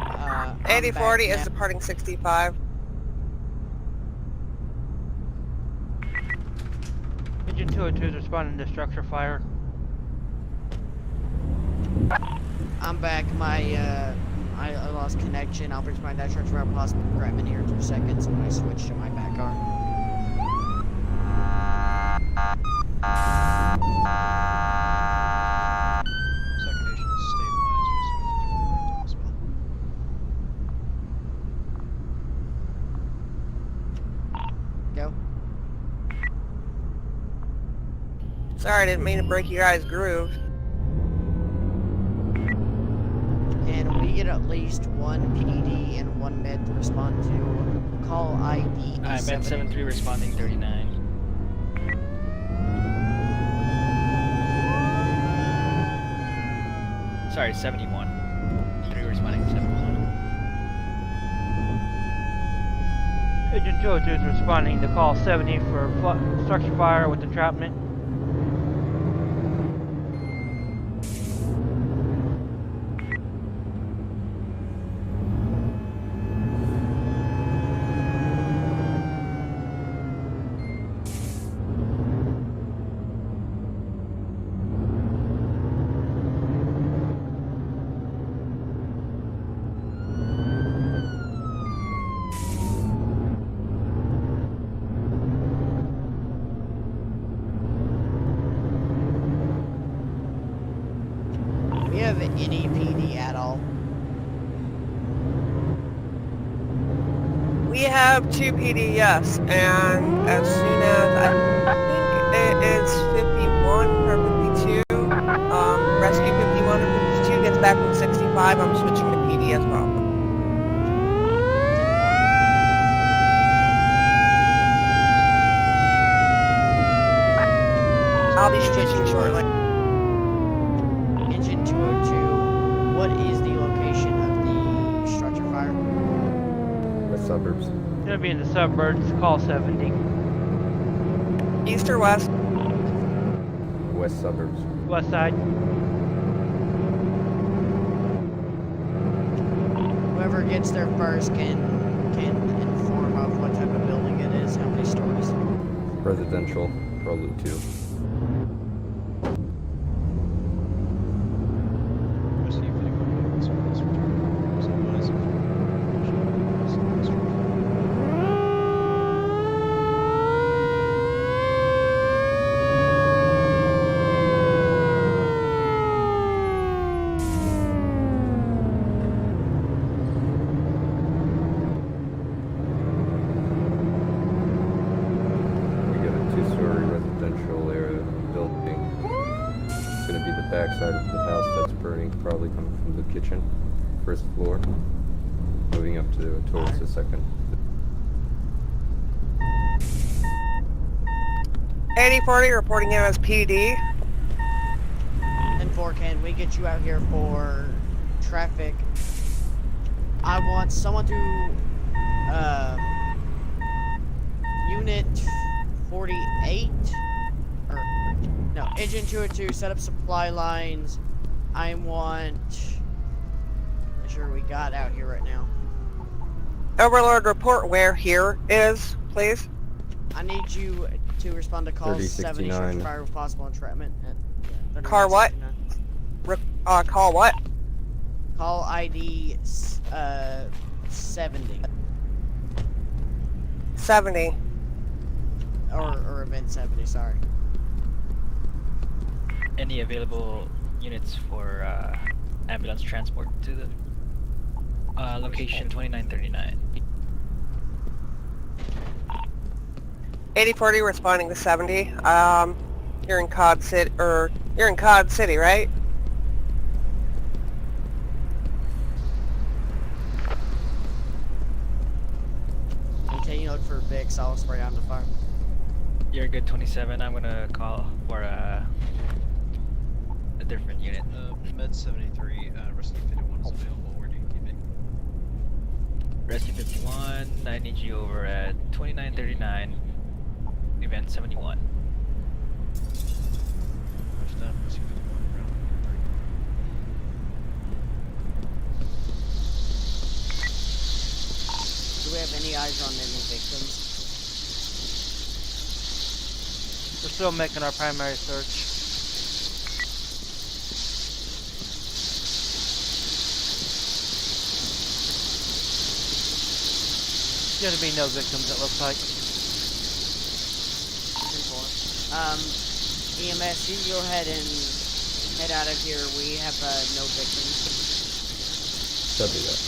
I'm 8040 back is now. departing 65. Engine 202 is responding to structure fire. I'm back. I lost connection. I'll bring my structure fire possible grab in here in 2 seconds when I switch to my back car. Second agent is stabilized, received 51 to hospital. Go. Sorry, I didn't mean to break your guys' groove. Can we get at least one PD and one med to respond to call ID? I'm at 7-3 responding 39. Sorry, 71. 3 responding 71. Agent 202 is responding to call 70 for structure fire with entrapment. Do we have any PD at all? We have 2 PD, yes, and as soon as I think it is 51 or 52, rescue 51 or 52 gets back from 65, I'm switching to PD as well. I'll be switching shortly. Engine 202, what is the location of the structure fire? The suburbs. Gonna be in the suburbs, call 70. East or west? West suburbs. West side. Whoever gets there first can inform of what type of building it is, how many stories. Residential, probably 2. Received 51 service return. Was advised of We got a 2-story residential area building. It's gonna be the back side of the house that's burning, probably coming from the kitchen. First floor. Moving up towards the second. 8040 reporting in as PD. And 4, can we get you out here for traffic? I want someone to, Unit 48, or, no, Engine 202, set up supply lines. I want, I'm sure we got out here right now. Overlord, report where here is, please. I need you to respond to call 70 short 3069. fire with possible entrapment. At Car what? 3969. Call what? Call ID 70. 70. Or event 70, sorry. Any available units for ambulance transport to the location 2939. 8040 responding to 70. You're in Cod City, you're in Cod City, right? Continue to look for Vicks. I'll spray on the fire. You're good 27. I'm gonna call for a different unit. Med 73, Rescue 51 is available. Where do you need me? Rescue 51, I need you over at 2939, event 71. Roger that. Rescue 51, ground 3. Do we have any eyes on any victims? We're still making our primary search. Gonna be no victims, it looks like. EMS, you go ahead and head out of here. We have no victims. Copy that.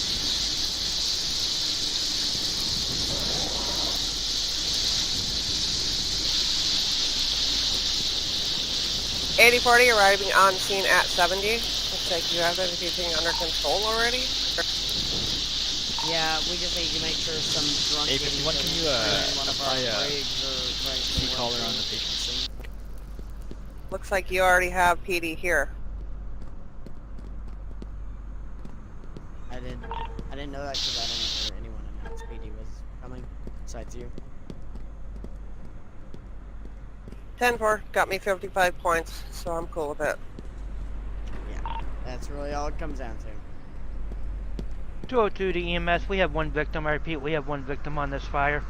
$8040 arriving on scene at 70. Looks like you have everything under control already. Yeah, we just need to make sure some drunk idiot A51, can you one of our apply rigs or key collar on the patient? Looks like you already have PD here. I didn't know that because I didn't hear anyone announce PD was coming besides you. 10-4 got me 55 points, so I'm cool with it. Yeah, that's really all it comes down to. 202 to EMS, we have one victim. I repeat, we have one victim on this fire.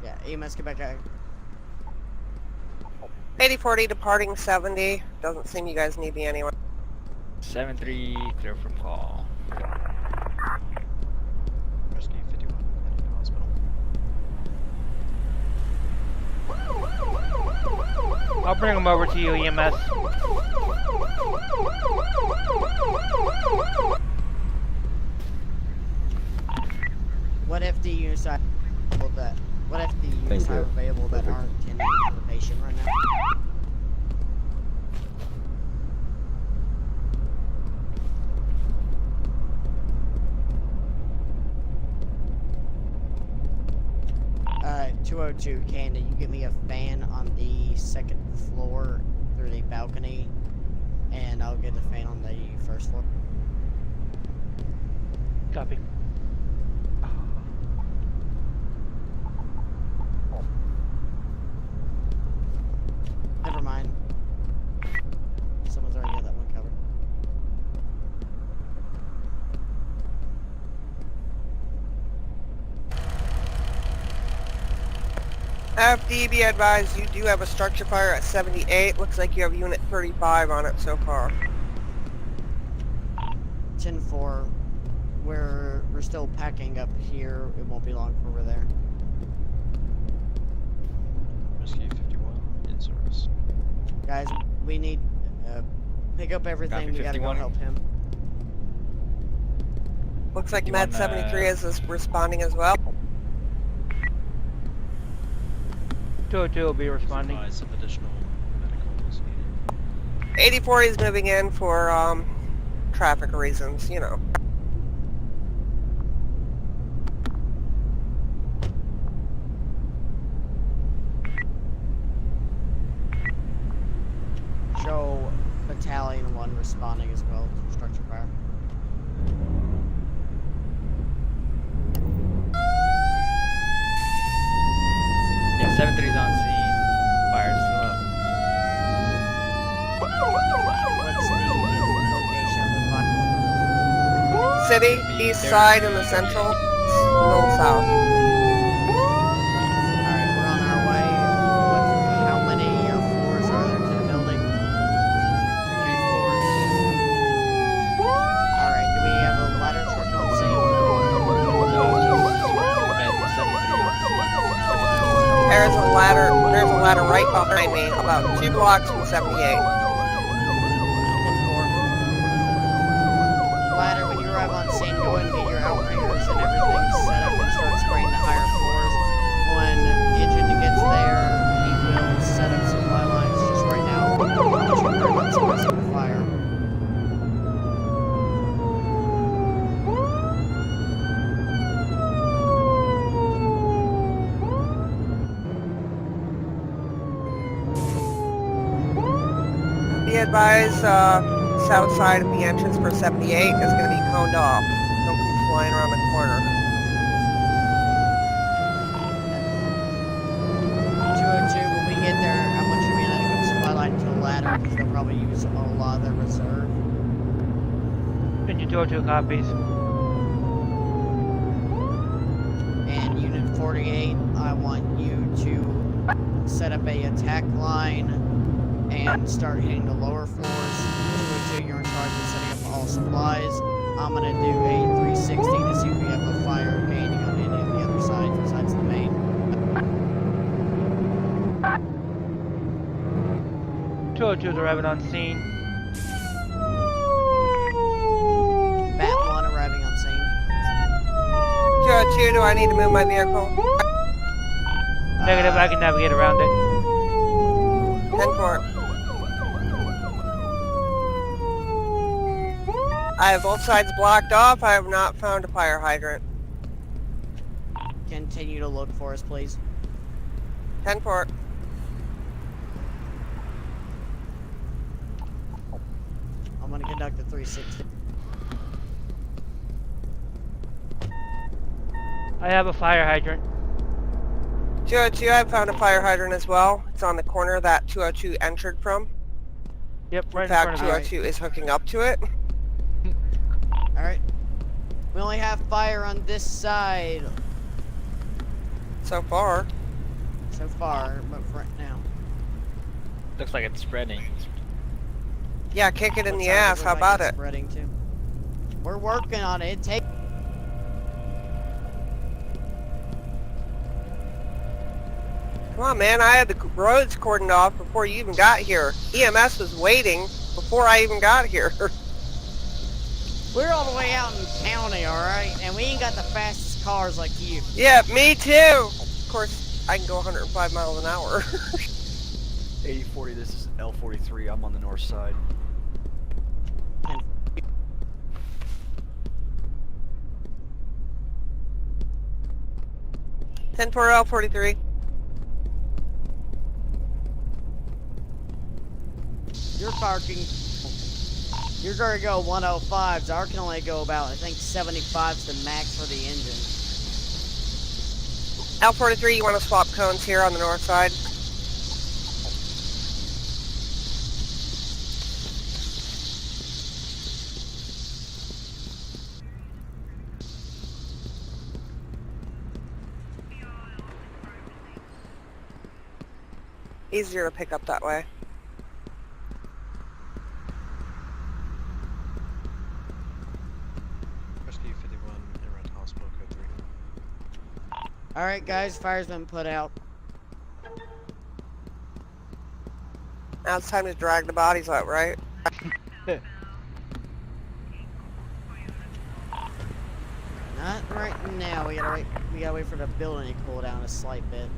Yeah, EMS, get back out. 8040 departing 70. Doesn't seem you guys need me anyway. 7-3, clear from call. Rescue 51, heading to hospital. I'll bring them over to you, EMS. What if the units are available that? What if the units Thank are you. available that Perfect. aren't tending to the patient right now? Alright, 202, Candy, you get me a fan on the second floor through the balcony, and I'll get a fan on the first floor. Copy. Never mind. Someone's already got that one covered. FD, be advised, you do have a structure fire at 78. Looks like you have unit 35 on it so far. 10-4, we're still packing up here. It won't be long before we're there. Rescue 51, in service. Guys, we need pick up everything. Copy, We gotta go 51. help him. Looks like 51, Med 73 is responding as well. 202 will be responding. Advise some additional medical is needed. 8040 is moving in for traffic reasons, you know. Show Battalion 1 responding as well to structure fire. Yeah, 7-3's on scene. Fire's still up. What's the location of the fire? City, east side, and the central, a little south. Alright, we're on our way. How many floors are there to the building? 3 floors. Alright, do we have a ladder truck on scene? No, it's just Med 73. There's a ladder right behind me, about 2 blocks from 78. 10-4, advise, south side of the entrance for 78 is going to be coned off. Don't come flying around the corner. 202, when we get there, I want you to be in a good supply line to the ladder, because they'll probably use a lot of their reserve. Engine 202 copies. And Unit 48, I want you to set up a attack line and start hitting the lower floors. 202, you're in charge of setting up all supplies. I'm gonna do a 360 to see if we have a fire gaining on any of the other sides besides the main. 202's arriving on scene. Bat 1 arriving on scene. 202, do I need to move my vehicle? Negative, I can navigate around it. 10-4. I have both sides blocked off. I have not found a fire hydrant. Continue to look for us, please. 10-4. I'm gonna conduct a 360. I have a fire hydrant. 202, I found a fire hydrant as well. It's on the corner that 202 entered from. Yep, right In fact, in front of me. 202 is hooking up to it. Alright. We only have fire on this side So far. so far, but for right now. Looks like it's spreading. Yeah, kick it in What the side does ass. look How like about it's it? Spreading to? We're working on it. Take. Come on, man. I had the roads cordoned off before you even got here. EMS was waiting before I even got here. We're all the way out in county, alright? And we ain't got the fastest cars like you. Yeah, me too. Of course, I can go 105 miles an hour. 8040, this is L43. I'm on the north side. Ten four L 43. You're parking. You're gonna go 105s. Ours can only go about, I think, 75's the max for the engine. L 43, you want to swap cones here on the north side? Easier to pick up that way. Rescue 51 around hospital code 3. Alright, guys, fire's been put out. Now it's time to drag the bodies out, right? Not right now. We gotta wait for the building to cool down a slight bit.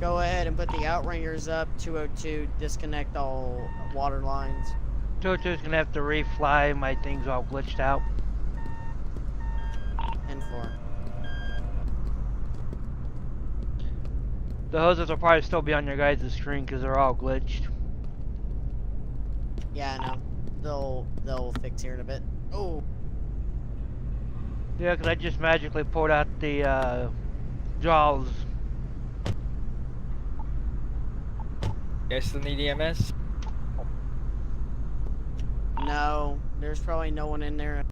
Go ahead and put the outringers up. 202, disconnect all water lines. 202's gonna have to refly. My thing's all glitched out. And 4. The hoses will probably still be on your guys' screen because they're all glitched. Yeah, I know. They'll fix here in a bit. Oh. Yeah, because I just magically pulled out the jaws. You guys still need EMS? No, there's probably no one in there.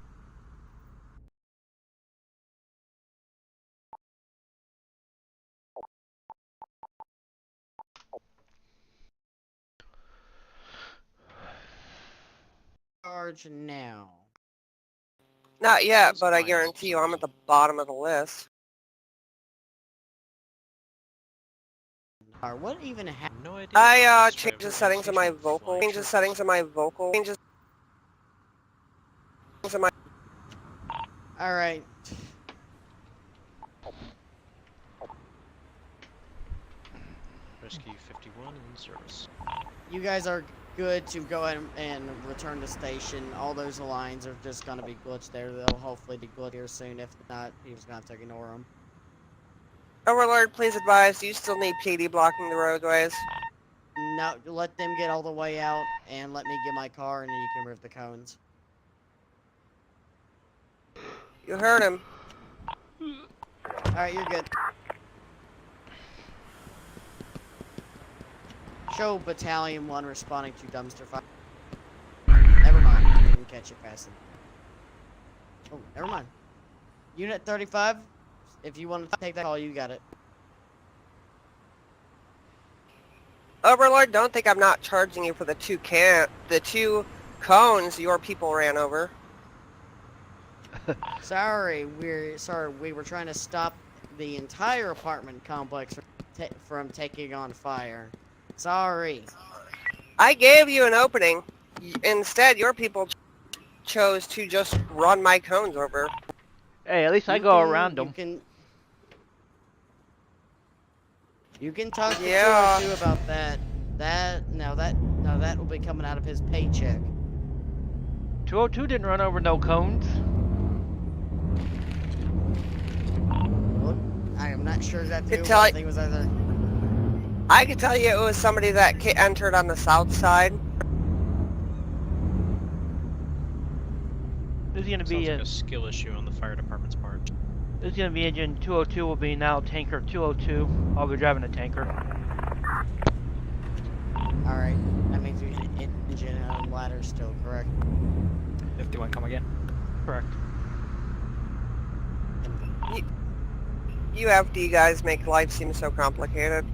Charge now. Not yet, but I guarantee you I'm at the bottom of the list. What even happened? No idea. I Let's try changed the for settings of my station vocal. flight. Change the settings of my vocal. Change the settings of my... Alright. Rescue 51 in service. You guys are good to go ahead and return to station. All those lines are just gonna be glitched there. They'll hopefully be glitched here soon. If not, he was gonna have to ignore them. Overlord, please advise, do you still need PD blocking the roadways? No, let them get all the way out and let me get my car and then you can remove the cones. You heard him. Alright, you're good. Show Battalion 1 responding to dumpster fire. Never mind, I didn't catch it fast enough. Oh, never mind. Unit 35, if you want to take that call, you got it. Overlord, don't think I'm not charging you for the two cones your people ran over. Sorry, we were trying to stop the entire apartment complex from taking on fire. Sorry. I gave you an opening. Instead, your people chose to just run my cones over. Hey, at least I go around them. You can talk to Yeah. 202 about that. That will be coming out of his paycheck. 202 didn't run over no cones. Look, I am not sure exactly Could who. tell I y- think it was either. I could tell you it was somebody that entered on the south side. There's gonna Sounds be like a skill issue on the fire department's part. There's gonna be engine 202 will be now tanker 202. I'll be driving a tanker. Alright, that means we engine and ladder still, correct? 51, come again? Correct. You FD guys make life seem so complicated.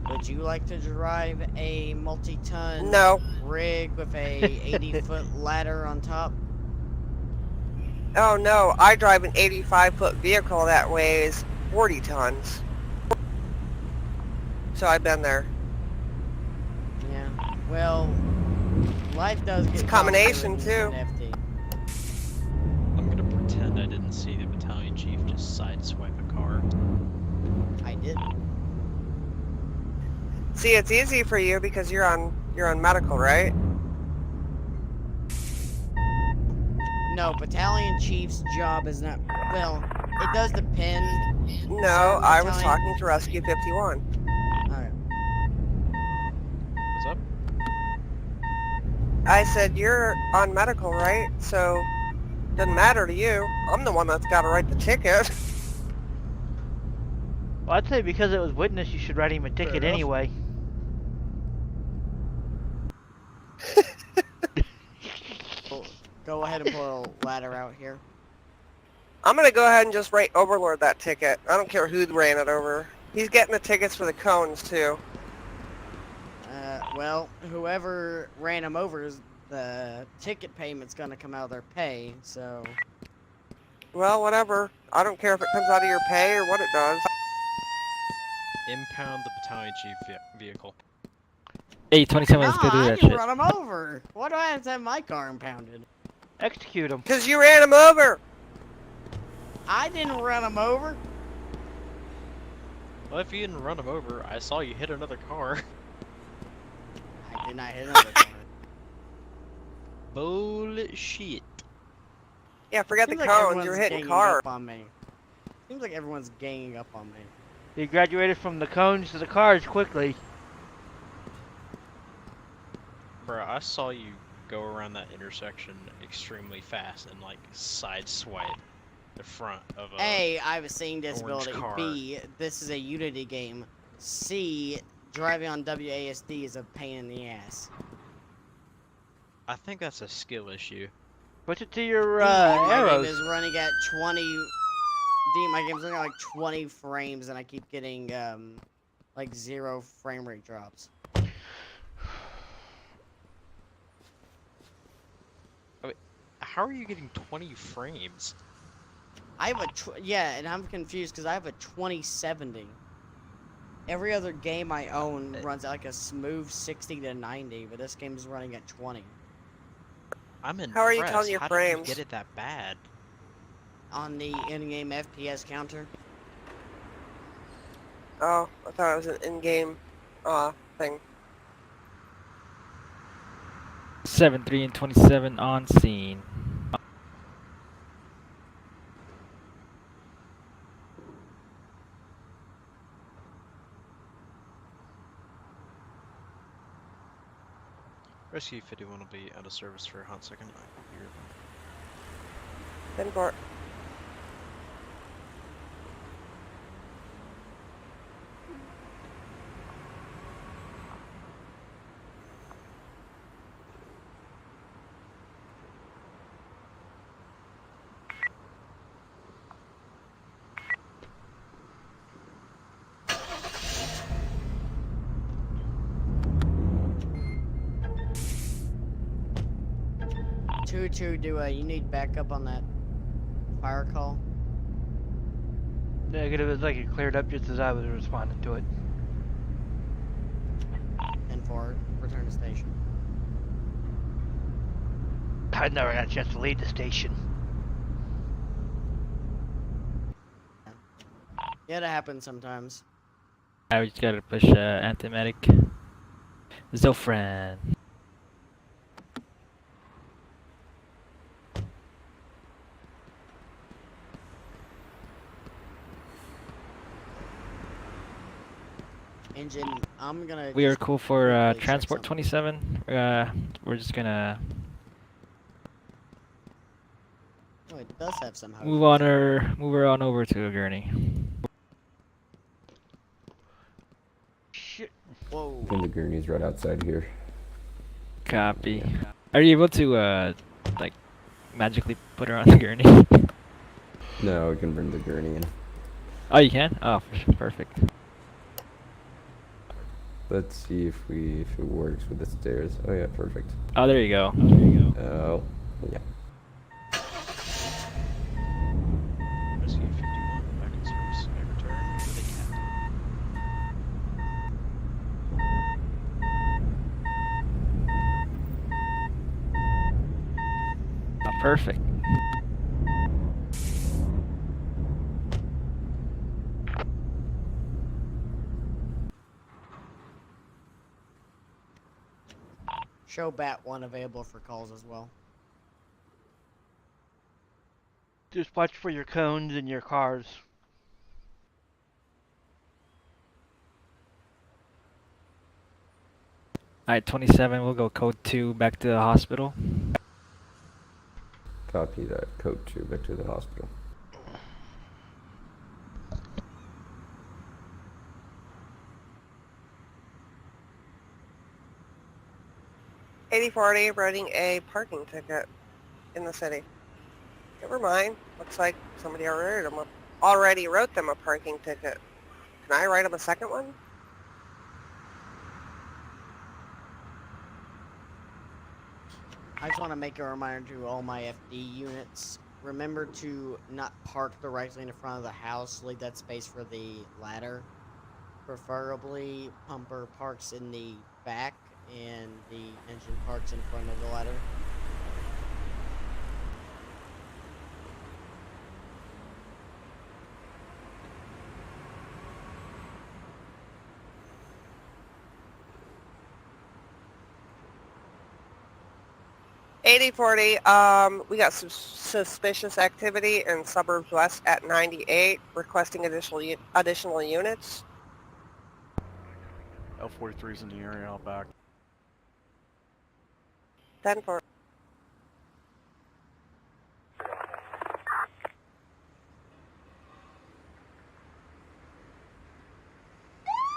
Would you like to drive a multi-ton No. rig with a 80-foot ladder on top? Oh no, I drive an 85-foot vehicle that weighs 40 tons. So I've been there. Yeah. Well, life does get It's a combination, complicated in too. FD. I'm gonna pretend I didn't see the battalion chief just sideswipe a car. I did. See, it's easy for you because you're on medical, right? No, battalion chief's job is not. Well, it does depend. No, I was battalion- talking to Rescue 51. Alright. What's up? I said, you're on medical, right? So, doesn't matter to you. I'm the one that's got to write the ticket. Well, I'd say because it was witness, you should write him a ticket enough. anyway. Go ahead and pull a ladder out here. I'm going to go ahead and just write Overlord that ticket. I don't care who ran it over. He's getting the tickets for the cones, too. Well, whoever ran him over, the ticket payment's gonna come out of their pay, so... Well, whatever. I don't care if it comes out of your pay or what it does. Impound the battalion chief vehicle. 827, let's go do I that can shit. run him over! Why do I have to have my car impounded? Execute him. Because you ran him over! I didn't run him over! Well, if you didn't run him over, I saw you hit another car. I did not hit another car. Bullshit. Yeah, forget Seems the like cones. everyone's You're hitting ganging cars. up on me. Seems like everyone's ganging up on me. He graduated from the cones to the cars quickly. Bruh, I saw you go around that intersection extremely fast and like sideswipe the front of a A, I have a seeing disability. car. B, this is a Unity game. C, driving on WASD is a pain in the ass. I think that's a skill issue. Put it to your My game arrows. is running at 20. My game's running at like 20 frames, and I keep getting like 0 frame rate drops. How are you getting 20 frames? I have a yeah, and I'm confused because I have a 2070. Every other game I own runs at like a smooth 60 to 90, but this game's running at 20. I'm impressed. How are you telling your How frames? did you get it that bad? On the in-game FPS counter. Oh, I thought it was an in-game thing. 7-3 and 27 on scene. Rescue 51 will be out of service for a hot second. You're 10-4. Do you need backup on that fire call? Negative. It's like it cleared up just as I was responding to it. 10-4, return to station. I never got a chance to leave the station. Yeah, that happens sometimes. I just gotta push anti-medic. Zofran. Engine, I'm gonna. We are just cool for quickly check transport something. 27. We're just gonna Oh, it does have some hoses. move her on over to a gurney. Shit. Whoa. I think the gurney's right outside here. Copy. Are you able to like magically put her on the gurney? No, we can bring the gurney in. Oh, you can? Oh, perfect. Let's see if it works with the stairs. Oh yeah, perfect. Oh, there you go. Oh, yeah. Rescue 51 back in service. May return with a cat. Oh, perfect. Show Bat 1 available for calls as well. Just watch for your cones in your cars. Alright, 27. We'll go code 2 back to the hospital. Copy that. Code 2 back to the hospital. $80.40 writing a parking ticket in the city. Never mind. Looks like somebody already wrote them a parking ticket. Can I write them a second one? I just want to make a reminder to all my FD units. Remember to not park directly in front of the house. Leave that space for the ladder. Preferably, pumper parks in the back and the engine parks in front of the ladder. $80.40. We got some suspicious activity in suburbs west at 98. Requesting additional units. L43's in the area, I'll back. 10-4.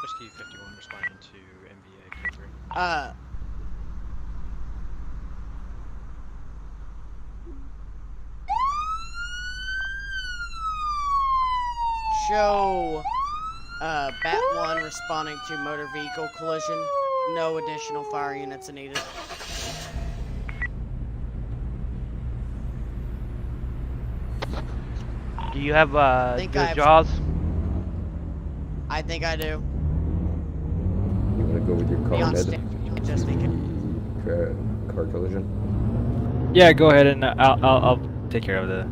Rescue 51 responding to MVA code 3. Show Bat 1 responding to motor vehicle collision. No additional fire units are needed. Do you have think the I have- jaws? I think I do. You wanna go with your car Beyond med? stand, just in case. Car collision? Yeah, go ahead and I'll take care of the.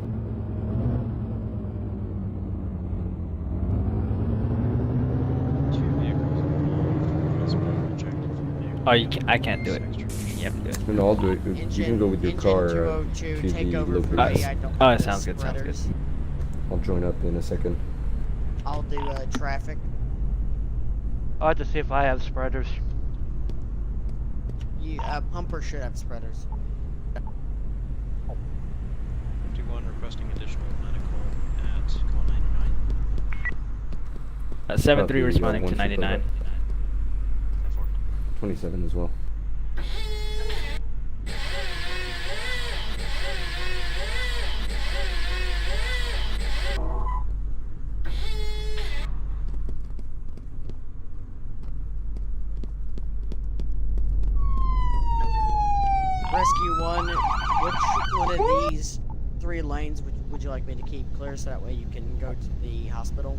Two vehicles involved. Has been rejected from vehicle. Oh, I can't do it. You have to do it. No, I'll do it. You can go with your Engine car 202, to take the over for me. location. I don't Oh, have the sounds good, sounds good. spreaders. I'll join up in a second. I'll do traffic. I'll have to see if I have spreaders. Pumper should have spreaders. 51 requesting additional medical at call 99. 7-3 Copy, responding to one 99. 27 as well. Rescue 1, which one of these 3 lanes would you like me to keep clear so that way you can go to the hospital?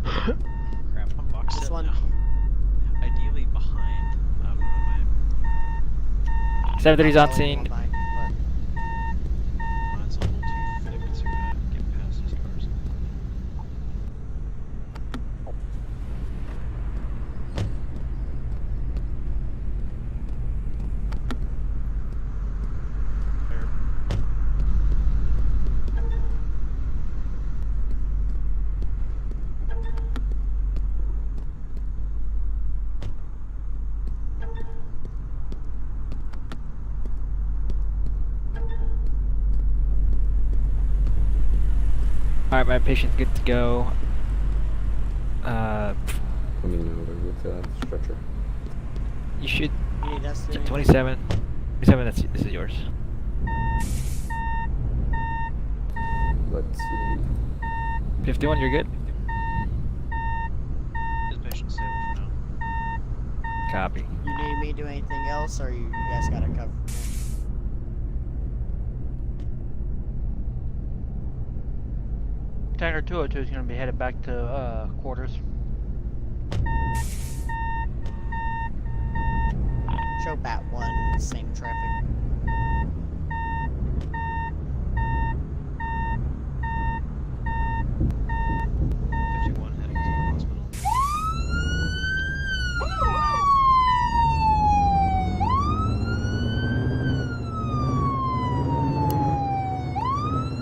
Crap, I'm boxed This in one. now. Ideally behind. 7-3's on I'll scene. leave one behind, Mine's a little too thick to get past these cars. Clear. Alright, my patient's good to go. Coming over with the stretcher. You should. You need us to do anything? 27. 27, this is yours. Let's see. 51, you're good? This patient's stable for now. Copy. You need me to do anything else, or you guys got it covered? Tanker 202 is going to be headed back to quarters. Show Bat 1, same traffic. Heading to the hospital.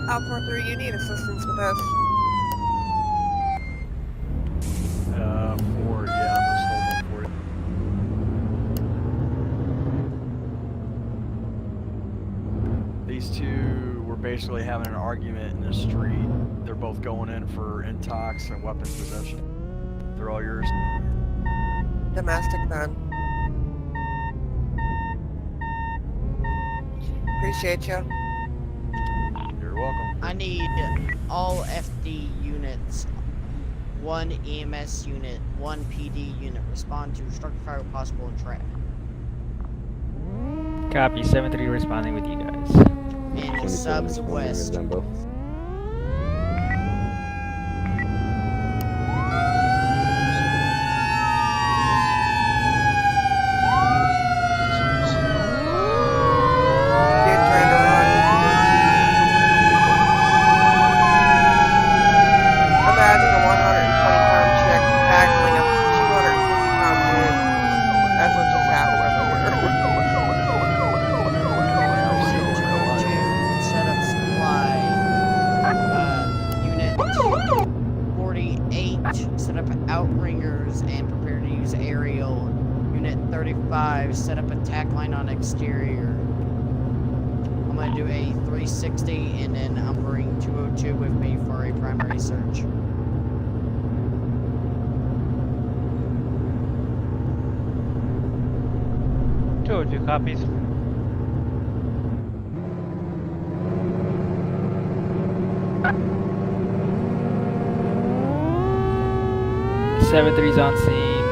Alpha 3, you need assistance with us. 4, yeah, I'm just holding for it. These two were basically having an argument in the street. They're both going in for intox and weapons possession. They're all yours. Domestic then. Appreciate you. You're welcome. I need all FD units, 1 EMS unit, 1 PD unit respond to structure fire if possible and trap. Copy. 7-3 responding with you guys. And 27 subs is west. Zambo. Dude trying to run. Imagine a 120-pound chick tackling a 250-pound dude. That's what just happened over here. Set up supply. Unit 48, set up outringers and prepare to use aerial. Unit 35, set up attack line on exterior. I'm gonna do a 360 and then I'm bringing 202 with me for a primary search. Two or two copies. Seven three's on scene.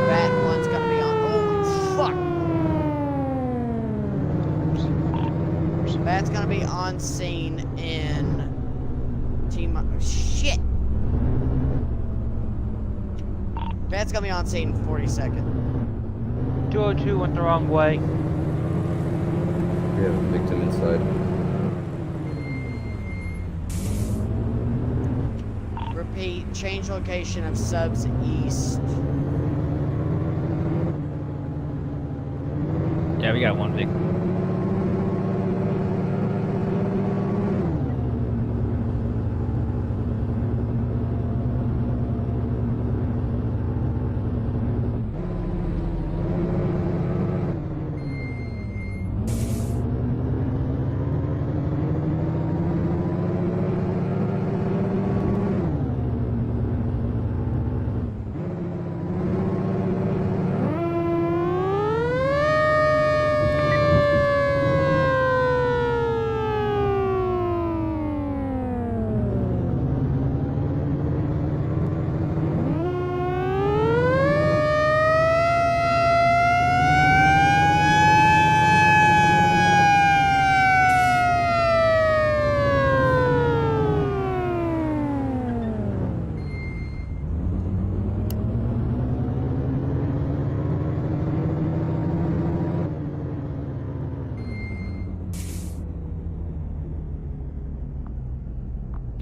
That one's gonna be on. Holy fuck! That's gonna be on scene in team. Shit! That's gonna be on scene in 40 seconds. 202 went the wrong way. We have a victim inside. Repeat, change location of subs east. Yeah, we got one victim.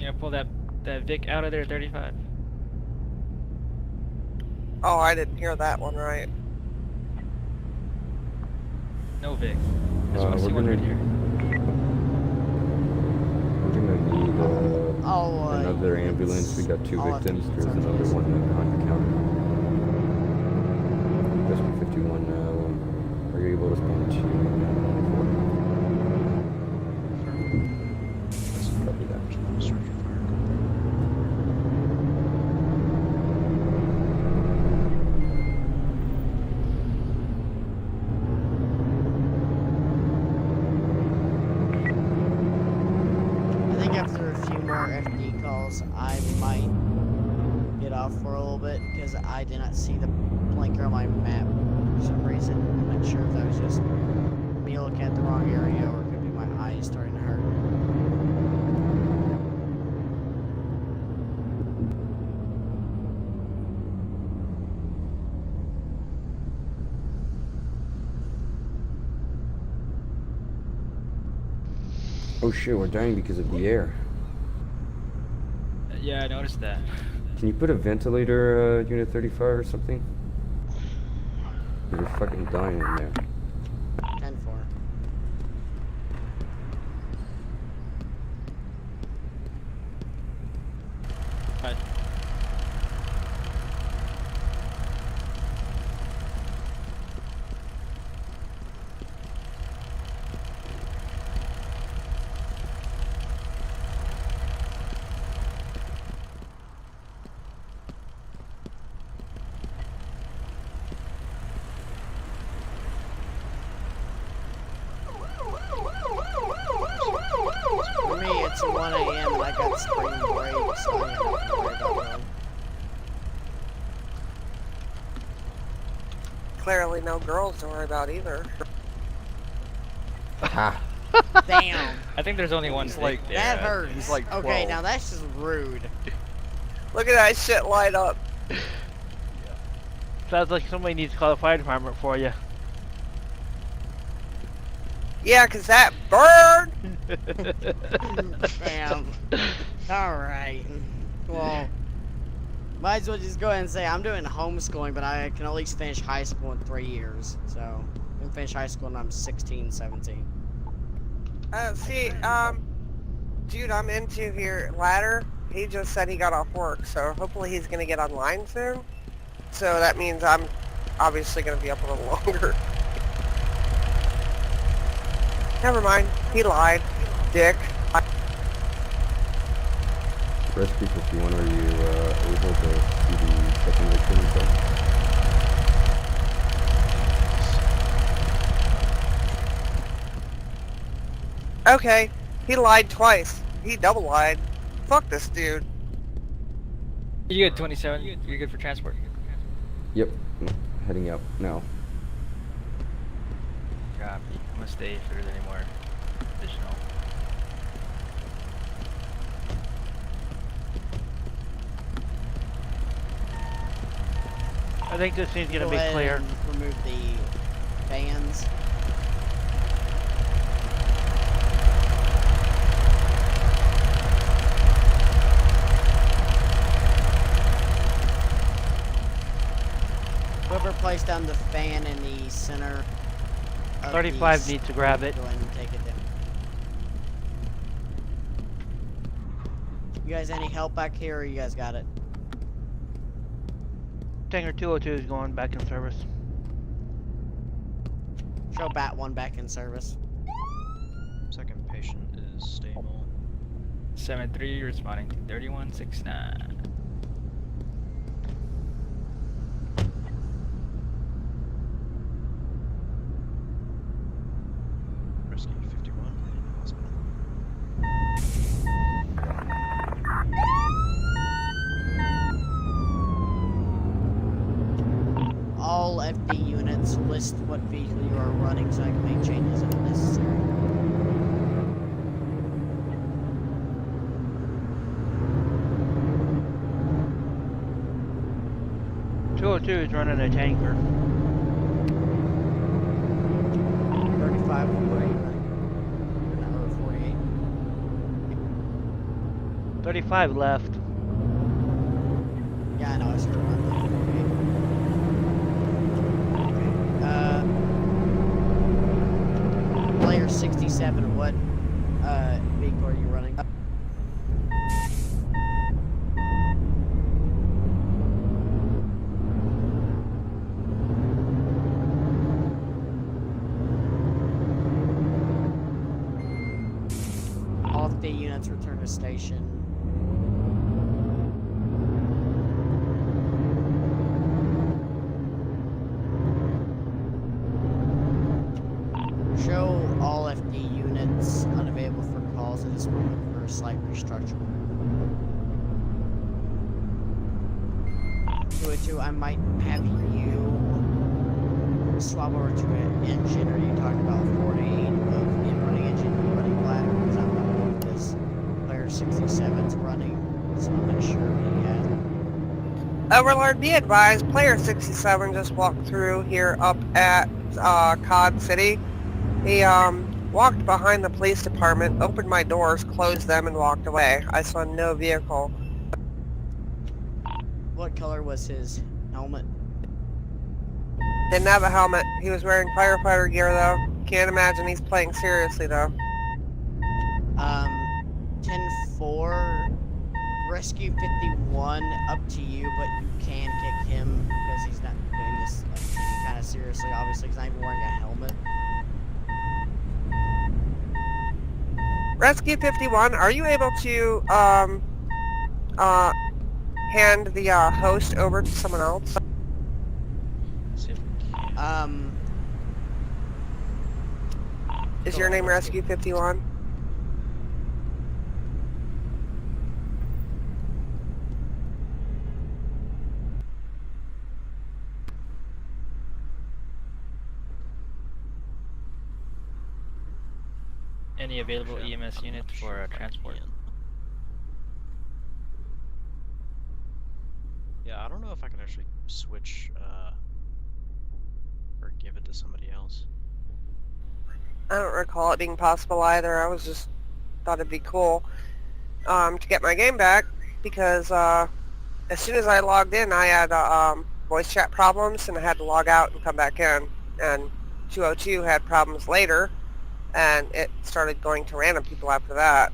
You know, pull that Vic out of there, 35. Oh, I didn't hear that one right. No Vic. I just want to we're see one gonna right here. need Oh, another ambulance. We got 2 I'll have to victims. use There's our another keys. one behind the counter. Rescue 51, are you able to respond to 914? Copy that. I think after a few more FD calls, I might get off for a little bit because I did not see the blinker on my map for some reason. I'm not sure if that was just me looking at the wrong area or it could be my eyes starting to hurt. Oh shit, we're dying because of the air. Yeah, I noticed that. Can you put a ventilator, Unit 35 or something? You're fucking dying in there. 10-4. But For me, it's 1 a.m. and I got spring break, so I don't have to worry about that. Clearly no girls to worry about either. Ha! Damn. I think there's only one Vic there. That hurts. He's like 12. Okay, now that's just rude. Look at that shit light up. Sounds like somebody needs to call the fire department for you. Yeah, 'cause that bird! Bam. Alright. Well, might as well just go ahead and say I'm doing homeschooling, but I can at least finish high school in 3 years. So, I can finish high school when I'm 16, 17. See, dude I'm into here, Ladder, he just said he got off work, so hopefully he's gonna get online soon. So that means I'm obviously gonna be up a little longer. Never mind, he lied. Dick. Rescue 51, are you able to see the second victim himself? Okay, he lied twice. He double lied. Fuck this dude. You good, 27? You're good for transport? Yep, heading out now. Copy. I'm gonna stay if there's any more additional. I think this scene's gonna Go be ahead clear. and remove the fans. Whoever placed down the fan in the center of 35 the needs to grab it. Go ahead and take it down. You guys any help back here, or you guys got it? Tanker 202 is going back in service. Show Bat 1 back in service. Second patient is stable. 7-3 responding to 3169. Rescue 51 in hospital. All FD units list what vehicle you are running so I can make changes if necessary. Is running a tanker. 35, what are you running? Or 48? 35 left. Yeah, I know. I started running. Player 67, what vehicle are you running? All 3 units return to station. Show all FD units unavailable for calls at this moment for a slight restructure. 202, I might have you swap over to an engine. Are you talking about 48 of him running engine and running ladder? Because I'm not sure if this player 67's running, so I'm not sure what he has. Overlord, be advised, player 67 just walked through here up at Cod City. He walked behind the police department, opened my doors, closed them, and walked away. I saw no vehicle. What color was his helmet? Didn't have a helmet. He was wearing firefighter gear though. Can't imagine he's playing seriously though. 10-4, Rescue 51, up to you, but you can kick him because he's not doing this like, kind of seriously, obviously, he's not even wearing a helmet. Rescue 51, are you able to hand the host over to someone else? See if we can. Is Go your ahead, name Rescue. Rescue 51? Any available Actually, EMS I'm units not for sure if I transport? can. Yeah, I don't know if I can actually switch or give it to somebody else. I don't recall it being possible either. I was just thought it'd be cool to get my game back because as soon as I logged in, I had voice chat problems and I had to log out and come back in. And 202 had problems later, and it started going to random people after that.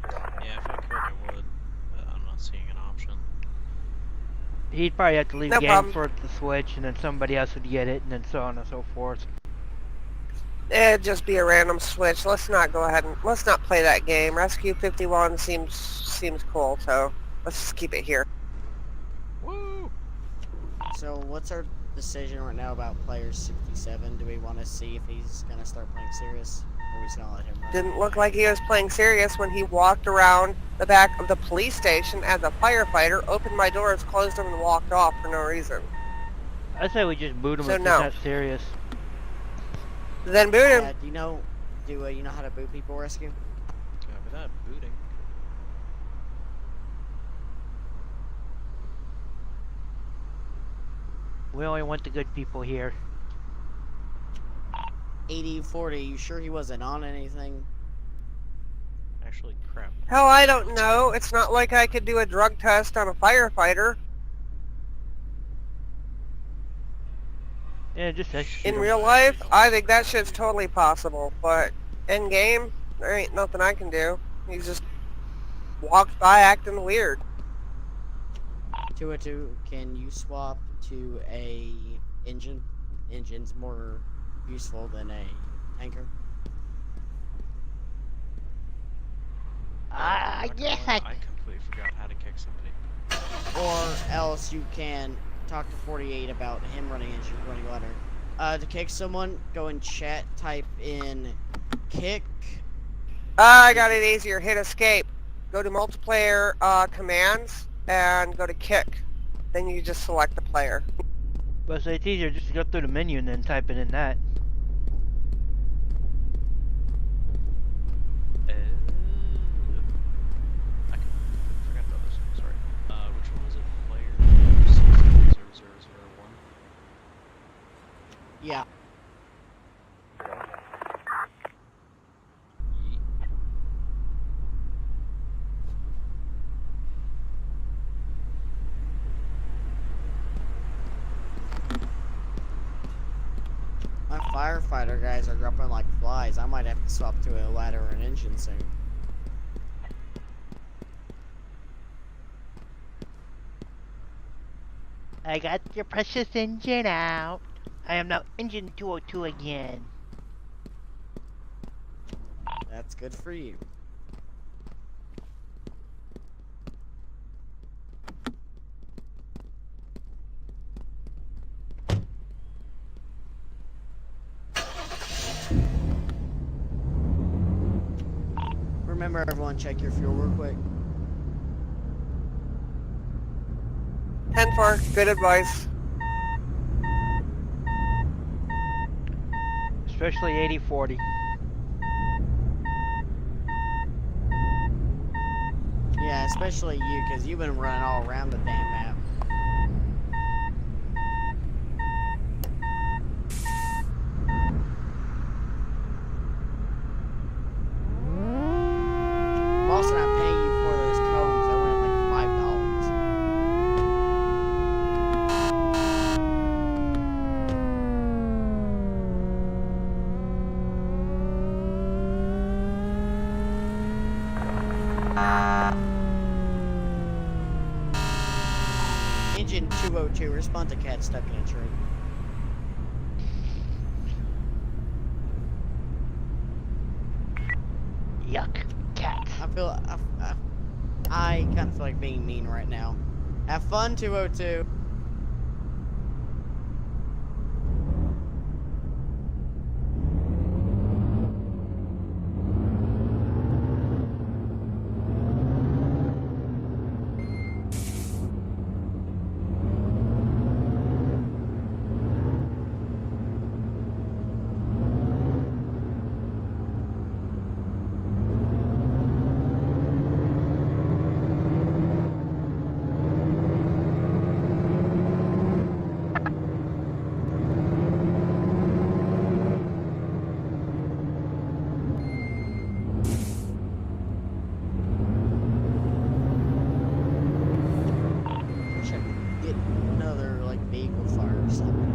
Yeah, if I could, I would, but I'm not seeing an option. He'd probably have to leave No game problem. for it to switch, and then somebody else would get it, and then so on and so forth. It'd just be a random switch. Let's not go ahead and let's not play that game. Rescue 51 seems cool, so let's just keep it here. Woo! So what's our decision right now about player 67? Do we want to see if he's going to start playing serious? Or are we just going to let him run? Didn't look like he was playing serious when he walked around the back of the police station as a firefighter, opened my doors, closed them, and walked off for no reason. I say we just boot him So if no. it's not serious. Then boot him. Yeah, do you know how to boot people, Rescue? Without booting. We only want the good people here. 80-40, you sure he wasn't on anything? Actually, crap. Hell, I don't know. It's not like I could do a drug test on a firefighter. Yeah, just execute In him. real life, I think that shit's totally possible, but in game, there ain't nothing I can do. He just walked by acting weird. 202, can you swap to a engine? Engine's more useful than a tanker. Yes, I completely forgot how to kick somebody. Or else you can talk to 48 about him running engine, running ladder. To kick someone, go in chat, type in kick. I got it easier. Hit escape. Go to multiplayer commands and go to kick. Then you just select the player. But so it's easier just to go through the menu and then type it in that. I forgot about this. Sorry. Which one was it? Player 60001? Yeah. Yeet. firefighter guys are dropping like flies. I might have to swap to a ladder or an engine soon. I got your precious engine out. I am now engine 202 again. That's good for you. Remember, everyone, check your fuel real quick. 10-4, good advice. Especially 80-40. Yeah, especially you, because you've been running all around the damn map. I'm also not paying you for those cones. I went like $5. Engine 202, respond to cat stuck in a tree. Yuck. Cats. I kind of feel like being mean right now. Have fun, 202. Check. Get another, like, vehicle fire or something.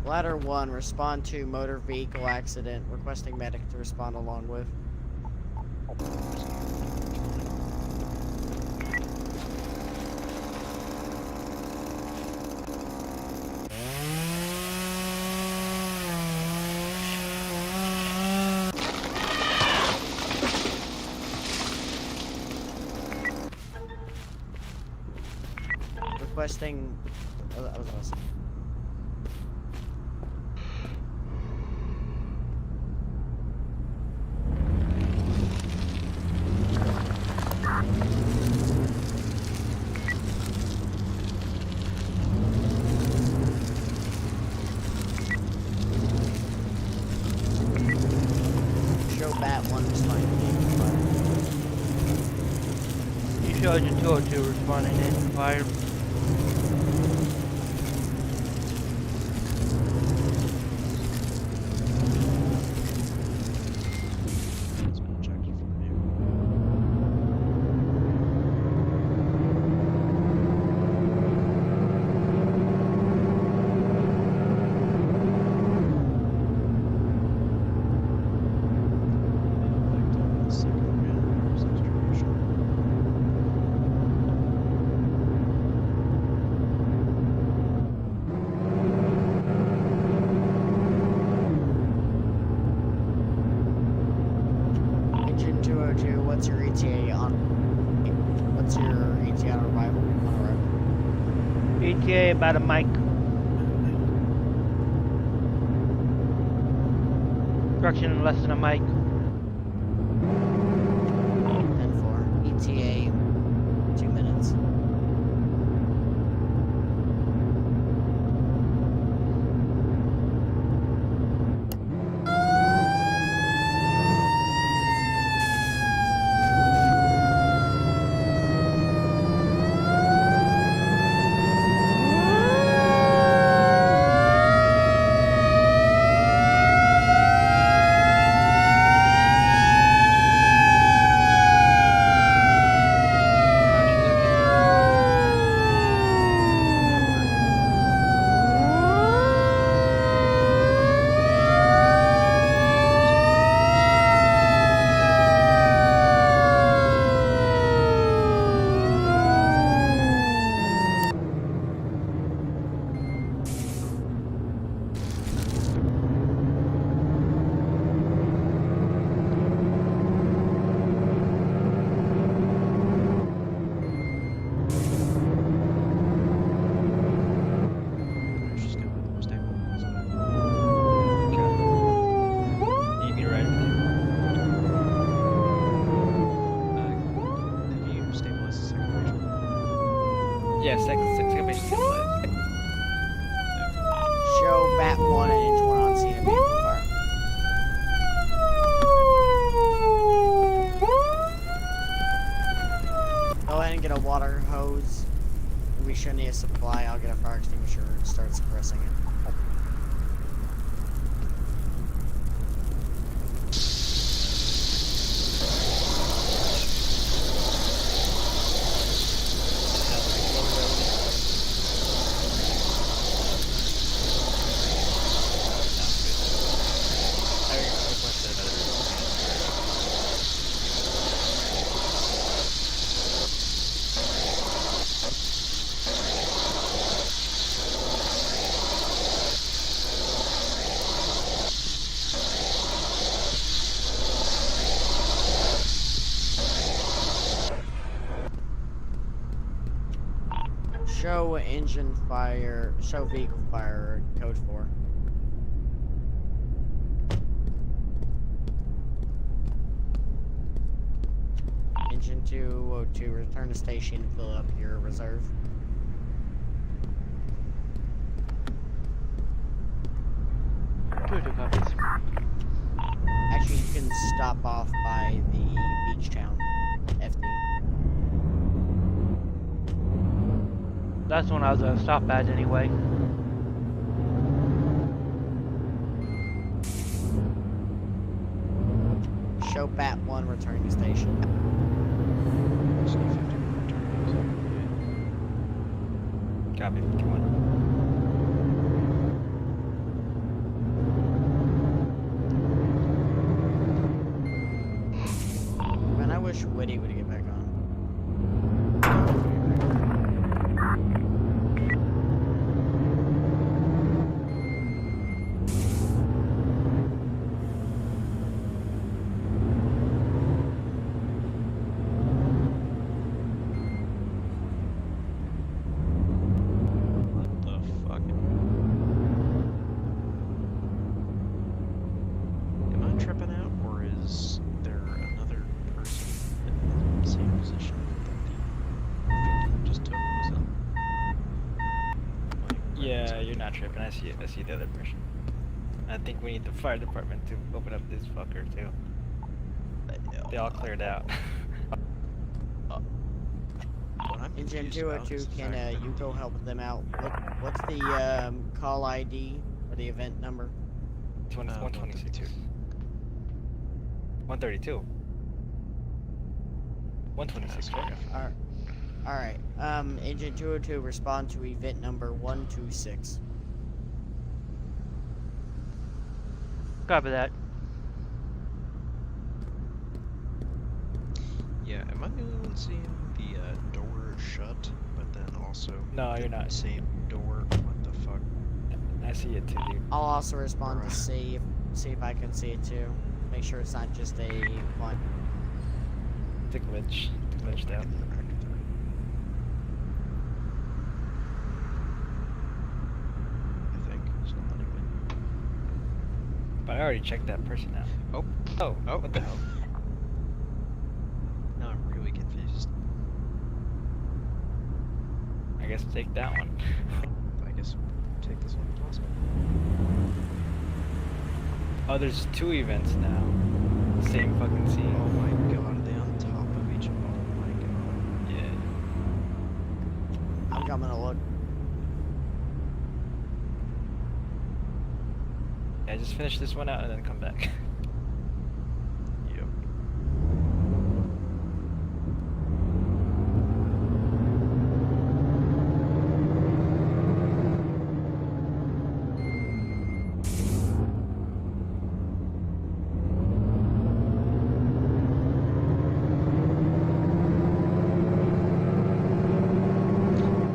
Ladder 1, respond to motor vehicle accident, requesting medic to respond along with. Requesting... Oh, that was awesome. Show bat 1 responding to vehicle fire. You show engine 202 responding to engine fire. what's your ETA on? What's your ETA on arrival? ETA about a mic. Construction in less than a mic. 10-4. ETA 2 minutes. Yeah, second base stabilized. Show bat 1 and inch 1 on scene of vehicle fire. Go ahead and get a water hose. We should need a supply. I'll get a fire extinguisher and start suppressing it. Show engine fire, show vehicle fire, code 4. Engine 202, return to station, fill up your reserve. Two copies. Actually, you can stop off by the beach town, FD. That's the one I was gonna stop at anyway. Show bat 1 returning to station. Copy, 51. Man, I wish Whitty would get back on. Yeah, you're not tripping. I see it. I see the other person. I think we need the fire department to open up this fucker too. They all cleared out. Engine 202, can you go help them out? What's the call ID or the event number? 122. 132. 126. Alright, Engine 202, respond to event number 126. Copy that. Yeah, am I the only one seeing the door shut, but then also No, you're not. same door? What the fuck? I see it too, dude. I'll also respond to see if I can see it too. Make sure it's not just a one. The glitch. Glitched out. I think. It's not letting me. But I already checked that person out. Oh. Oh, Oh. what the hell? Now I'm really confused. I guess take that one. I guess we'll take this one also. Oh, there's 2 events now. Same fucking scene. Oh my god, are they on top of each other? Oh my god. Yeah. I'm coming to look. Yeah, just finish this one out and then come back. Yep.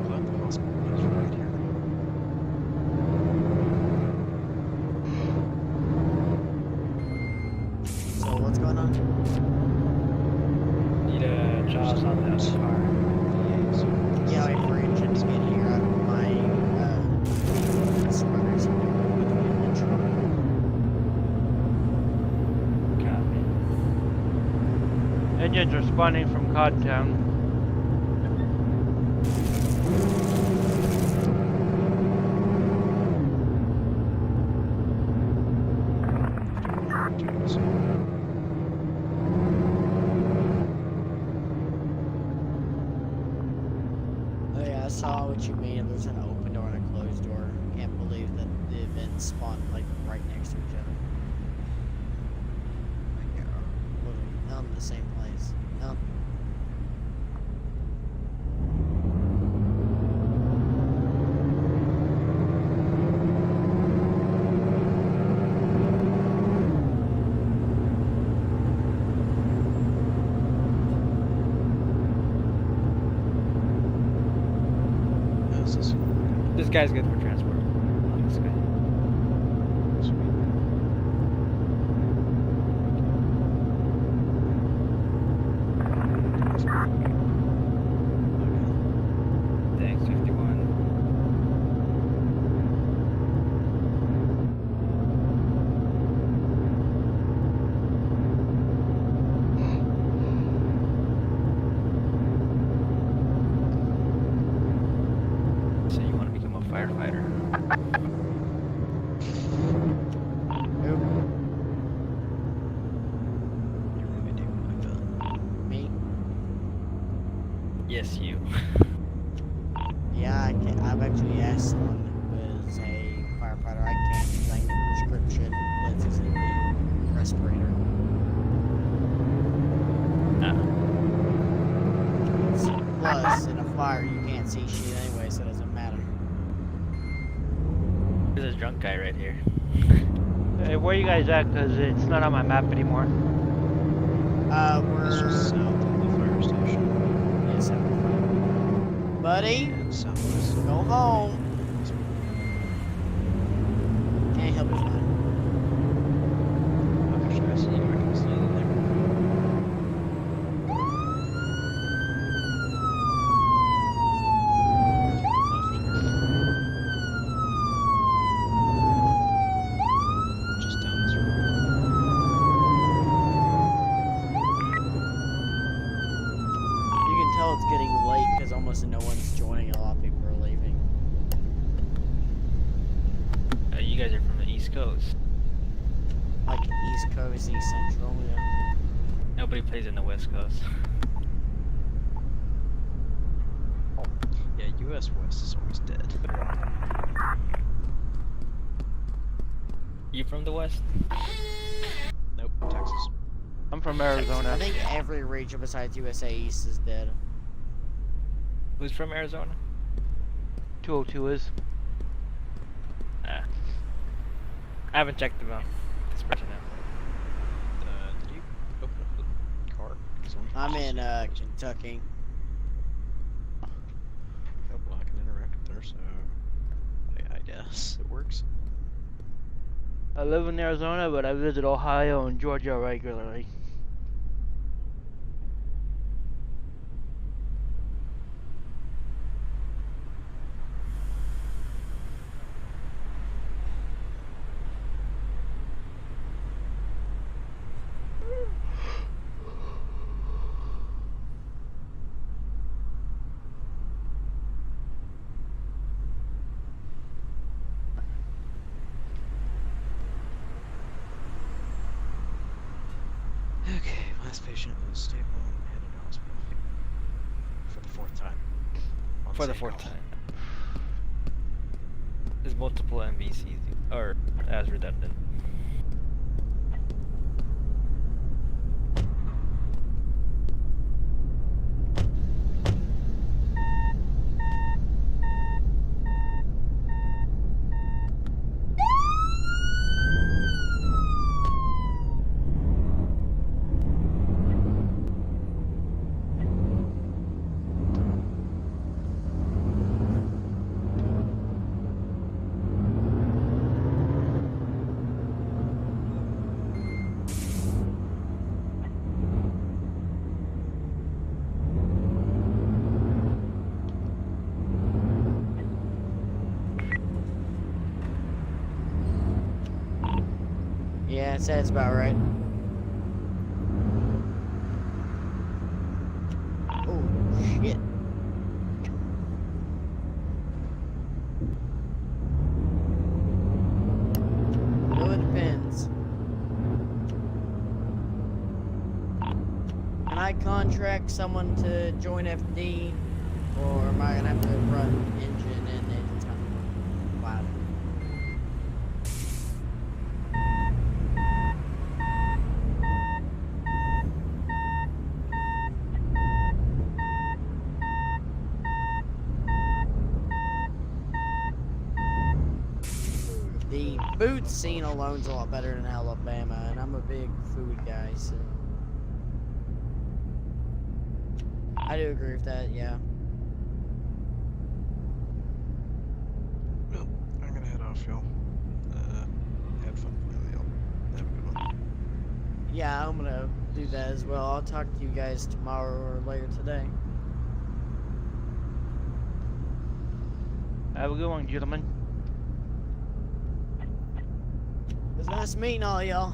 Glad the hospital is right here. So what's going on? Need a Jaws on the other car. Yeah, wait for engine to get here. My spreaders are doing with me in the truck. Copy. Engines are spawning from Codtown. Oh yeah, I saw what you mean. There's an open door and a closed door. Can't believe that the events spawned like right next to each other. Literally, not in the same place. No. This guy's good for transport. This guy. Thanks, 51. So you want to become a firefighter? You really do like that. Me? Yes, you. Yeah, I've actually asked someone who is a firefighter. I can't claim the prescription. Let's use a respirator. Plus, in a fire, you can't see shit anyway, so it doesn't matter. There's a drunk guy right here. Hey, where you guys at? Cause it's not on my map anymore. It's just We're... south of the fire station. Yeah, 75. Buddy, And southwest. go home. Can't help it, man. Actually, I see you. I can see you there. Just down this road. You can tell it's getting late because almost no one's joining. A lot of people are leaving. You guys are from the East Coast. Like East Coast, East Central, yeah. Nobody plays in the West Coast. Yeah, US West is always dead. You from the West? Nope, Texas. I'm from I Arizona. think every region besides USA East is dead. Who's from Arizona? 202 is. Ah. I haven't checked them out. This person out. Did you open up the car? 'Cause I'm in Kentucky. Oh, well, I can interact with her, so I guess it works. I live in Arizona, but I visit Ohio and Georgia regularly. Last patient is stable and headed to hospital. For the 4th time. On For the same 4th call. time. There's multiple MVCs, or as redundant. Yeah, it sounds about right. Oh, shit. Well, it depends. Can I contract someone to join FD, or am I gonna have to run engine and then ladder? The food scene alone's a lot better than Alabama, and I'm a big food guy, so I do agree with that. Yeah. Well, I'm gonna head off, y'all. Have fun playing y'all. Have a good one. Yeah, I'm gonna do that as well. I'll talk to you guys tomorrow or later today. Have a good one, gentlemen. It was nice meeting all y'all.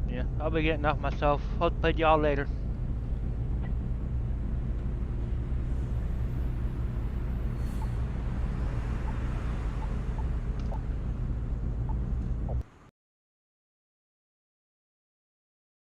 Yeah, I'll be getting off myself. I'll play y'all later.